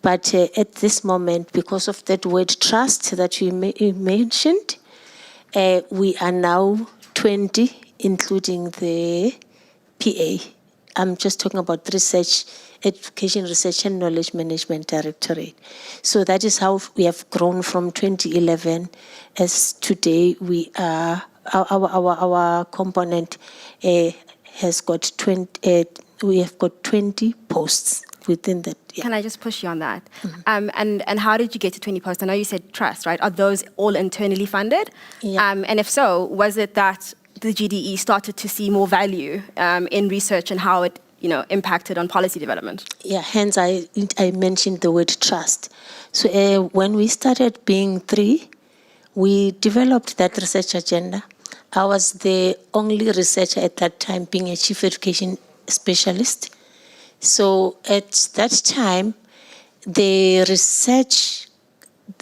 But at this moment, because of that word trust that you mentioned, we are now 20, including the PA. I'm just talking about research, education, research, and knowledge management directorate. So that is how we have grown from 2011 as today we are, our component has got 20, we have got 20 posts within that. Yeah. Can I just push you on that? And how did you get to 20 posts? I know you said trust, right? Are those all internally funded? Yeah. And if so, was it that the GDE started to see more value in research and how it impacted on policy development? Yeah, hence I mentioned the word trust. So when we started being 3, we developed that research agenda. I was the only researcher at that time being a chief education specialist. So at that time, the research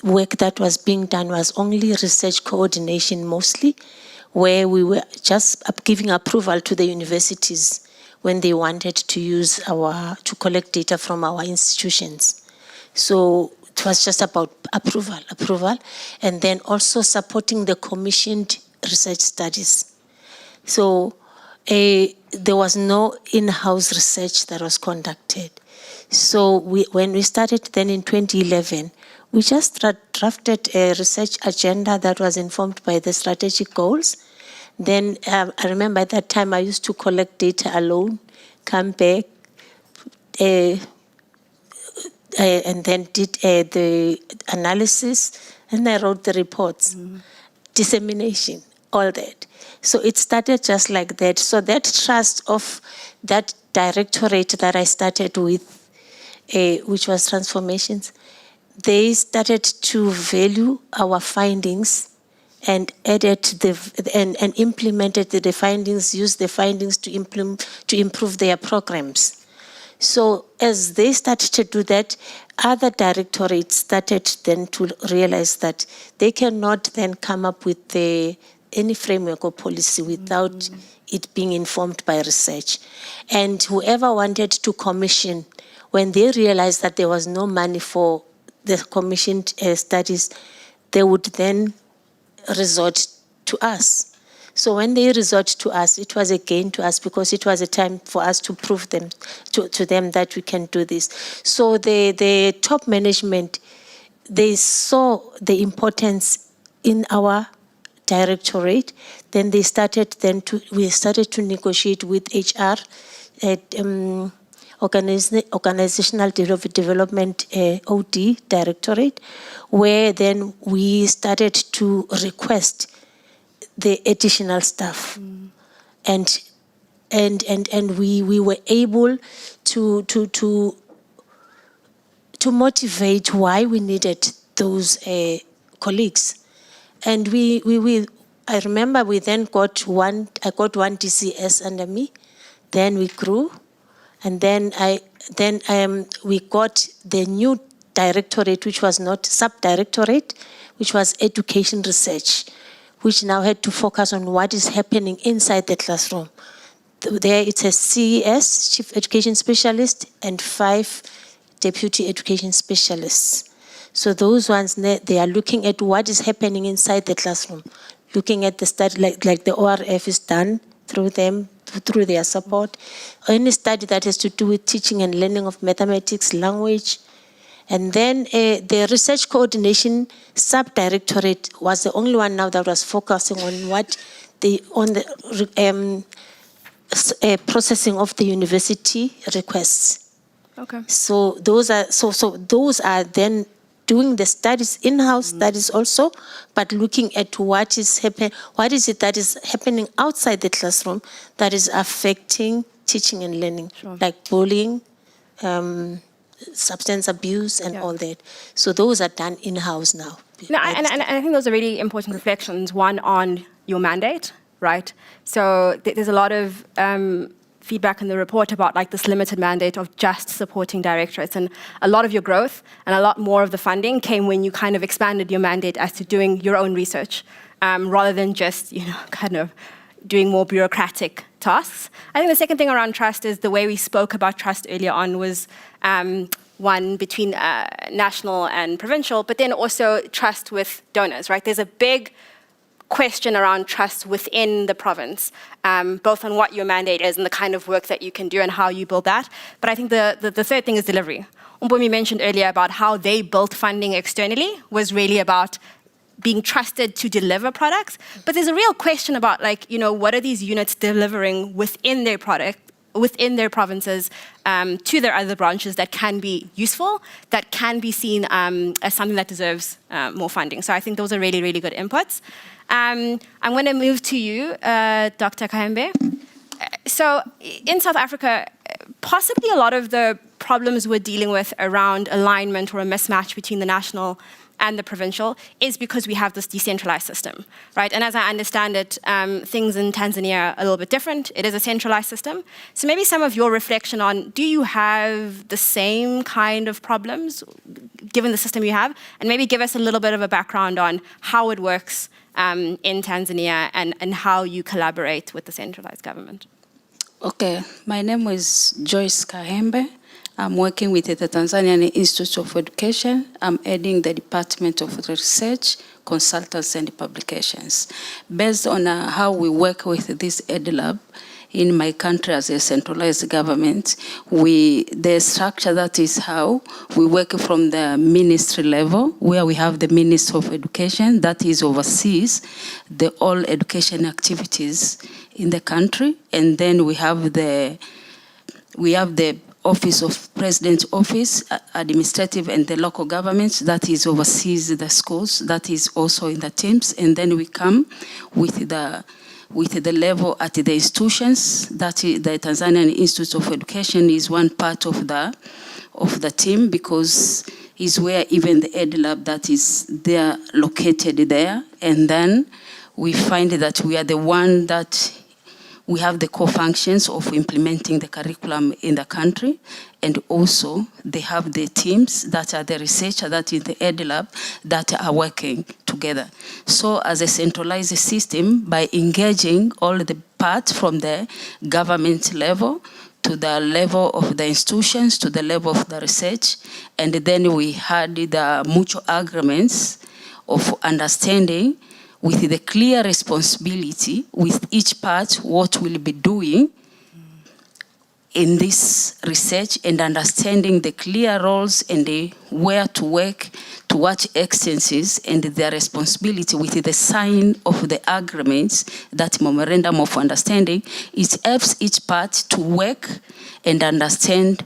work that was being done was only research coordination mostly, where we were just giving approval to the universities when they wanted to use to collect data from our institutions. So it was just about approval, and then also supporting the commissioned research studies. So there was no in-house research that was conducted. So when we started then in 2011, we just drafted a research agenda that was informed by the strategic goals. Then I remember at that time I used to collect data alone, come back, and then did the analysis, and I wrote the reports, dissemination, all that. So it started just like that. So that trust of that directorate that I started with, which was transformations, they started to value our findings and added and implemented the findings, used the findings to improve their programs. So as they started to do that, other directorates started then to realize that they cannot then come up with any framework or policy without it being informed by research. And whoever wanted to commission, when they realized that there was no money for the commissioned studies, they would then resort to us. So when they resort to us, it was a gain to us because it was a time for us to prove them to them that we can do this. So the top management, they saw the importance in our directorate. Then we started to negotiate with HR at Organizational Development OD Directorate, where then we started to request the additional staff, and we were able to motivate why we needed those colleagues, and I remember we then got I got one DCS under me, then we grew. And then we got the new directorate, which was not sub-directorate, which was education research, which now had to focus on what is happening inside the classroom. There it's a CES, Chief Education Specialist, and 5 Deputy Education Specialists. So those ones, they are looking at what is happening inside the classroom, looking at the study like the ORF is done through them, through their support, any study that has to do with teaching and learning of mathematics, language. And then the research coordination sub-directorate was the only one now that was focusing on the processing of the university requests. Okay. So those are then doing the studies, in-house studies also, but looking at what is happening, what is it that is happening outside the classroom that is affecting teaching and learning, like bullying, substance abuse, and all that. So those are done in-house now. No, and I think those are really important reflections. One on your mandate, right? So there's a lot of feedback in the report about like this limited mandate of just supporting directorates, and a lot of your growth and a lot more of the funding came when you kind of expanded your mandate as to doing your own research, rather than just kind of doing more bureaucratic tasks. I think the second thing around trust is the way we spoke about trust earlier on was one between national and provincial, but then also trust with donors, right? There's a big question around trust within the province, both on what your mandate is and the kind of work that you can do and how you build that. But I think the third thing is delivery. Umbomi mentioned earlier about how they built funding externally was really about being trusted to deliver products. But there's a real question about what are these units delivering within their provinces to their other branches that can be useful, that can be seen as something that deserves more funding. So I think those are really, really good inputs. I'm going to move to you, Dr. Kahembe. So in South Africa, possibly a lot of the problems we're dealing with around alignment or a mismatch between the national and the provincial is because we have this decentralized system, right? And as I understand it, things in Tanzania are a little bit different. It is a centralized system. So maybe some of your reflection on, do you have the same kind of problems given the system you have? And maybe give us a little bit of a background on how it works in Tanzania and how you collaborate with the centralized government. Okay, my name is Joyce Kahembe. I'm working with the Tanzanian Institute of Education. I'm heading the Department of Research, Consultants and Publications. Based on how we work with this EdLab in my country as a centralized government, the structure that is how we work from the ministry level, where we have the Minister of Education that is oversees all education activities in the country, and then we have the Office of President's Office, administrative and the local governments that is oversees the schools, that is also in the teams, and then we come with the level at the institutions. That the Tanzanian Institute of Education is one part of the team, because is where even the EdLab that is there located there, and then we find that we are the one that we have the core functions of implementing the curriculum in the country, and also they have the teams that are the researcher that in the EdLab that are working together. So as a centralized system, by engaging all the parts from the government level to the level of the institutions, to the level of the research, and then we had the mutual agreements of understanding with the clear responsibility with each part what we'll be doing in this research, and understanding the clear roles and where to work, to what extensions, and their responsibility with the sign of the agreements, that memorandum of understanding. It helps each part to work and understand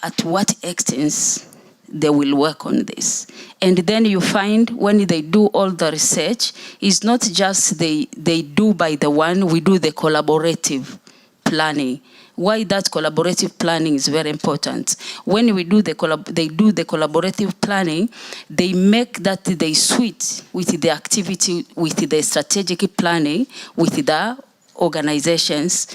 at what extents they will work on this. And then you find when they do all the research, it's not just they do by the one, we do the collaborative planning. Why that collaborative planning is very important. When we do they do the collaborative planning, they make that they suit with the activity, with the strategic planning, with the organizations.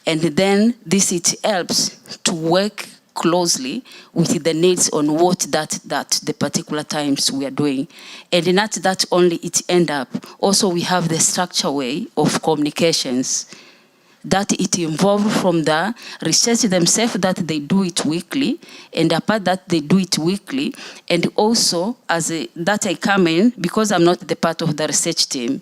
And then this, it helps to work closely with the needs on what that the particular times we are doing. And not that only it end up, also we have the structure way of communications that it involved from the research themselves that they do it weekly, and apart that they do it weekly, and also that I come in, because I'm not the part of the research team,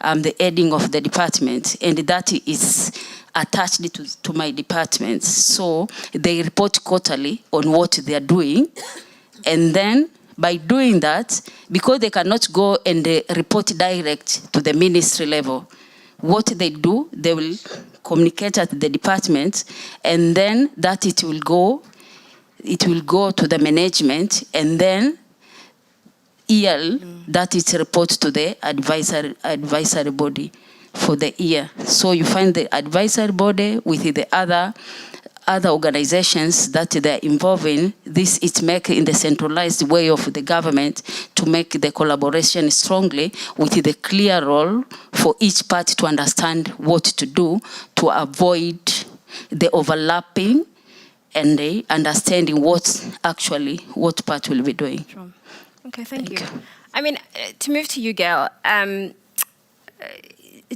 I'm the heading of the department, and that is attached to my department. So they report quarterly on what they are doing, and then by doing that, because they cannot go and report direct to the ministry level, what they do, they will communicate at the department, and then that it will go to the management, and then that it reports to the advisory body for the year. So you find the advisory body with the other organizations that they are involved in. This is make in the centralized way of the government to make the collaboration strongly with the clear role for each party to understand what to do to avoid the overlapping and the understanding what part will be doing. Sure. Okay, thank you. I mean, to move to you, Gail,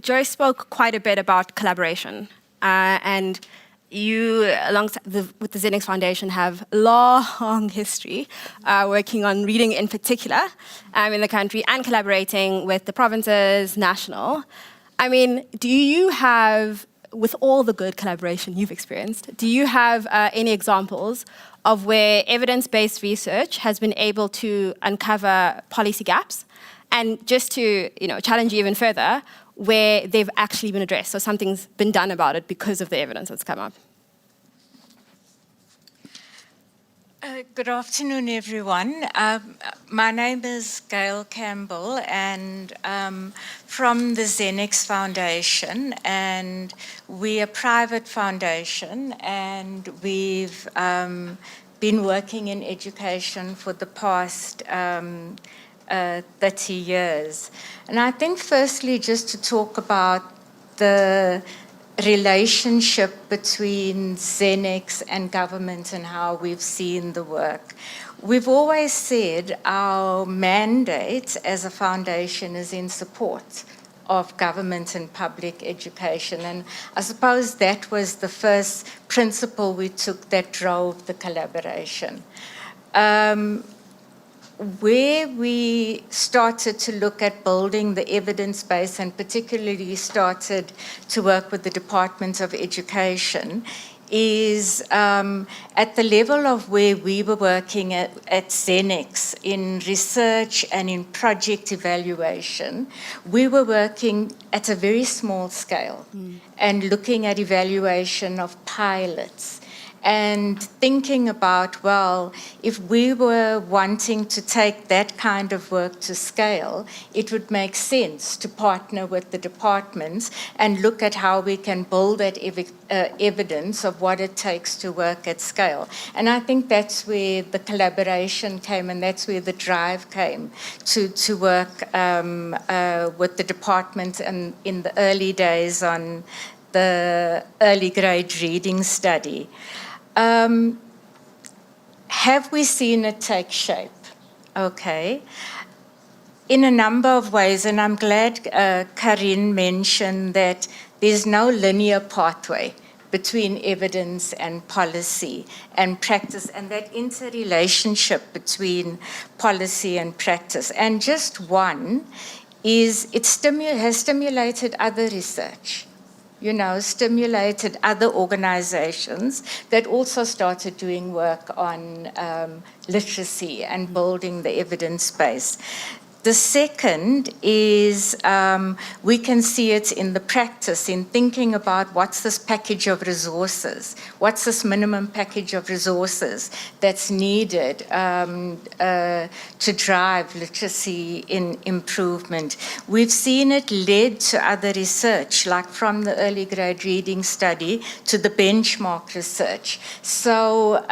Joy spoke quite a bit about collaboration, and you, alongside with the Xenix Foundation, have a long history working on reading in particular in the country and collaborating with the provinces, national. I mean, do you have, with all the good collaboration you've experienced, do you have any examples of where evidence-based research has been able to uncover policy gaps? And just to challenge you even further, where they've actually been addressed, so something's been done about it because of the evidence that's come up. Good afternoon, everyone. My name is Gail Campbell, and from the Xenix Foundation, and we're a private foundation, and we've been working in education for the past 30 years. And I think firstly, just to talk about the relationship between Xenix and government and how we've seen the work. We've always said our mandate as a foundation is in support of government and public education. And I suppose that was the first principle we took that drove the collaboration. Where we started to look at building the evidence base, and particularly started to work with the Department of Education, is at the level of where we were working at Xenix in research and in project evaluation. We were working at a very small scale and looking at evaluation of pilots, and thinking about, well, if we were wanting to take that kind of work to scale, it would make sense to partner with the departments and look at how we can build that evidence of what it takes to work at scale. And I think that's where the collaboration came, and that's where the drive came to work with the department and in the early days on the early grade reading study. Have we seen it take shape? Okay. In a number of ways, and I'm glad Karin mentioned that there's no linear pathway between evidence and policy and practice, and that interrelationship between policy and practice. And just one is it has stimulated other research. Stimulated other organizations that also started doing work on literacy and building the evidence base. The second is we can see it in the practice, in thinking about what's this package of resources, what's this minimum package of resources that's needed to drive literacy in improvement. We've seen it led to other research, like from the early grade reading study to the benchmark research. So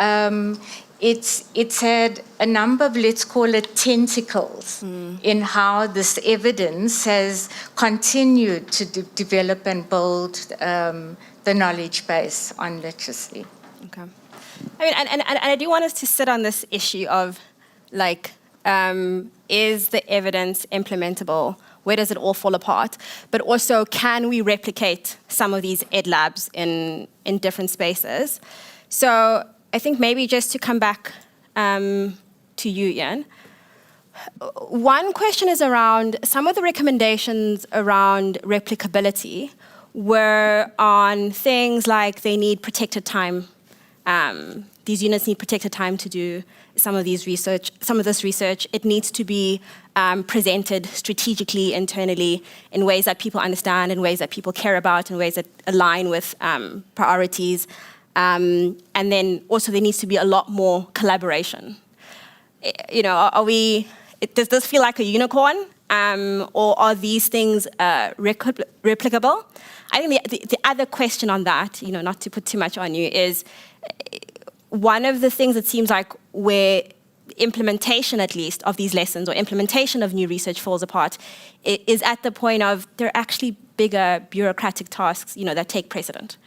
it's had a number of, let's call it, tentacles in how this evidence has continued to develop and build the knowledge base on literacy. Okay. I mean, and I do want us to sit on this issue of, like, is the evidence implementable? Where does it all fall apart? But also, can we replicate some of these ed labs in different spaces? So I think maybe just to come back to you, Ian. One question is around some of the recommendations around replicability were on things like they need protected time. These units need protected time to do some of this research. It needs to be presented strategically, internally, in ways that people understand, in ways that people care about, in ways that align with priorities. And then also there needs to be a lot more collaboration. You know, does this feel like a unicorn? Or are these things replicable? I think the other question on that, you know, not to put too much on you, is one of the things that seems like where implementation, at least, of these lessons or implementation of new research falls apart is at the point of there are actually bigger bureaucratic tasks, you know, that take precedent.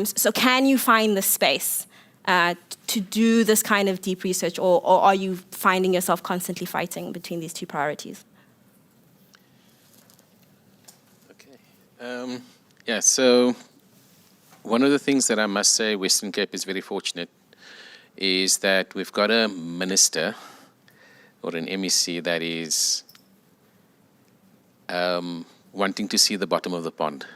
So can you find the space to do this kind of deep research, or are you finding yourself constantly fighting between these two priorities? Okay. Yeah, so one of the things that I must say Western Cape is very fortunate is that we've got a minister or an MEC that is wanting to see the bottom of the pond.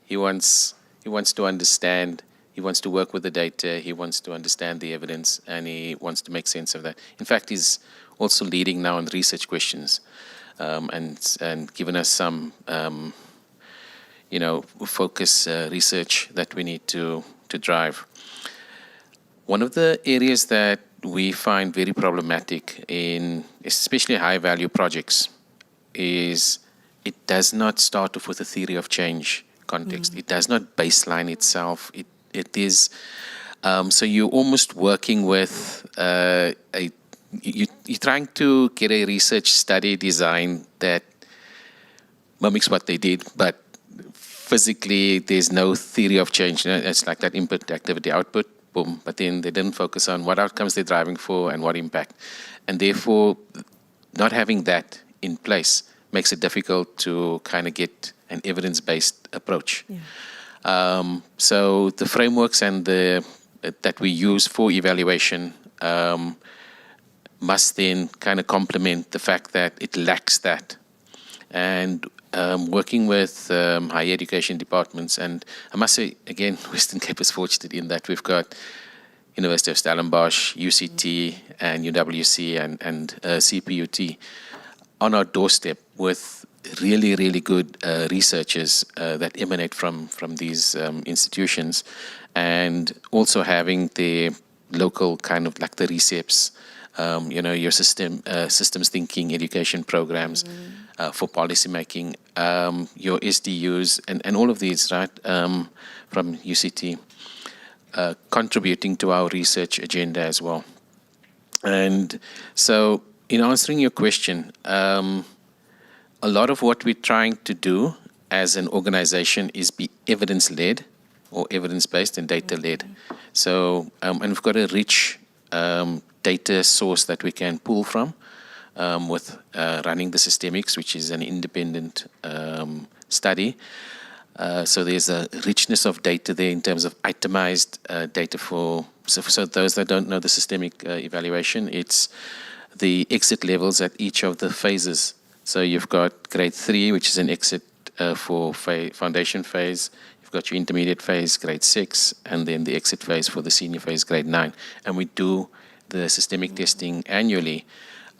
He wants to understand, he wants to work with the data, he wants to understand the evidence, and he wants to make sense of that. In fact, he's also leading now on research questions and given us some you know, focus research that we need to drive. One of the areas that we find very problematic in especially high-value projects is it does not start off with a theory of change context. It does not baseline itself. It is, so you're almost working with you're trying to get a research study design that mimics what they did, but physically there's no theory of change. You know, it's like that input, activity, output, boom. But then they didn't focus on what outcomes they're driving for and what impact. And therefore, not having that in place makes it difficult to kind of get an evidence-based approach. Yeah. So the frameworks and that we use for evaluation must then kind of complement the fact that it lacks that. And working with higher education departments, and I must say, again, Western Cape is fortunate in that we've got University of Stellenbosch, UCT, and UWC, and CPUT on our doorstep with really, really good researchers that emanate from these institutions, and also having the local kind of like the RECEPs, you know, your systems thinking education programs for policy making, your SDUs, and all of these, right, from UCT, contributing to our research agenda as well. And so, in answering your question, a lot of what we're trying to do as an organization is be evidence-led or evidence-based and data-led. So, and we've got a rich data source that we can pull from with running the systemics, which is an independent study. So there's a richness of data there in terms of itemized data for, so those that don't know the systemic evaluation, it's the exit levels at each of the phases. So you've got grade 3, which is an exit for foundation phase. You've got your intermediate phase, grade 6, and then the exit phase for the senior phase, grade 9. And we do the systemic testing annually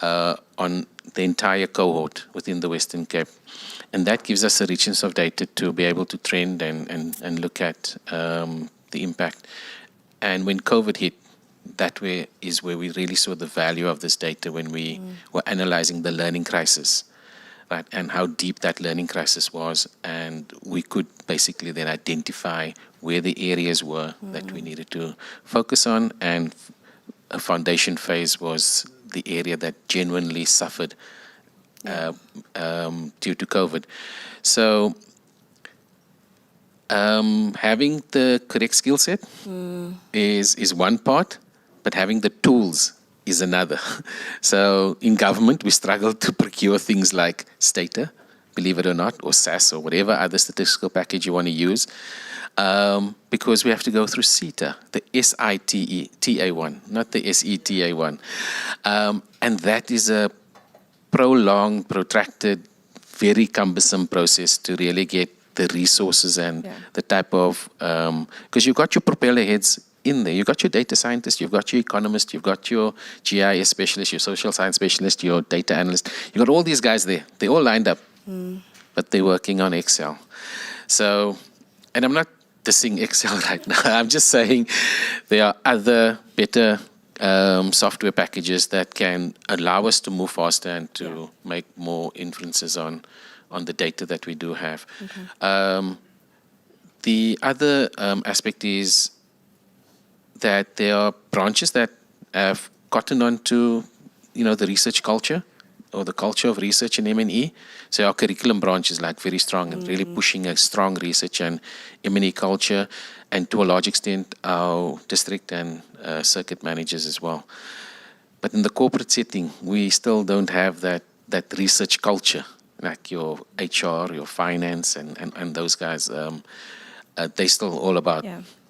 on the entire cohort within the Western Cape. And that gives us a richness of data to be able to trend and look at the impact. And when COVID hit, that is where we really saw the value of this data when we were analyzing the learning crisis, right, and how deep that learning crisis was. And we could basically then identify where the areas were that we needed to focus on and foundation phase was the area that genuinely suffered due to COVID. So having the correct skill set is one part, but having the tools is another. So in government, we struggle to procure things like Stata, believe it or not, or SAS, or whatever other statistical package you want to use, because we have to go through SETA, the SITA one, not the SETA one. And that is a prolonged, protracted, very cumbersome process to really get the resources and the type of, because you've got your propeller heads in there. You've got your data scientist, you've got your economist, you've got your GIS specialist, your social science specialist, your data analyst. You've got all these guys there. They're all lined up, but they're working on Excel. So, and I'm not dissing Excel right now. I'm just saying there are other better software packages that can allow us to move faster and to make more inferences on the data that we do have. Okay. The other aspect is that there are branches that have gotten onto, the research culture or the culture of research in M&E. So our curriculum branch is like very strong and really pushing a strong research and M&E culture, and to a large extent our district and circuit managers as well. But in the corporate setting, we still don't have that research culture, like your HR, your finance, and those guys. They still all about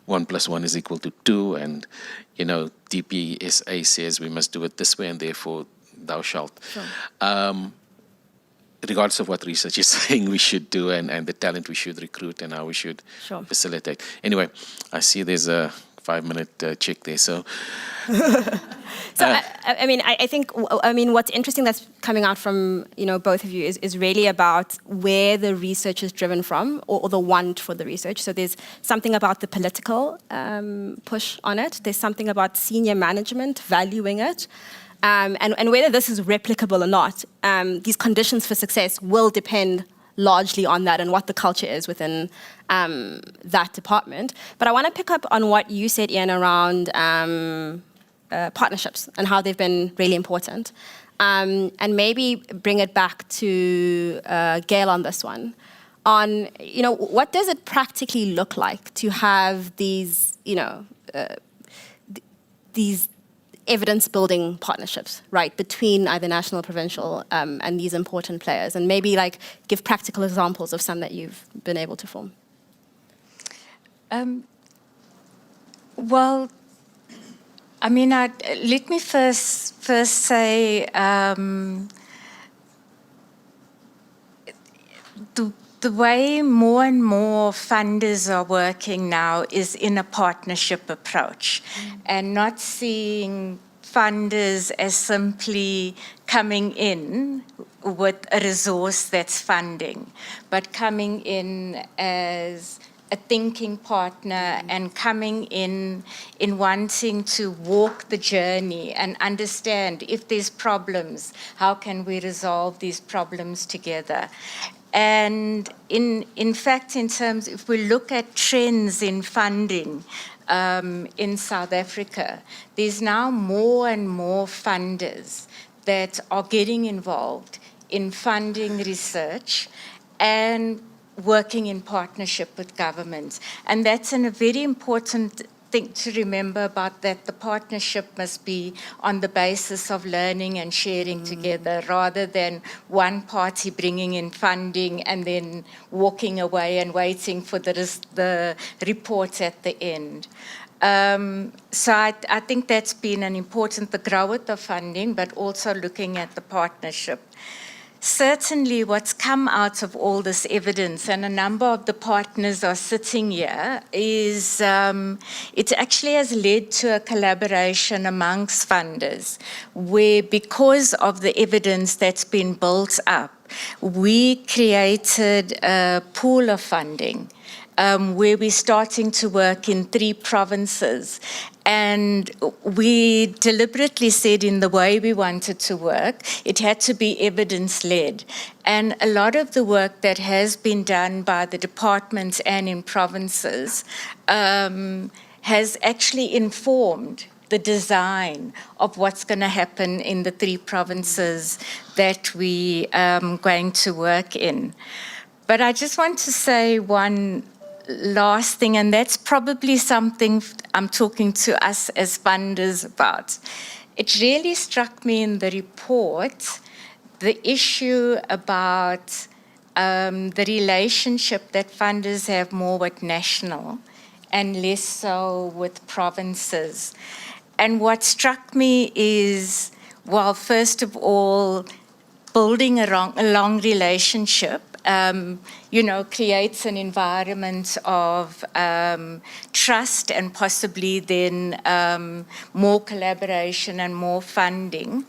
1 + 1 = 2, and DPSA says we must do it this way, and therefore thou shalt. Sure. Regardless of what research is saying we should do, and the talent we should recruit, and how we should facilitate. Anyway, I see there's a 5-minute check there. So, I think what's interesting that's coming out from both of you is really about where the research is driven from, or the want for the research. So there's something about the political push on it. There's something about senior management valuing it. And whether this is replicable or not, these conditions for success will depend largely on that and what the culture is within that department. But I want to pick up on what you said, Ian, around partnerships and how they've been really important. And maybe bring it back to Gail on this one. On, what does it practically look like to have these, these evidence-building partnerships, right, between either national, provincial, and these important players, and maybe give practical examples of some that you've been able to form. Well, let me first say the way more and more funders are working now is in a partnership approach, and not seeing funders as simply coming in with a resource that's funding, but coming in as a thinking partner and coming in wanting to walk the journey and understand if there's problems, how can we resolve these problems together. And in fact, in terms, if we look at trends in funding in South Africa, there's now more and more funders that are getting involved in funding research and working in partnership with governments. And that's a very important thing to remember about that. The partnership must be on the basis of learning and sharing together, rather than one party bringing in funding and then walking away and waiting for the report at the end. So I think that's been an important, the growth of funding, but also looking at the partnership. Certainly what's come out of all this evidence, and a number of the partners are sitting here, is it actually has led to a collaboration amongst funders, where because of the evidence that's been built up, we created a pool of funding where we're starting to work in 3 provinces. And we deliberately said in the way we wanted to work, it had to be evidence-led. And a lot of the work that has been done by the departments and in provinces has actually informed the design of what's going to happen in the 3 provinces that we going to work in. But I just want to say one last thing, and that's probably something I'm talking to us as funders about. It really struck me in the report, the issue about the relationship that funders have more with national and less so with provinces. And what struck me is, well, first of all, building a long relationship, creates an environment of trust and possibly then more collaboration and more funding.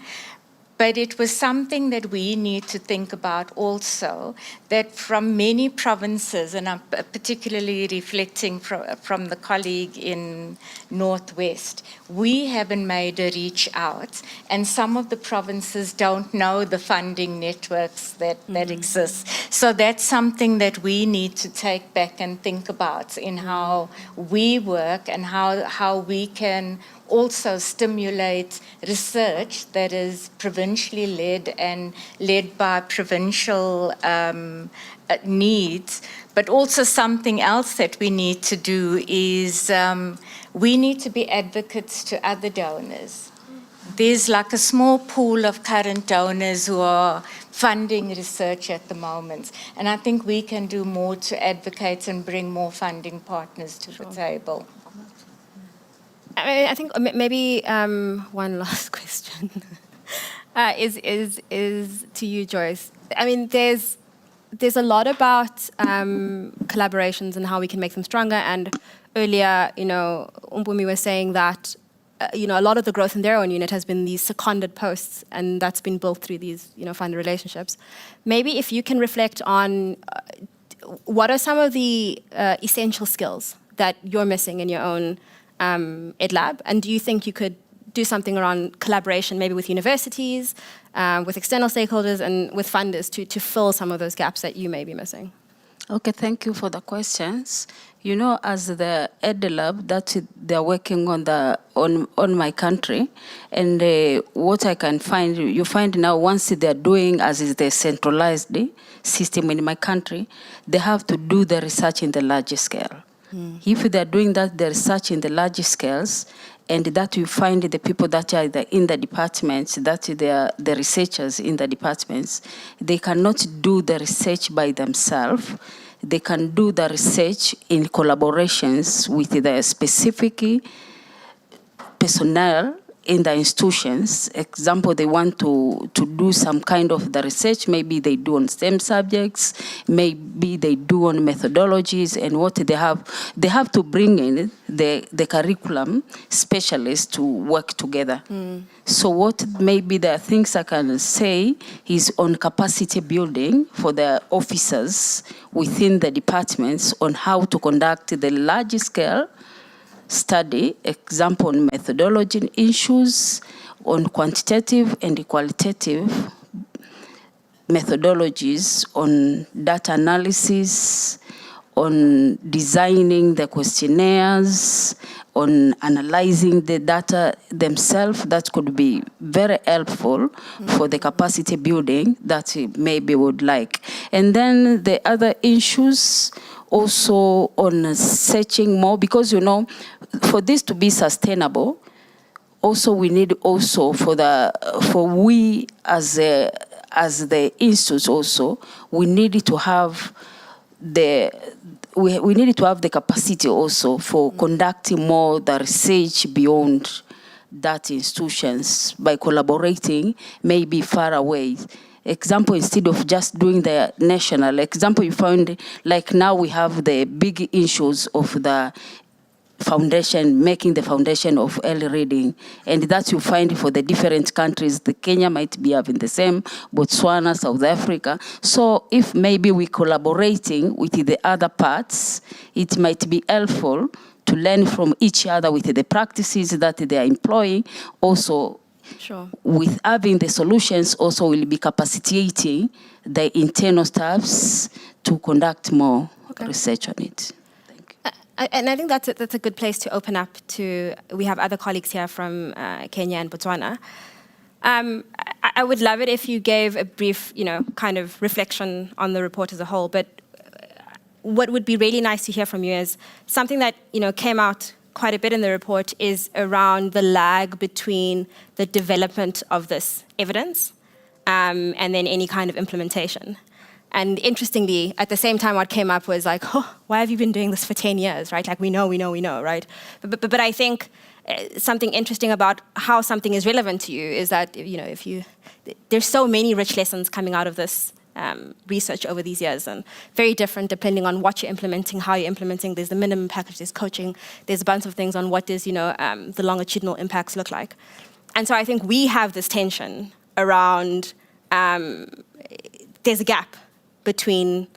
But it was something that we need to think about also, that from many provinces, and I'm particularly reflecting from the colleague in Northwest, we haven't made a reach out, and some of the provinces don't know the funding networks that exist. So that's something that we need to take back and think about in how we work and how we can also stimulate research that is provincially led and led by provincial needs. But also something else that we need to do is we need to be advocates to other donors. There's like a small pool of current donors who are funding research at the moment. And I think we can do more to advocate and bring more funding partners to the table. I think maybe one last question is to you, Joyce. I mean, there's a lot about collaborations and how we can make them stronger. And earlier, Umpumi was saying that a lot of the growth in their own unit has been these seconded posts, and that's been built through these funded relationships. Maybe if you can reflect on what are some of the essential skills that you're missing in your own EdLab, and do you think you could do something around collaboration, maybe with universities, with external stakeholders, and with funders to fill some of those gaps that you may be missing? Okay, thank you for the questions. As the EdLab that they're working on my country, and what I can find, you find now once they're doing as is the centralized system in my country, they have to do the research in the larger scale. If they're doing that, the research in the larger scales, and that you find the people that are in the departments, that they are the researchers in the departments, they cannot do the research by themselves. They can do the research in collaborations with the specific personnel in the institutions. Example, they want to do some kind of the research, maybe they do on STEM subjects, maybe they do on methodologies, and what they have to bring in the curriculum specialists to work together. So what maybe the things I can say is on capacity building for the officers within the departments on how to conduct the large scale study, example on methodology issues, on quantitative and qualitative methodologies, on data analysis, on designing the questionnaires, on analyzing the data themselves. That could be very helpful for the capacity building that maybe would like. And then the other issues also on searching more, because for this to be sustainable, also we need also for we as the institutes also, we need to have we need to have the capacity also for conducting more the research beyond that institutions by collaborating maybe far away. Example, instead of just doing the national, example, you find like now we have the big issues of the foundation, making the foundation of early reading, and that you find for the different countries. The Kenya might be having the same, Botswana, South Africa. So if maybe we collaborating with the other parts, it might be helpful to learn from each other with the practices that they are employing. Also, sure, with having the solutions, also will be capacitating the internal staffs to conduct more research on it. And I think that's a good place to open up to. We have other colleagues here from Kenya and Botswana. I would love it if you gave a brief, kind of reflection on the report as a whole. But what would be really nice to hear from you is something that came out quite a bit in the report is around the lag between the development of this evidence and then any kind of implementation. And interestingly, at the same time, what came up was like, oh, why have you been doing this for 10 years, right? Like, we know, right? But I think something interesting about how something is relevant to you is that, there's so many rich lessons coming out of this research over these years, and very different depending on what you're implementing, how you're implementing. There's the minimum package, there's coaching, there's a bunch of things on what does, the longitudinal impacts look like. And so I think we have this tension around, there's a gap between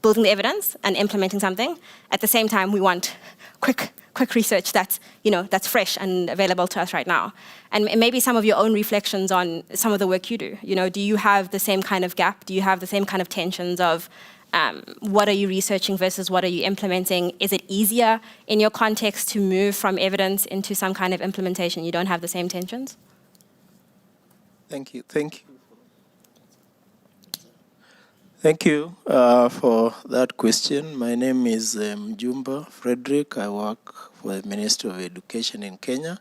building the evidence and implementing something. At the same time, we want quick research that's, that's fresh and available to us right now. And maybe some of your own reflections on some of the work you do. Do you have the same kind of gap? Do you have the same kind of tensions of what are you researching versus what are you implementing? Is it easier in your context to move from evidence into some kind of implementation? You don't have the same tensions? Thank you. Thank you for that question. My name is Mjumba Frederick. I work for the Ministry of Education in Kenya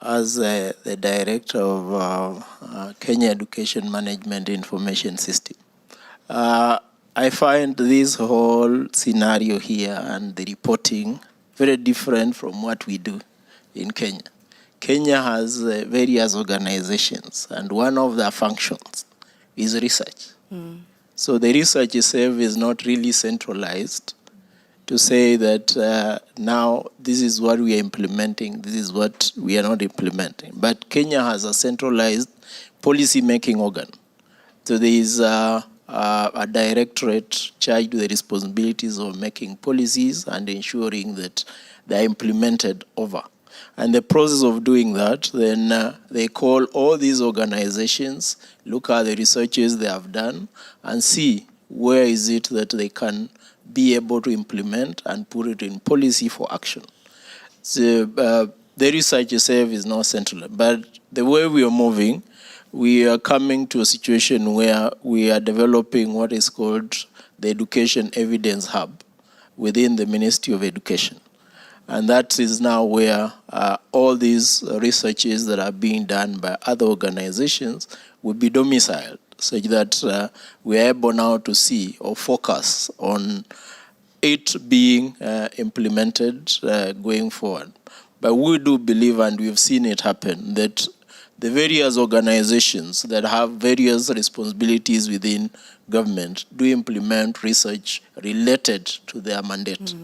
as the Director of Kenya Education Management Information System. I find this whole scenario here and the reporting very different from what we do in Kenya. Kenya has various organizations, and one of their functions is research. So the research itself is not really centralized to say that now this is what we are implementing, this is what we are not implementing. But Kenya has a centralized policy-making organ. So there is a directorate charged with the responsibilities of making policies and ensuring that they are implemented over. And the process of doing that, then they call all these organizations, look at the researches they have done, and see where is it that they can be able to implement and put it in policy for action. So the research itself is not central, but the way we are moving, we are coming to a situation where we are developing what is called the Education Evidence Hub within the Ministry of Education. And that is now where all these researches that are being done by other organizations will be domiciled, such that we are able now to see or focus on it being implemented going forward. But we do believe, and we've seen it happen, that the various organizations that have various responsibilities within government do implement research related to their mandate.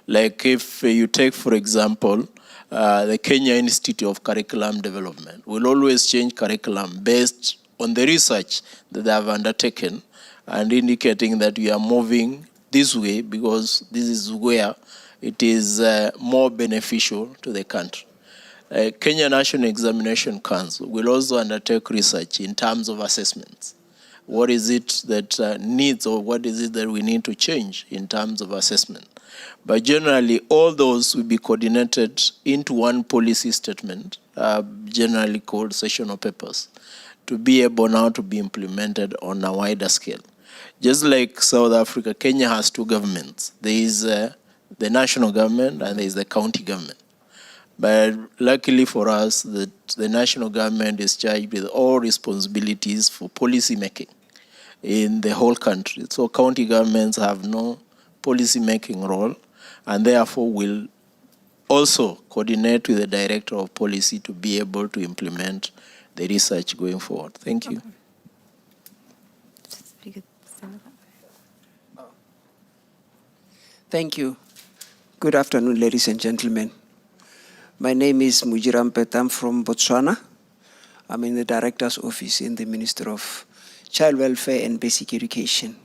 Like if you take, for example, the Kenya Institute of Curriculum Development will always change curriculum based on the research that they have undertaken and indicating that we are moving this way because this is where it is more beneficial to the country. Kenya National Examination Council will also undertake research in terms of assessments. What is it that needs, or what is it that we need to change in terms of assessment? But generally, all those will be coordinated into one policy statement, generally called sessional papers, to be able now to be implemented on a wider scale. Just like South Africa, Kenya has two governments. There is the national government and there is the county government. But luckily for us, the national government is charged with all responsibilities for policy making in the whole country. So county governments have no policy making role, and therefore will also coordinate with the director of policy to be able to implement the research going forward. Thank you. Thank you. Good afternoon, ladies and gentlemen. My name is Mujirampet. I'm from Botswana. I'm in the Director's Office in the Ministry of Child Welfare and Basic Education.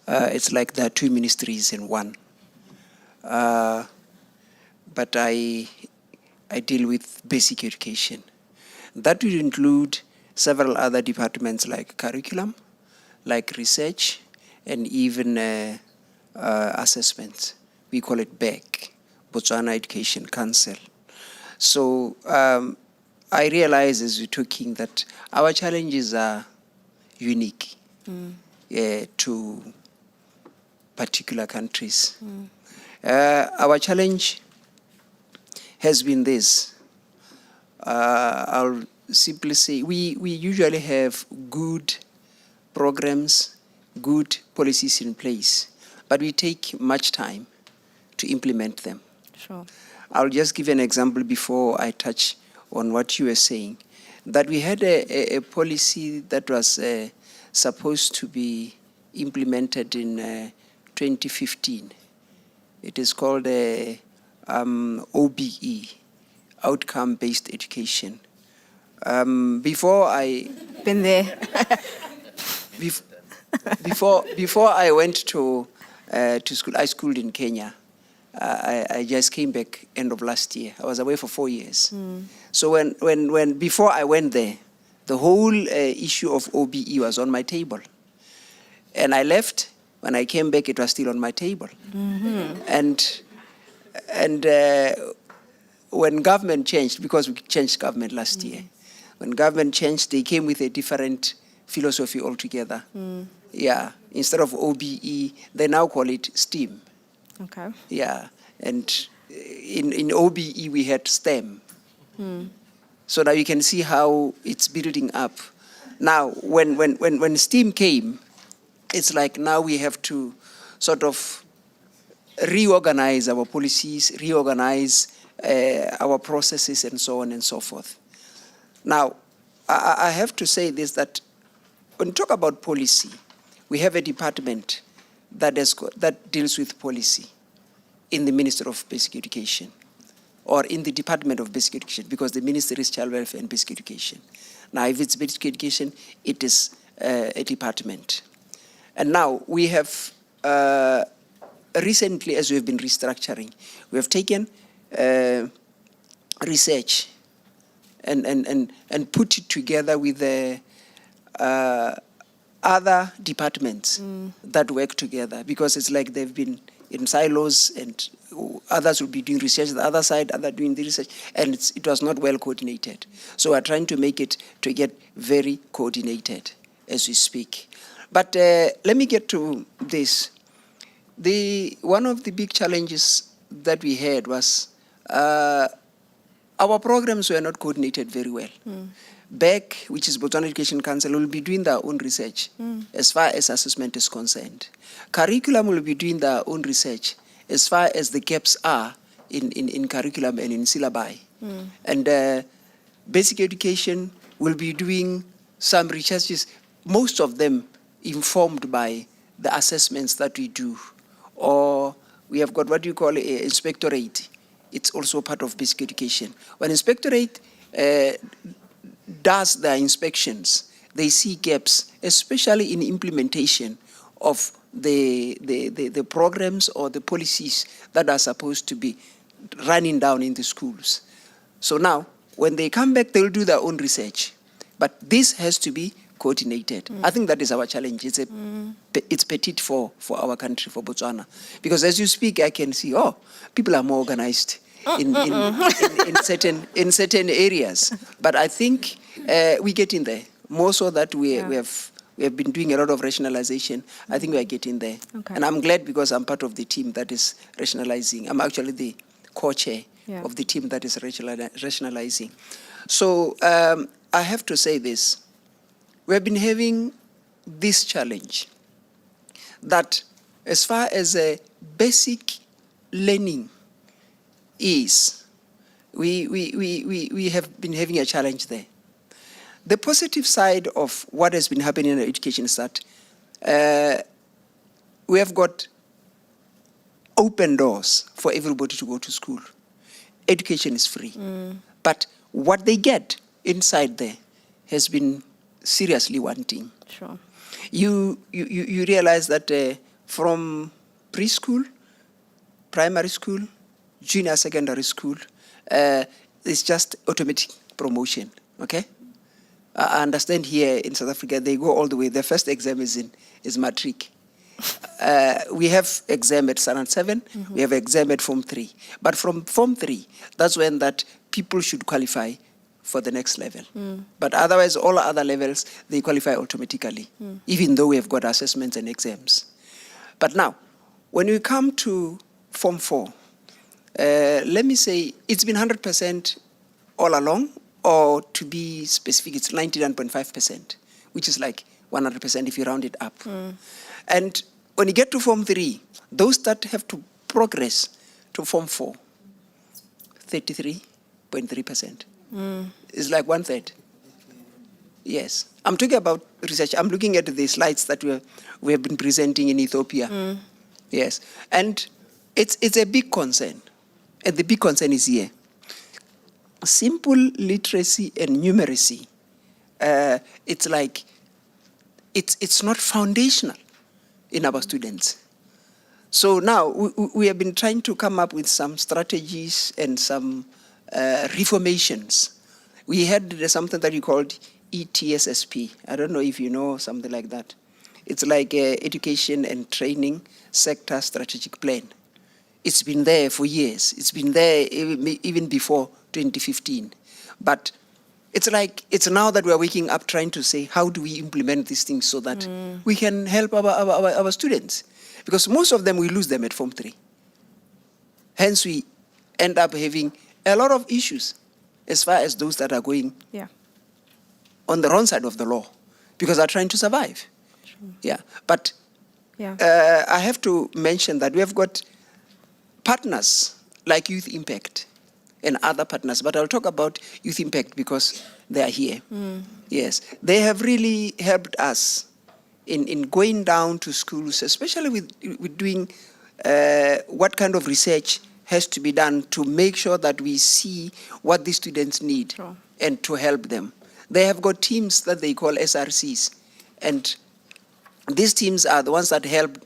It's like there are two ministries in one. But I deal with basic education. That would include several other departments like curriculum, like research, and even assessments. We call it BEC, Botswana Education Council. So I realize as we're talking that our challenges are unique to particular countries. Our challenge has been this. I'll simply say we usually have good programs, good policies in place, but we take much time to implement them. Sure. I'll just give an example before I touch on what you were saying, that we had a policy that was supposed to be implemented in 2015. It is called OBE, Outcome-Based Education. Before I... Been there. Before I went to school, I schooled in Kenya. I just came back end of last year. I was away for 4 years. So when before I went there, the whole issue of OBE was on my table. And I left. When I came back, it was still on my table. And when government changed, because we changed government last year, when government changed, they came with a different philosophy altogether. Yeah, instead of OBE, they now call it STEAM. Okay. Yeah, and in OBE we had STEM. So now you can see how it's building up. Now, when STEAM came, it's like now we have to sort of reorganize our policies, reorganize our processes, and so on and so forth. Now, I have to say this, that when we talk about policy, we have a department that deals with policy in the Ministry of Basic Education, or in the Department of Basic Education, because the Ministry is Child Welfare and Basic Education. Now, if it's Basic Education, it is a department. And now we have, recently, as we have been restructuring, we have taken research and put it together with the other departments that work together, because it's like they've been in silos, and others will be doing research the other side, others doing the research, and it was not well coordinated. So we're trying to make it to get very coordinated as we speak. But let me get to this. One of the big challenges that we had was our programs were not coordinated very well. BEC, which is Botswana Education Council, will be doing their own research as far as assessment is concerned. Curriculum will be doing their own research as far as the gaps are in curriculum and in syllabi. And basic education will be doing some researches, most of them informed by the assessments that we do. Or we have got what you call an inspectorate. It's also part of basic education. When inspectorate does their inspections, they see gaps, especially in implementation of the programs or the policies that are supposed to be running down in the schools. So now, when they come back, they'll do their own research. But this has to be coordinated. I think that is our challenge. It's petite for our country, for Botswana. Because as you speak, I can see, people are more organized in certain areas. But I think we get in there. More so that we have been doing a lot of rationalization. I think we are getting there. Okay. And I'm glad because I'm part of the team that is rationalizing. I'm actually the co-chair of the team that is rationalizing. So I have to say this. We have been having this challenge that as far as basic learning is, we have been having a challenge there. The positive side of what has been happening in education is that we have got open doors for everybody to go to school. Education is free. But what they get inside there has been seriously wanting. Sure. You realize that from preschool, primary school, junior secondary school, it's just automatic promotion, okay? I understand here in South Africa, they go all the way. The first exam is matric. we have exam at standard 7, we have exam at Form 3. But from Form 3, that's when that people should qualify for the next level. But otherwise, all other levels, they qualify automatically, even though we have got assessments and exams. But now, when we come to Form 4, let me say it's been 100% all along, or to be specific, it's 99.5%, which is like 100% if you round it up. And when you get to Form 3, those that have to progress to Form 4, 33.3%. It's like 1/3. Yes. I'm talking about research. I'm looking at the slides that we have been presenting in Ethiopia. Yes. And it's a big concern. And the big concern is here. Simple literacy and numeracy, it's like, it's not foundational in our students. So now we have been trying to come up with some strategies and some reformations. We had something that we called ETSSP. I don't know if you know something like that. It's like Education and Training Sector Strategic Plan. It's been there for years. It's been there even before 2015. But it's like, it's now that we're waking up trying to say, how do we implement these things so that we can help our students? Because most of them, we lose them at Form 3. Hence, we end up having a lot of issues as far as those that are going on the wrong side of the law, because they're trying to survive. But I have to mention that we have got partners like Youth Impact and other partners, but I'll talk about Youth Impact because they are here. Yes, they have really helped us in going down to schools, especially with doing what kind of research has to be done to make sure that we see what the students need and to help them. They have got teams that they call SRCs, and these teams are the ones that help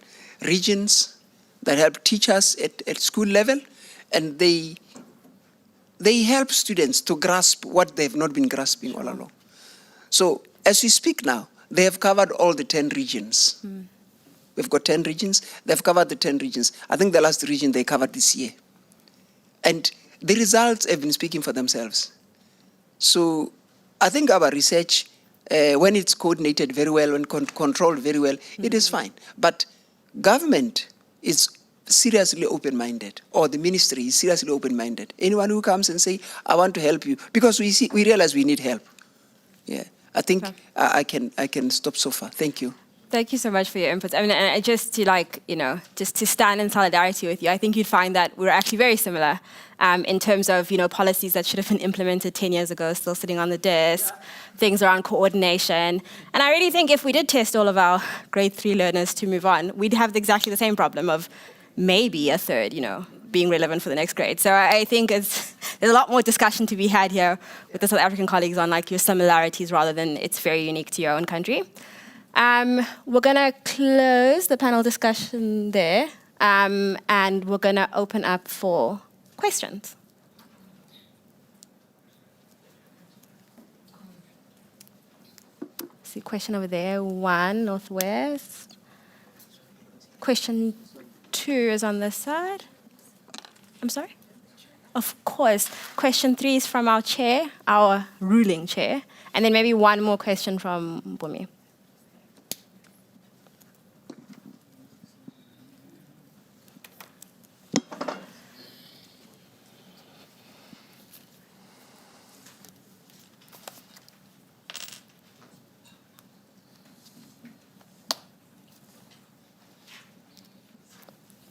regions, that help teachers at school level, and they help students to grasp what they've not been grasping all along. So as we speak now, they have covered all the 10 regions. We've got 10 regions. They've covered the 10 regions. I think the last region they covered this year. And the results have been speaking for themselves. So I think our research, when it's coordinated very well, when controlled very well, it is fine. But government is seriously open-minded, or the ministry is seriously open-minded. Anyone who comes and say, I want to help you, because we realize we need help. Yeah, I think I can stop so far. Thank you. Thank you so much for your input. I mean, and just to just to stand in solidarity with you, I think you'd find that we're actually very similar in terms of, policies that should have been implemented 10 years ago, still sitting on the desk, things around coordination. And I really think if we did test all of our grade 3 learners to move on, we'd have exactly the same problem of maybe a third, being relevant for the next grade. So I think there's a lot more discussion to be had here with the South African colleagues on your similarities rather than it's very unique to your own country. We're going to close the panel discussion there, and we're going to open up for questions. See, question over there, 1, Northwest. Question 2 is on this side. I'm sorry? Of course. Question 3 is from our chair, our ruling chair, and then maybe one more question from Bumi.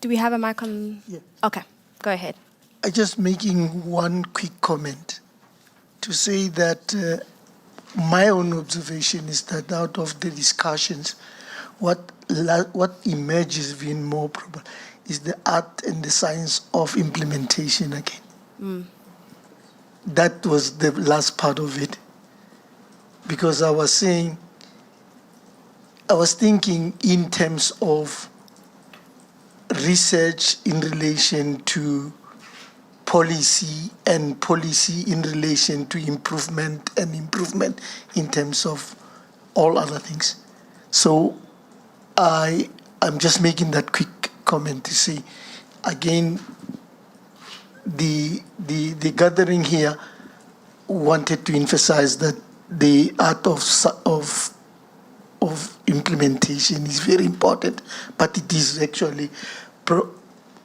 Do we have a mic on? Yeah. Okay, go ahead. I'm just making one quick comment to say that my own observation is that out of the discussions, what emerges being more probable is the art and the science of implementation again. That was the last part of it, because I was thinking in terms of research in relation to policy and policy in relation to improvement and improvement in terms of all other things. So I I'm just making that quick comment to say, again, the gathering here wanted to emphasize that the art of implementation is very important, but it is actually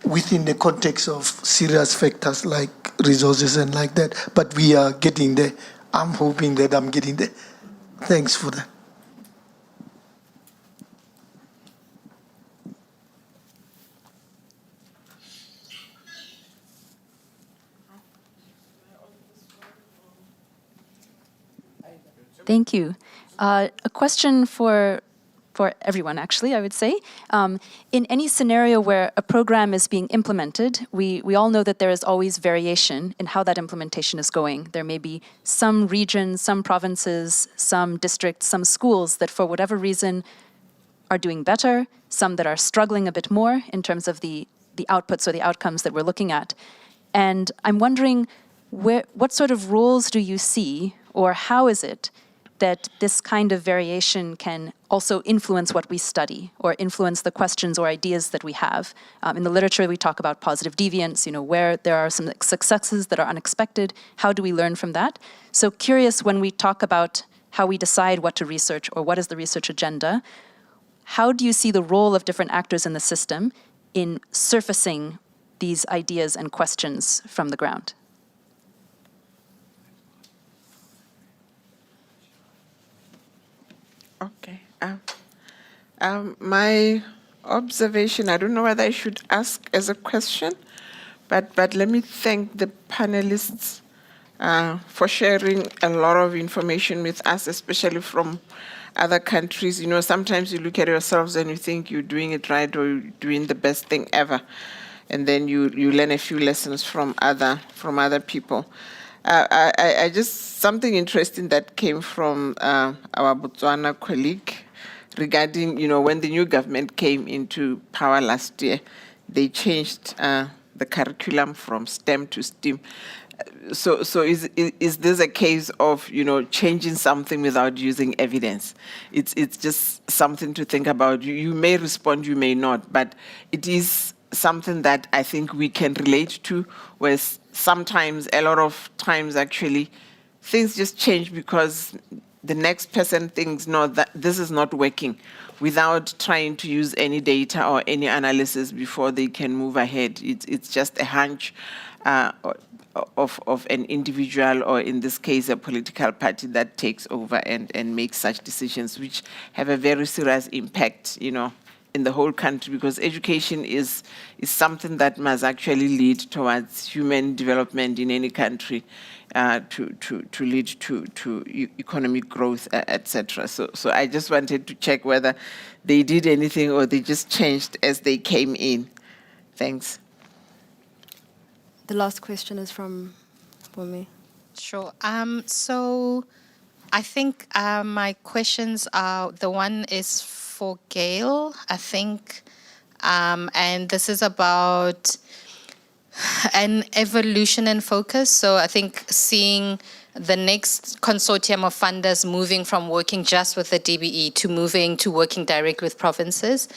within the context of serious factors like resources and like that. But we are getting there. I'm hoping that I'm getting there. Thanks for that. Thank you. A question for everyone, actually, I would say. In any scenario where a program is being implemented, we all know that there is always variation in how that implementation is going. There may be some regions, some provinces, some districts, some schools that for whatever reason are doing better, some that are struggling a bit more in terms of the outputs or the outcomes that we're looking at. And I'm wondering, what sort of roles do you see, or how is it that this kind of variation can also influence what we study or influence the questions or ideas that we have? In the literature, we talk about positive deviance, where there are some successes that are unexpected. How do we learn from that? So curious, when we talk about how we decide what to research or what is the research agenda, how do you see the role of different actors in the system in surfacing these ideas and questions from the ground? Okay. My observation, I don't know whether I should ask as a question, but let me thank the panelists for sharing a lot of information with us, especially from other countries. Sometimes you look at yourselves and you think you're doing it right or you're doing the best thing ever, and then you learn a few lessons from other people. I just, something interesting that came from our Botswana colleague regarding, when the new government came into power last year, they changed the curriculum from STEM to STEAM. So is this a case of, changing something without using evidence? It's just something to think about. You may respond, you may not, but it is something that I think we can relate to, where sometimes, a lot of times actually, things just change because the next person thinks, no, that this is not working, without trying to use any data or any analysis before they can move ahead. It's just a hunch of an individual, or in this case, a political party that takes over and makes such decisions, which have a very serious impact, in the whole country, because education is something that must actually lead towards human development in any country, to lead to economic growth, etc. So I just wanted to check whether they did anything or they just changed as they came in. Thanks. The last question is for me. Sure. So I think my questions are, the one is for Gail, I think, and this is about an evolution in focus. So I think seeing the next consortium of funders moving from working just with the DBE to moving to working direct with provinces.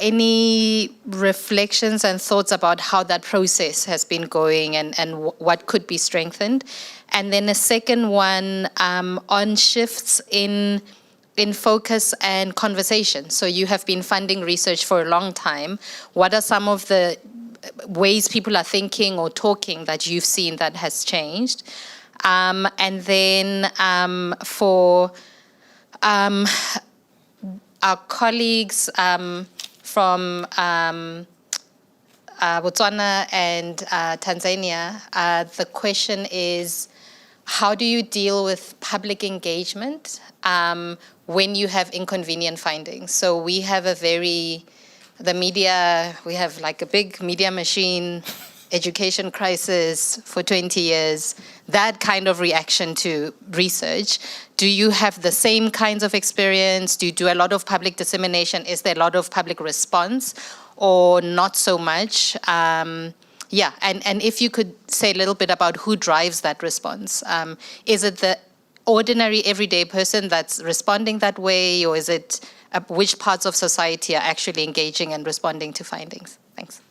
Any reflections and thoughts about how that process has been going and what could be strengthened? And then a second one on shifts in focus and conversation. So you have been funding research for a long time. What are some of the ways people are thinking or talking that you've seen that has changed? And then for our colleagues from Botswana and Tanzania, the question is, how do you deal with public engagement when you have inconvenient findings? So we have we have like a big media machine, education crisis for 20 years, that kind of reaction to research. Do you have the same kinds of experience? Do you do a lot of public dissemination? Is there a lot of public response or not so much? And if you could say a little bit about who drives that response. Is it the ordinary, everyday person that's responding that way, or is it which parts of society are actually engaging and responding to findings? Thanks.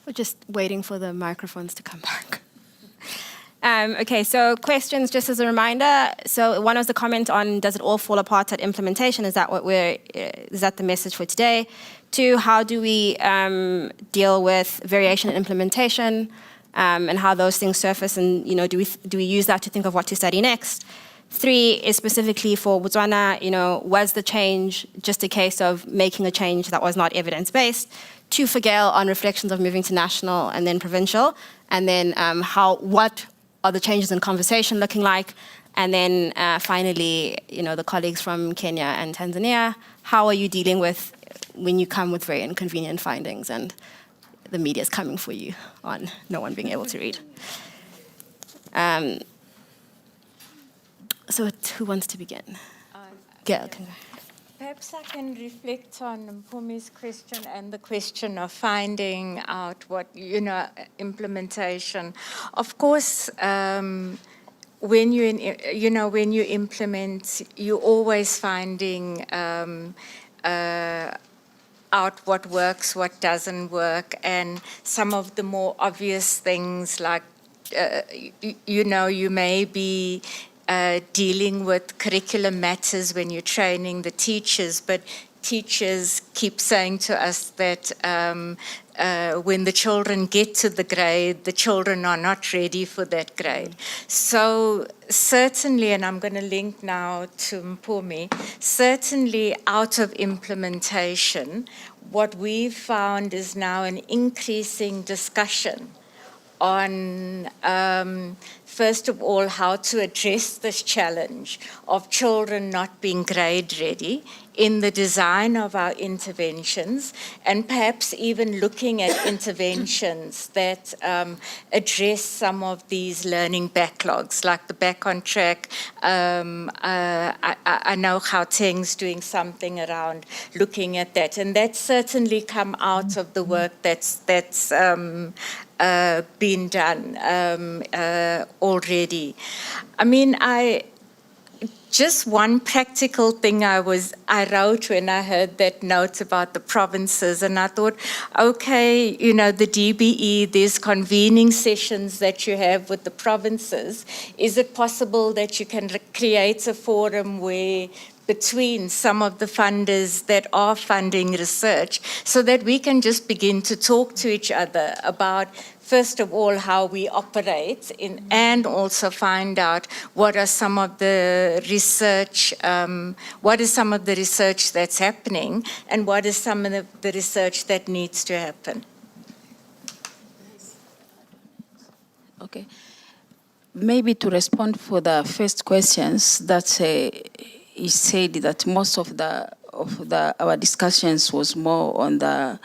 We're just waiting for the microphones to come back. Okay, so questions, just as a reminder. So one was the comment on, does it all fall apart at implementation? Is that the message for today? 2, how do we deal with variation in implementation and how those things surface? And do we use that to think of what to study next? 3 is specifically for Botswana. Was the change just a case of making a change that was not evidence-based? 2 for Gail on reflections of moving to national and then provincial, and then what are the changes in conversation looking like? And then finally, the colleagues from Kenya and Tanzania, how are you dealing with when you come with very inconvenient findings and the media's coming for you on no one being able to read? So who wants to begin? Gail, can you? Perhaps I can reflect on Mphomi's question and the question of finding out what, implementation. Of course, when you implement, you're always finding out what works, what doesn't work, and some of the more obvious things like, you may be dealing with curriculum matters when you're training the teachers, but teachers keep saying to us that when the children get to the grade, the children are not ready for that grade. So certainly, and I'm going to link now to Mphomi, certainly out of implementation, what we've found is now an increasing discussion on, first of all, how to address this challenge of children not being grade ready in the design of our interventions, and perhaps even looking at interventions that address some of these learning backlogs, like the Back on Track. I know Gauteng's doing something around looking at that, and that's certainly come out of the work that's been done already. I mean, just one practical thing I wrote when I heard that note about the provinces, and I thought, okay, the DBE, there's convening sessions that you have with the provinces. Is it possible that you can create a forum where between some of the funders that are funding research so that we can just begin to talk to each other about, first of all, how we operate and also find out what are some of the research, what is some of the research that's happening and what is some of the research that needs to happen. Okay. Maybe to respond for the first questions, that he said that most of our discussions was more on the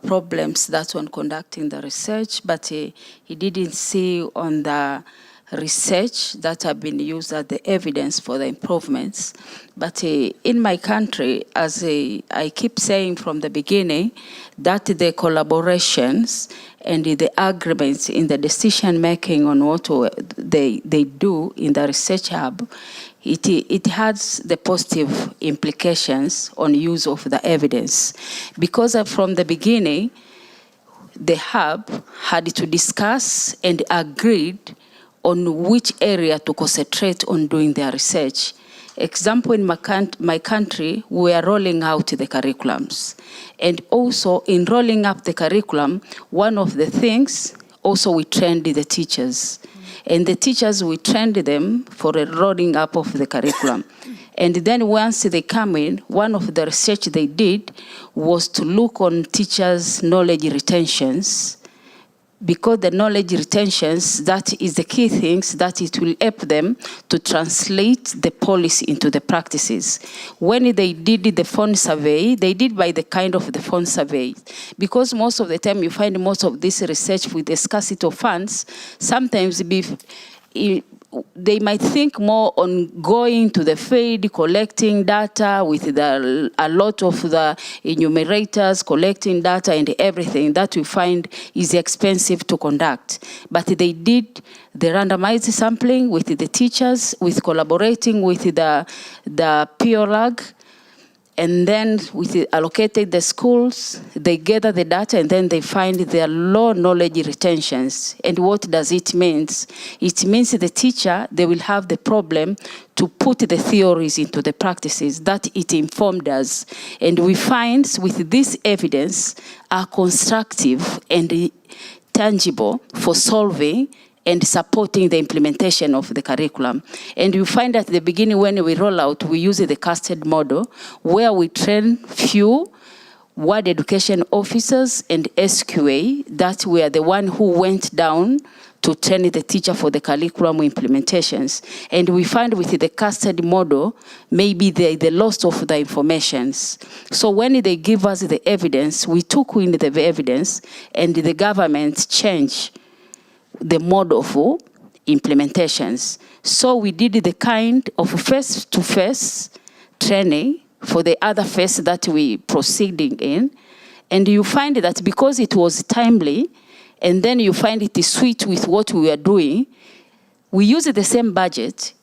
problems that on conducting the research, but he didn't see on the research that have been used as the evidence for the improvements. But in my country, as I keep saying from the beginning, that the collaborations and the agreements in the decision making on what they do in the research hub, it has the positive implications on use of the evidence. Because from the beginning, the hub had to discuss and agreed on which area to concentrate on doing their research. Example, in my country, we are rolling out the curriculums. And also in rolling up the curriculum, one of the things, also we trained the teachers. And the teachers, we trained them for the rolling up of the curriculum. And then once they come in, one of the research they did was to look on teachers' knowledge retentions, because the knowledge retentions, that is the key things that it will help them to translate the policy into the practices. When they did the phone survey, they did by the kind of the phone survey. Because most of the time you find most of this research with the scarcity of funds, sometimes they might think more on going to the field, collecting data with a lot of the enumerators, collecting data and everything that we find is expensive to conduct. But they did the randomized sampling with the teachers, with collaborating with the POLAG, and then we allocated the schools, they gather the data, and then they find their low knowledge retentions. And what does it mean? It means the teacher, they will have the problem to put the theories into the practices that it informed us. And we find with this evidence are constructive and tangible for solving and supporting the implementation of the curriculum. And you find at the beginning when we roll out, we use the casted model where we train few ward education officers and SQA that were the one who went down to train the teacher for the curriculum implementations. And we find with the casted model, maybe the loss of the informations. So when they give us the evidence, we took in the evidence and the government changed the model for implementations. So we did the kind of face-to-face training for the other phase that we proceeding in. And you find that because it was timely, and then you find it is sweet with what we were doing, we use the same budget.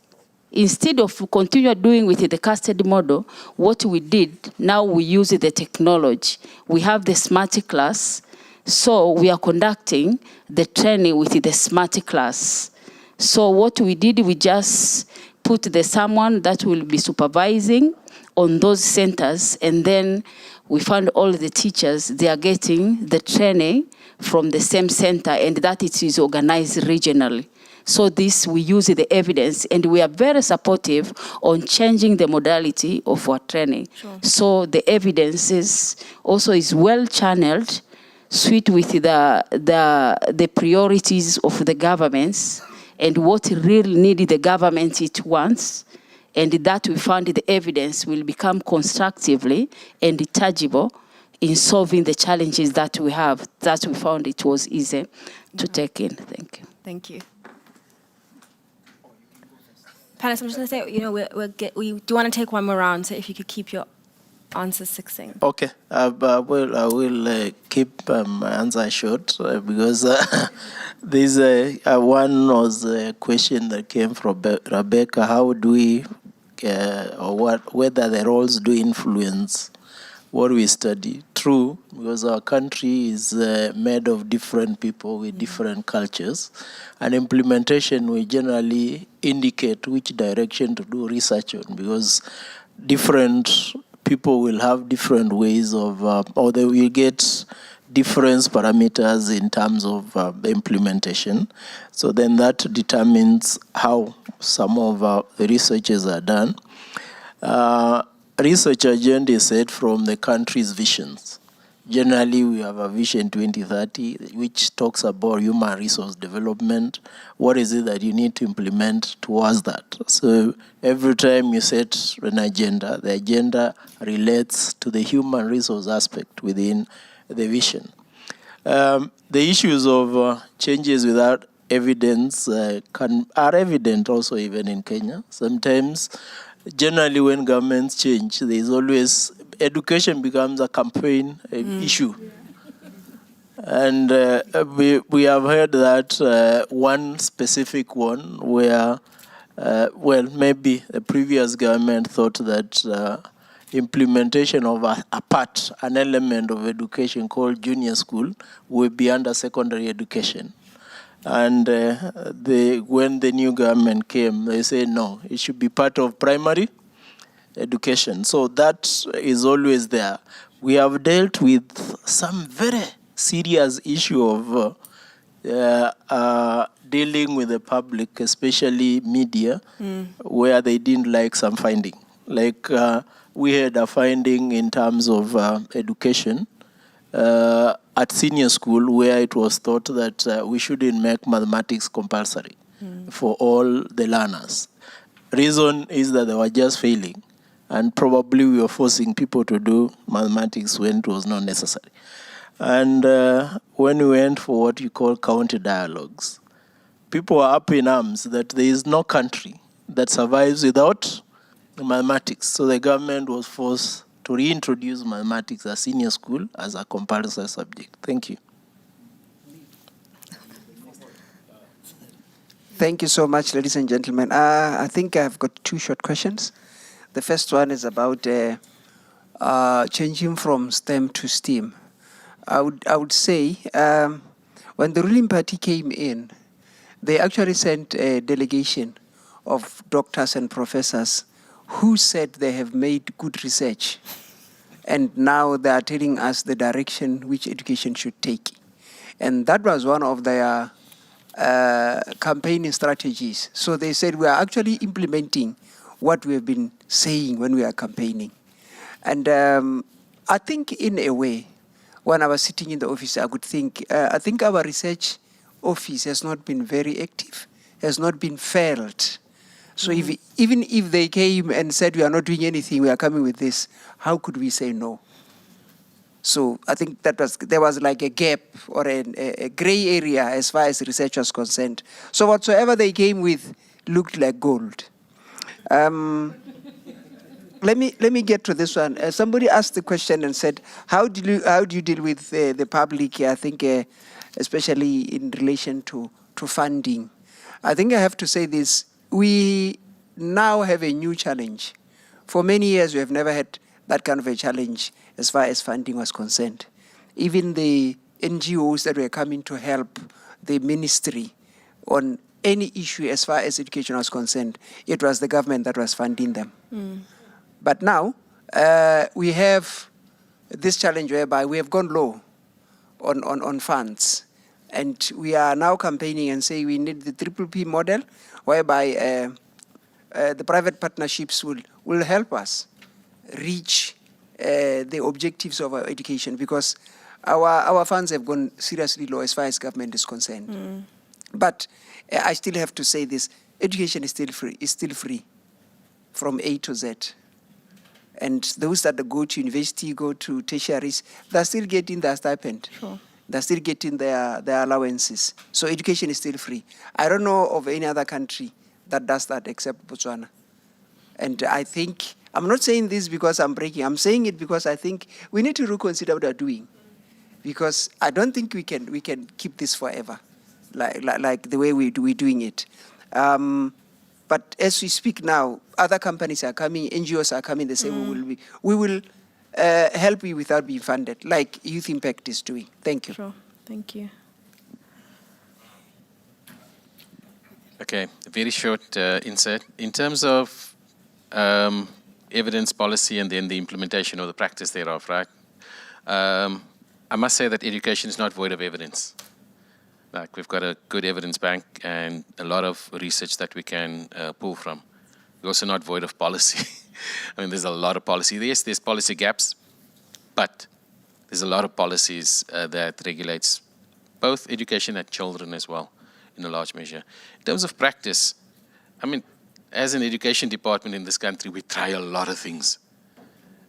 Instead of continue doing with the casted model, what we did, now we use the technology. We have the smart class. So we are conducting the training with the smart class. So what we did, we just put someone that will be supervising on those centers, and then we found all the teachers, they are getting the training from the same center, and that it is organized regionally. So this, we use the evidence, and we are very supportive on changing the modality of our training. Sure. So the evidence is well channeled, suit with the priorities of the governments and what really needed the government it wants, and that we found the evidence will become constructively and tangible in solving the challenges that we have, that we found it was easy to take in. Thank you. Thank you. Panis, I'm just going to say, we do want to take one more round, so if you could keep your answers succinct. Okay, I will keep my answer short because there's one was a question that came from Rebecca. How do we, whether the roles do influence what we study? True, because our country is made of different people with different cultures, and implementation will generally indicate which direction to do research on, because different people will have different ways of, or they will get different parameters in terms of implementation. So then that determines how some of the researches are done. Research agenda is set from the country's visions. Generally, we have a Vision 2030, which talks about human resource development. What is it that you need to implement towards that? So every time you set an agenda, the agenda relates to the human resource aspect within the vision. The issues of changes without evidence are evident also even in Kenya. Sometimes, generally when governments change, there is always education becomes a campaign issue. And we have heard that one specific one where, maybe the previous government thought that implementation of an element of education called junior school would be under secondary education. And when the new government came, they said, no, it should be part of primary education. So that is always there. We have dealt with some very serious issue of dealing with the public, especially media, where they didn't like some finding. Like we had a finding in terms of education at senior school, where it was thought that we shouldn't make mathematics compulsory for all the learners. Reason is that they were just failing, and probably we were forcing people to do mathematics when it was not necessary. And when we went for what you call county dialogues, people are up in arms that there is no country that survives without mathematics. So the government was forced to reintroduce mathematics as senior school as a compulsory subject. Thank you. Thank you so much, ladies and gentlemen. I think I've got two short questions. The first one is about changing from STEM to STEAM. I would say when the ruling party came in, they actually sent a delegation of doctors and professors who said they have made good research. And now they are telling us the direction which education should take. And that was one of their campaigning strategies. So they said we are actually implementing what we have been saying when we are campaigning. And I think in a way, when I was sitting in the office, I think our research office has not been very active, has not been felt. So even if they came and said we are not doing anything, we are coming with this, how could we say no? So I think there was like a gap or a gray area as far as research was concerned. So whatsoever they came with looked like gold. Let me get to this one. Somebody asked the question and said, how do you deal with the public? I think especially in relation to funding. I think I have to say this. We now have a new challenge. For many years, we have never had that kind of a challenge as far as funding was concerned. Even the NGOs that were coming to help the ministry on any issue as far as education was concerned, it was the government that was funding them. But now, we have this challenge whereby we have gone low on funds. And we are now campaigning and saying we need the PPP model, whereby the private partnerships will help us reach the objectives of our education, because our funds have gone seriously low as far as government is concerned. But I still have to say this, education is still free from A to Z. And those that go to university, go to tertiaries, they're still getting their stipend. Sure. They're still getting their allowances. So education is still free. I don't know of any other country that does that except Botswana. And I think, I'm not saying this because I'm bragging, I'm saying it because I think we need to reconsider what we're doing. Because I don't think we can keep this forever, like the way we're doing it. But as we speak now, other companies are coming, NGOs are coming, they say we will help you without being funded, like Youth Impact is doing. Thank you. Sure. Thank you. Okay, a very short insert. In terms of evidence policy and then the implementation or the practice thereof, right? I must say that education is not void of evidence. Like, we've got a good evidence bank and a lot of research that we can pull from. We're also not void of policy. I mean, there's a lot of policy. Yes, there's policy gaps, but there's a lot of policies that regulates both education and children as well, in a large measure. In terms of practice, I mean, as an education department in this country, we try a lot of things,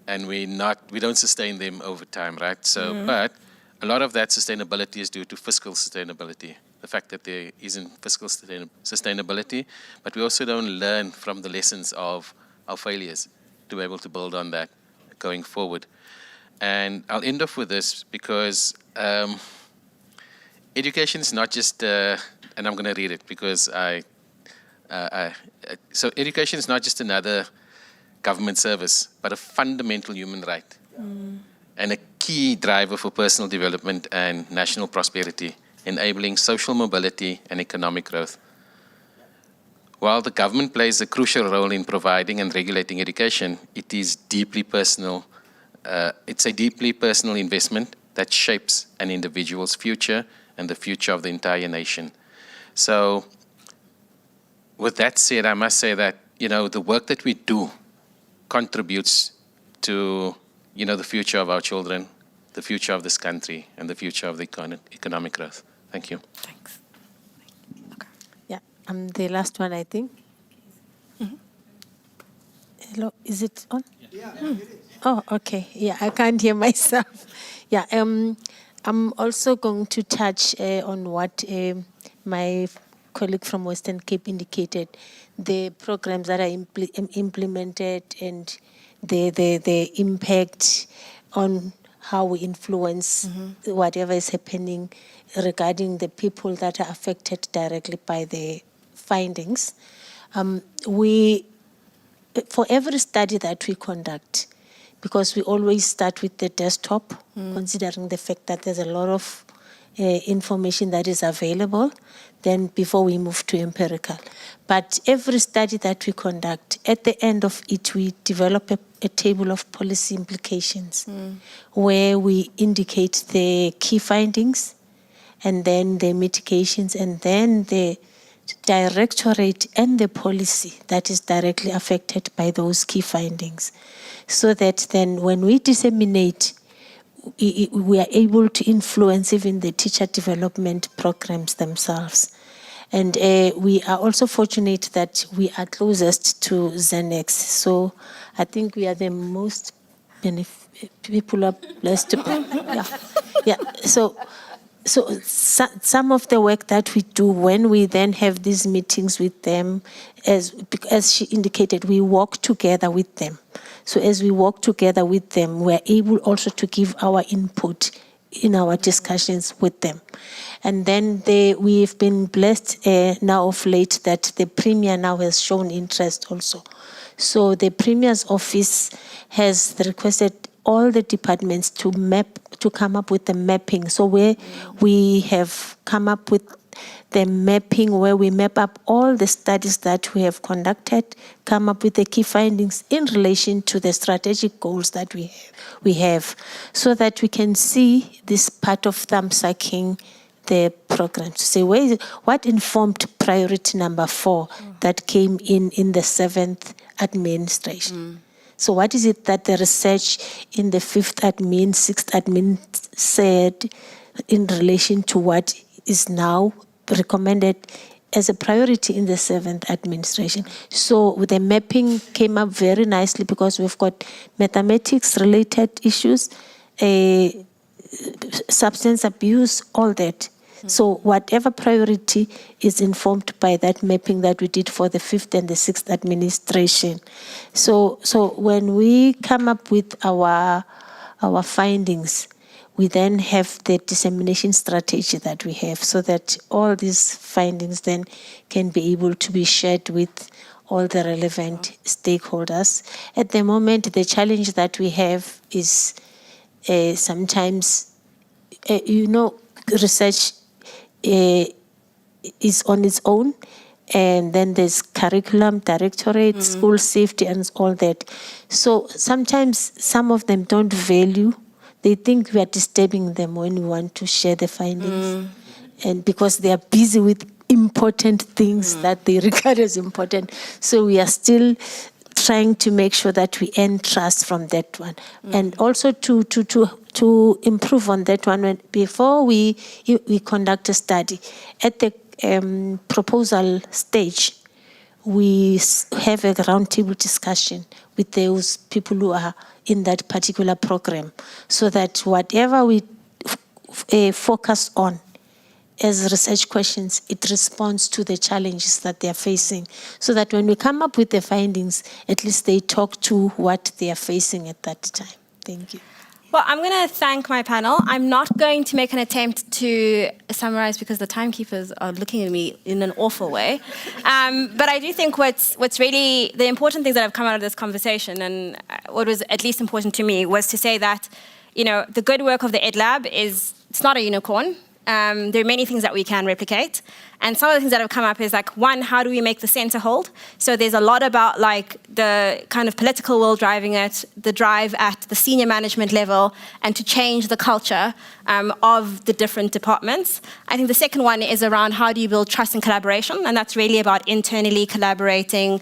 and we don't sustain them over time, right? So, but a lot of that sustainability is due to fiscal sustainability, the fact that there isn't fiscal sustainability, but we also don't learn from the lessons of our failures to be able to build on that going forward. And I'll end off with this because education is not just, and I'm going to read it because so education is not just another government service, but a fundamental human right. And a key driver for personal development and national prosperity, enabling social mobility and economic growth. While the government plays a crucial role in providing and regulating education, it is deeply personal. It's a deeply personal investment that shapes an individual's future and the future of the entire nation. So, with that said, I must say that, the work that we do contributes to the future of our children, the future of this country, and the future of the economic growth. Thank you. Thanks. Okay. Yeah, I'm the last one, I think. Hello, is it on? Yeah. Oh, okay. Yeah, I can't hear myself. Yeah, I'm also going to touch on what my colleague from Western Cape indicated, the programs that are implemented and the impact on how we influence whatever is happening regarding the people that are affected directly by the findings. For every study that we conduct, because we always start with the desktop, considering the fact that there's a lot of information that is available, then before we move to empirical. But every study that we conduct, at the end of it, we develop a table of policy implications where we indicate the key findings and then the mitigations and then the directorate and the policy that is directly affected by those key findings. So that then when we disseminate, we are able to influence even the teacher development programs themselves. And we are also fortunate that we are closest to Zenex. So I think we are the most people are blessed to yeah. So some of the work that we do when we then have these meetings with them, as she indicated, we walk together with them. So as we walk together with them, we're able also to give our input in our discussions with them. And then we've been blessed now of late that the Premier now has shown interest also. So the Premier's office has requested all the departments to come up with the mapping. So where we have come up with the mapping where we map up all the studies that we have conducted, come up with the key findings in relation to the strategic goals that we have, so that we can see this part of thumb-sucking the program to say what informed priority number 4 that came in the 7th administration. So what is it that the research in the 5th admin, 6th admin said in relation to what is now recommended as a priority in the 7th administration? So the mapping came up very nicely because we've got mathematics-related issues, substance abuse, all that. So whatever priority is informed by that mapping that we did for the 5th and the 6th administration. So when we come up with our findings, we then have the dissemination strategy that we have so that all these findings then can be able to be shared with all the relevant stakeholders. At the moment, the challenge that we have is sometimes, research is on its own, and then there's curriculum, directorate, school safety, and all that. So sometimes some of them don't value. They think we are disturbing them when we want to share the findings, and because they are busy with important things that they regard as important. So we are still trying to make sure that we earn trust from that one, and also to improve on that one. Before we conduct a study, at the proposal stage, we have a roundtable discussion with those people who are in that particular program, so that whatever we focus on as research questions, it responds to the challenges that they are facing, so that when we come up with the findings, at least they talk to what they are facing at that time. Thank you. Well, I'm going to thank my panel. I'm not going to make an attempt to summarize because the timekeepers are looking at me in an awful way. But I do think what's really the important things that have come out of this conversation, and what was at least important to me, was to say that, the good work of the EdLab it's not a unicorn. There are many things that we can replicate. And some of the things that have come up is one, how do we make the center hold? So there's a lot about the kind of political will driving it, the drive at the senior management level, and to change the culture of the different departments. I think the second one is around how do you build trust and collaboration? And that's really about internally collaborating,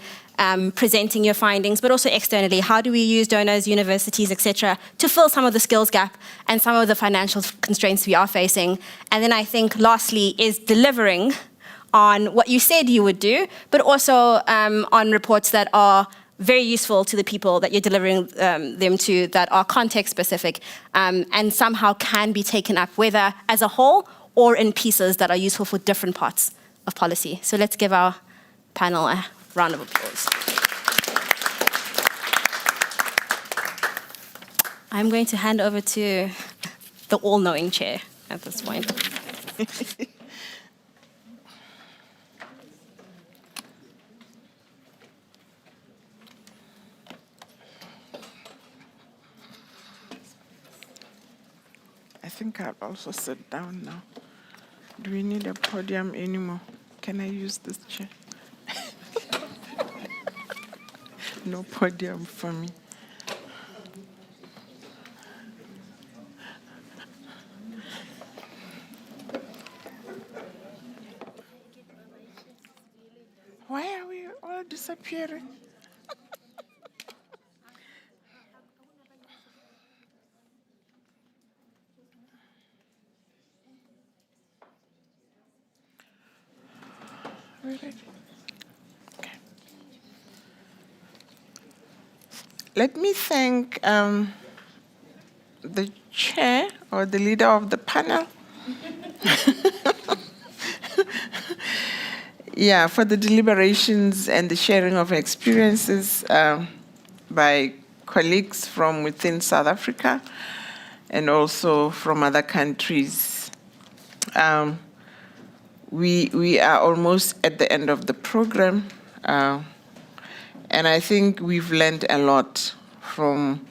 presenting your findings, but also externally. How do we use donors, universities, etc., to fill some of the skills gap and some of the financial constraints we are facing? And then I think lastly is delivering on what you said you would do, but also on reports that are very useful to the people that you're delivering them to, that are context specific, and somehow can be taken up, whether as a whole or in pieces that are useful for different parts of policy. So let's give our panel a round of applause. I'm going to hand over to the all-knowing chair at this point. I think I'll also sit down now. Do we need a podium anymore? Can I use this chair? No podium for me. Why are we all disappearing? Really? Okay. Let me thank the chair or the leader of the panel. Yeah, for the deliberations and the sharing of experiences by colleagues from within South Africa and also from other countries. We are almost at the end of the program, and I think we've learned a lot from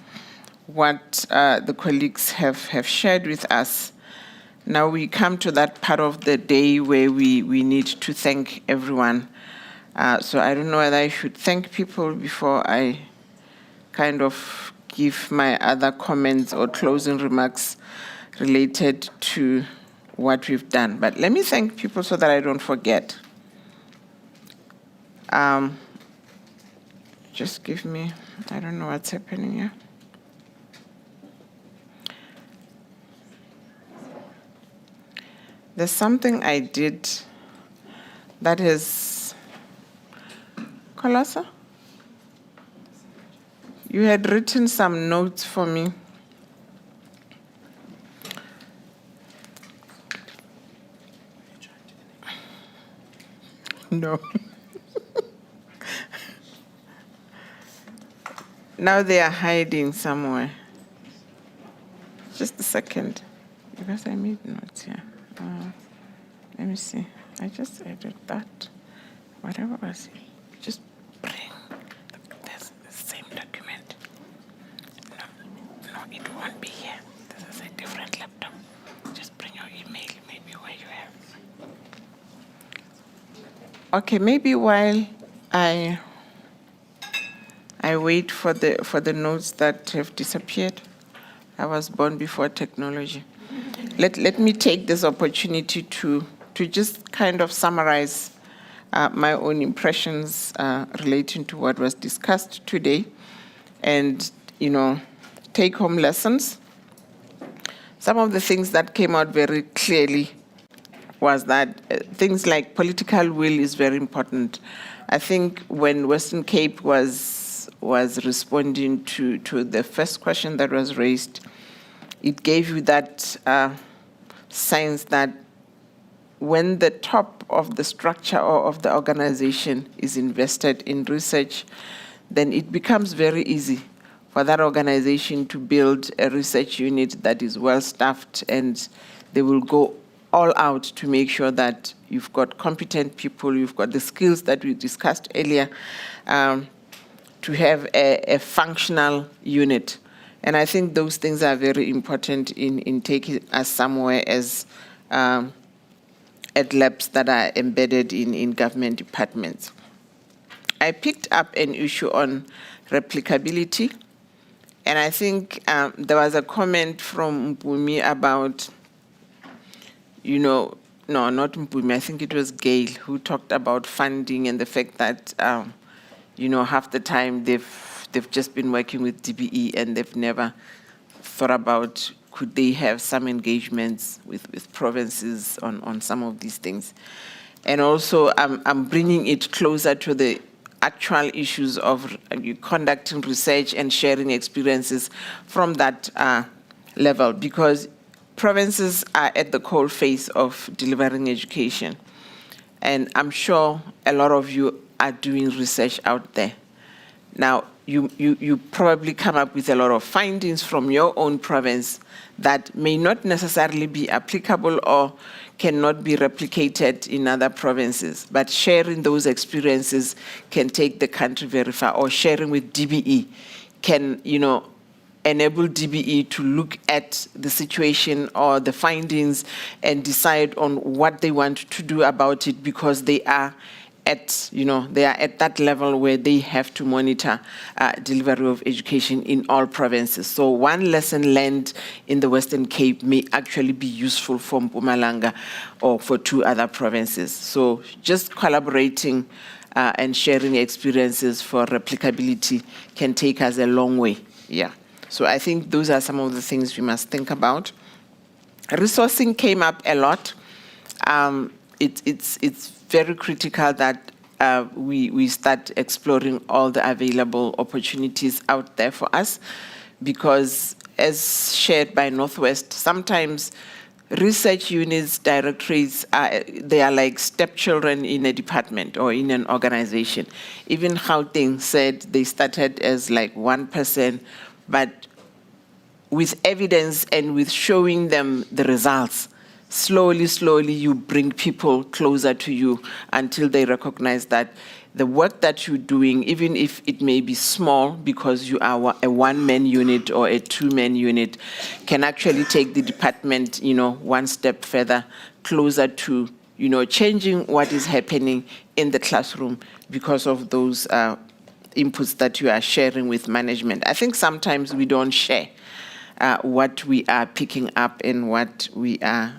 what the colleagues have shared with us. Now we come to that part of the day where we need to thank everyone. So I don't know whether I should thank people before I kind of give my other comments or closing remarks related to what we've done. But let me thank people so that I don't forget. Just give me, I don't know what's happening here. There's something I did that is, Kolasa? You had written some notes for me. No. Now they are hiding somewhere. Just a second, because I made notes here. Let me see. I just added that. Whatever was it, just bring the same document. No, it won't be here. This is a different laptop. Just bring your email, maybe where you have. Okay, maybe while I wait for the notes that have disappeared. I was born before technology. Let me take this opportunity to just kind of summarize my own impressions relating to what was discussed today, and take home lessons. Some of the things that came out very clearly was that things like political will is very important. I think when Western Cape was responding to the first question that was raised, it gave you that sense that when the top of the structure or of the organization is invested in research, then it becomes very easy for that organization to build a research unit that is well-staffed, and they will go all out to make sure that you've got competent people, you've got the skills that we discussed earlier, to have a functional unit. And I think those things are very important in taking us somewhere as at labs that are embedded in government departments. I picked up an issue on replicability, and I think there was a comment from Mpumi about, no, not Mpumi, I think it was Gail, who talked about funding and the fact that, half the time they've just been working with DBE and they've never thought about could they have some engagements with provinces on some of these things. And also, I'm bringing it closer to the actual issues of conducting research and sharing experiences from that level, because provinces are at the coal face of delivering education. And I'm sure a lot of you are doing research out there. Now, you probably come up with a lot of findings from your own province that may not necessarily be applicable or cannot be replicated in other provinces. But sharing those experiences can take the country very far, or sharing with DBE can, enable DBE to look at the situation or the findings and decide on what they want to do about it, because they are at, they are at that level where they have to monitor delivery of education in all provinces. So one lesson learned in the Western Cape may actually be useful for Mpumalanga or for 2 other provinces. So just collaborating and sharing experiences for replicability can take us a long way. Yeah. So I think those are some of the things we must think about. Resourcing came up a lot. It's very critical that we start exploring all the available opportunities out there for us, because as shared by Northwest, sometimes research units, directorates, they are like stepchildren in a department or in an organization. Even Gauteng said they started as like 1%, but with evidence and with showing them the results, slowly, you bring people closer to you until they recognize that the work that you're doing, even if it may be small because you are a 1-man unit or a 2-man unit, can actually take the department, one step further, closer to, changing what is happening in the classroom because of those inputs that you are sharing with management. I think sometimes we don't share what we are picking up and what we are,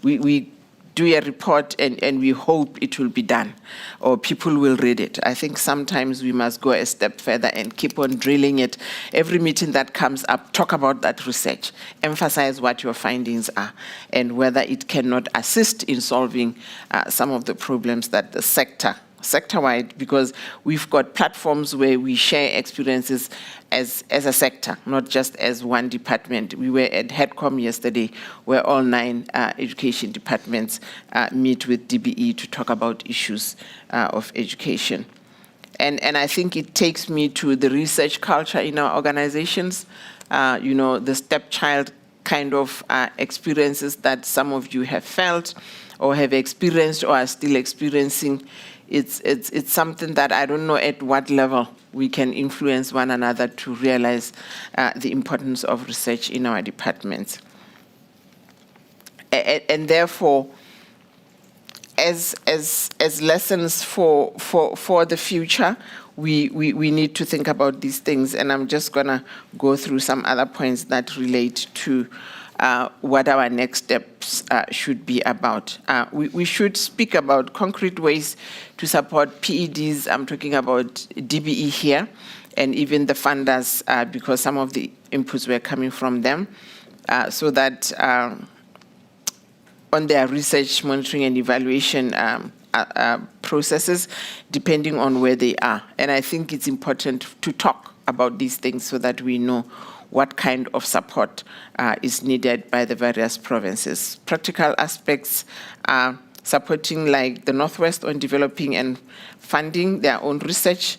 we do a report and we hope it will be done or people will read it. I think sometimes we must go a step further and keep on drilling it. Every meeting that comes up, talk about that research, emphasize what your findings are and whether it cannot assist in solving some of the problems that the sector-wide, because we've got platforms where we share experiences as a sector, not just as one department. We were at HEDCOM yesterday, where all 9 education departments meet with DBE to talk about issues of education. And I think it takes me to the research culture in our organizations, the stepchild kind of experiences that some of you have felt or have experienced or are still experiencing. It's something that I don't know at what level we can influence one another to realize the importance of research in our departments. And therefore, as lessons for the future, we need to think about these things. And I'm just going to go through some other points that relate to what our next steps should be about. We should speak about concrete ways to support PEDs. I'm talking about DBE here, and even the funders, because some of the inputs were coming from them, so that on their research, monitoring, and evaluation processes, depending on where they are. And I think it's important to talk about these things so that we know what kind of support is needed by the various provinces. Practical aspects are supporting like the Northwest on developing and funding their own research,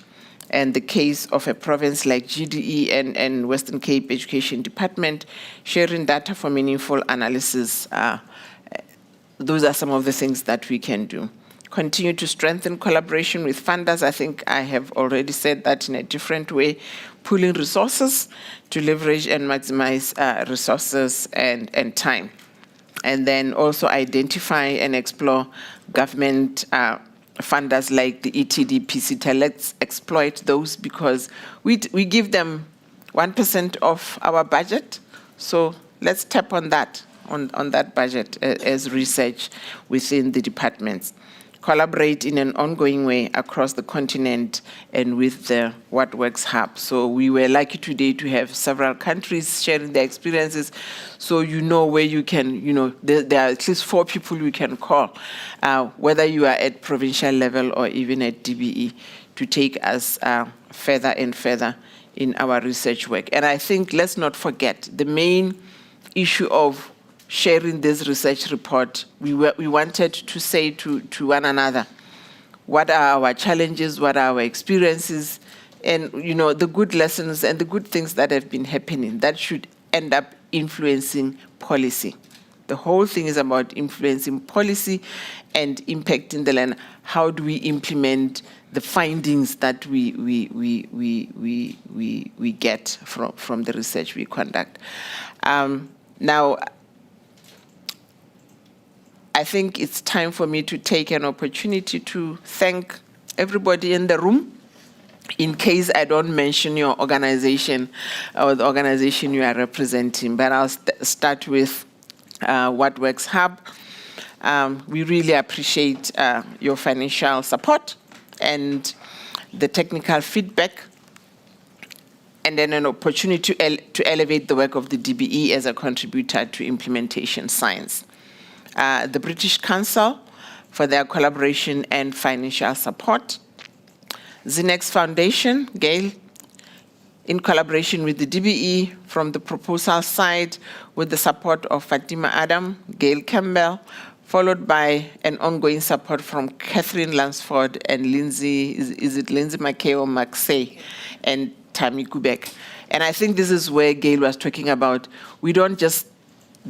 and the case of a province like GDE and Western Cape Education Department, sharing data for meaningful analysis. Those are some of the things that we can do. Continue to strengthen collaboration with funders. I think I have already said that in a different way, pooling resources to leverage and maximize resources and time. And then also identify and explore government funders like the ETD, PCTEL. Let's exploit those because we give them 1% of our budget. So let's tap on that, on that budget as research within the departments. Collaborate in an ongoing way across the continent and with the What Works Hub. So we were lucky today to have several countries sharing their experiences, so you know where you can, there are at least 4 people you can call, whether you are at provincial level or even at DBE, to take us further and further in our research work. And I think let's not forget the main issue of sharing this research report, we wanted to say to one another, what are our challenges, what are our experiences, and the good lessons and the good things that have been happening that should end up influencing policy. The whole thing is about influencing policy and impacting the land. How do we implement the findings that we get from the research we conduct? Now, I think it's time for me to take an opportunity to thank everybody in the room. In case I don't mention your organization or the organization you are representing, but I'll start with What Works Hub. We really appreciate your financial support and the technical feedback, and then an opportunity to elevate the work of the DBE as a contributor to implementation science. The British Council for their collaboration and financial support. Zinex Foundation, Gail, in collaboration with the DBE from the proposal side with the support of Fatima Adam, Gail Campbell, followed by an ongoing support from Catherine Lansford and Lindsay, is it Lindsay McKay or Maxey, and Tammy Kubek. And I think this is where Gail was talking about, we don't just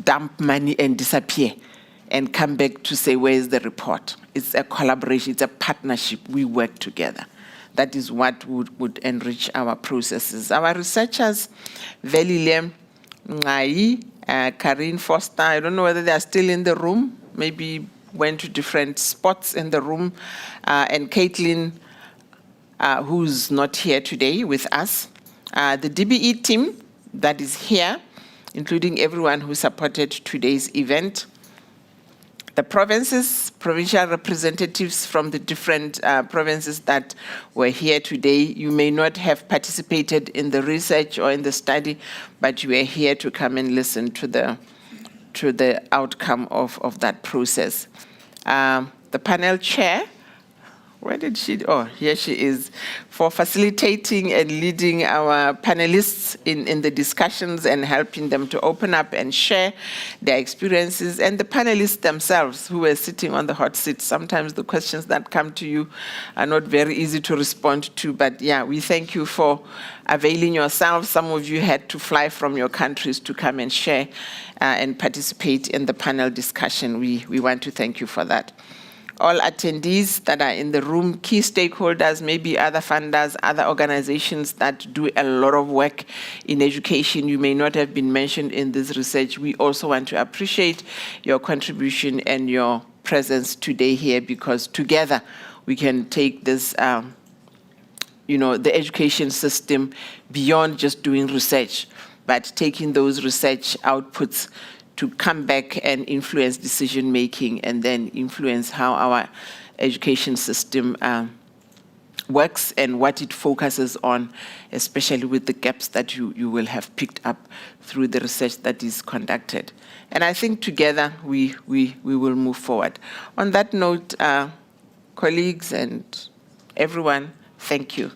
dump money and disappear and come back to say, where is the report? It's a collaboration, it's a partnership, we work together. That is what would enrich our processes. Our researchers, Velile Ngai, Karine Foster, I don't know whether they are still in the room, maybe went to different spots in the room, and Caitlin, who's not here today with us. The DBE team that is here, including everyone who supported today's event. The provinces, provincial representatives from the different provinces that were here today, you may not have participated in the research or in the study, but you are here to come and listen to the outcome of that process. The panel chair, where did she, oh, here she is, for facilitating and leading our panelists in the discussions and helping them to open up and share their experiences, and the panelists themselves who were sitting on the hot seat. Sometimes the questions that come to you are not very easy to respond to, but yeah, we thank you for availing yourselves. Some of you had to fly from your countries to come and share and participate in the panel discussion. We want to thank you for that. All attendees that are in the room, key stakeholders, maybe other funders, other organizations that do a lot of work in education, you may not have been mentioned in this research. We also want to appreciate your contribution and your presence today here, because together we can take this, the education system beyond just doing research, but taking those research outputs to come back and influence decision-making and then influence how our education system works and what it focuses on, especially with the gaps that you will have picked up through the research that is conducted. And I think together we will move forward. On that note, colleagues and everyone, thank you.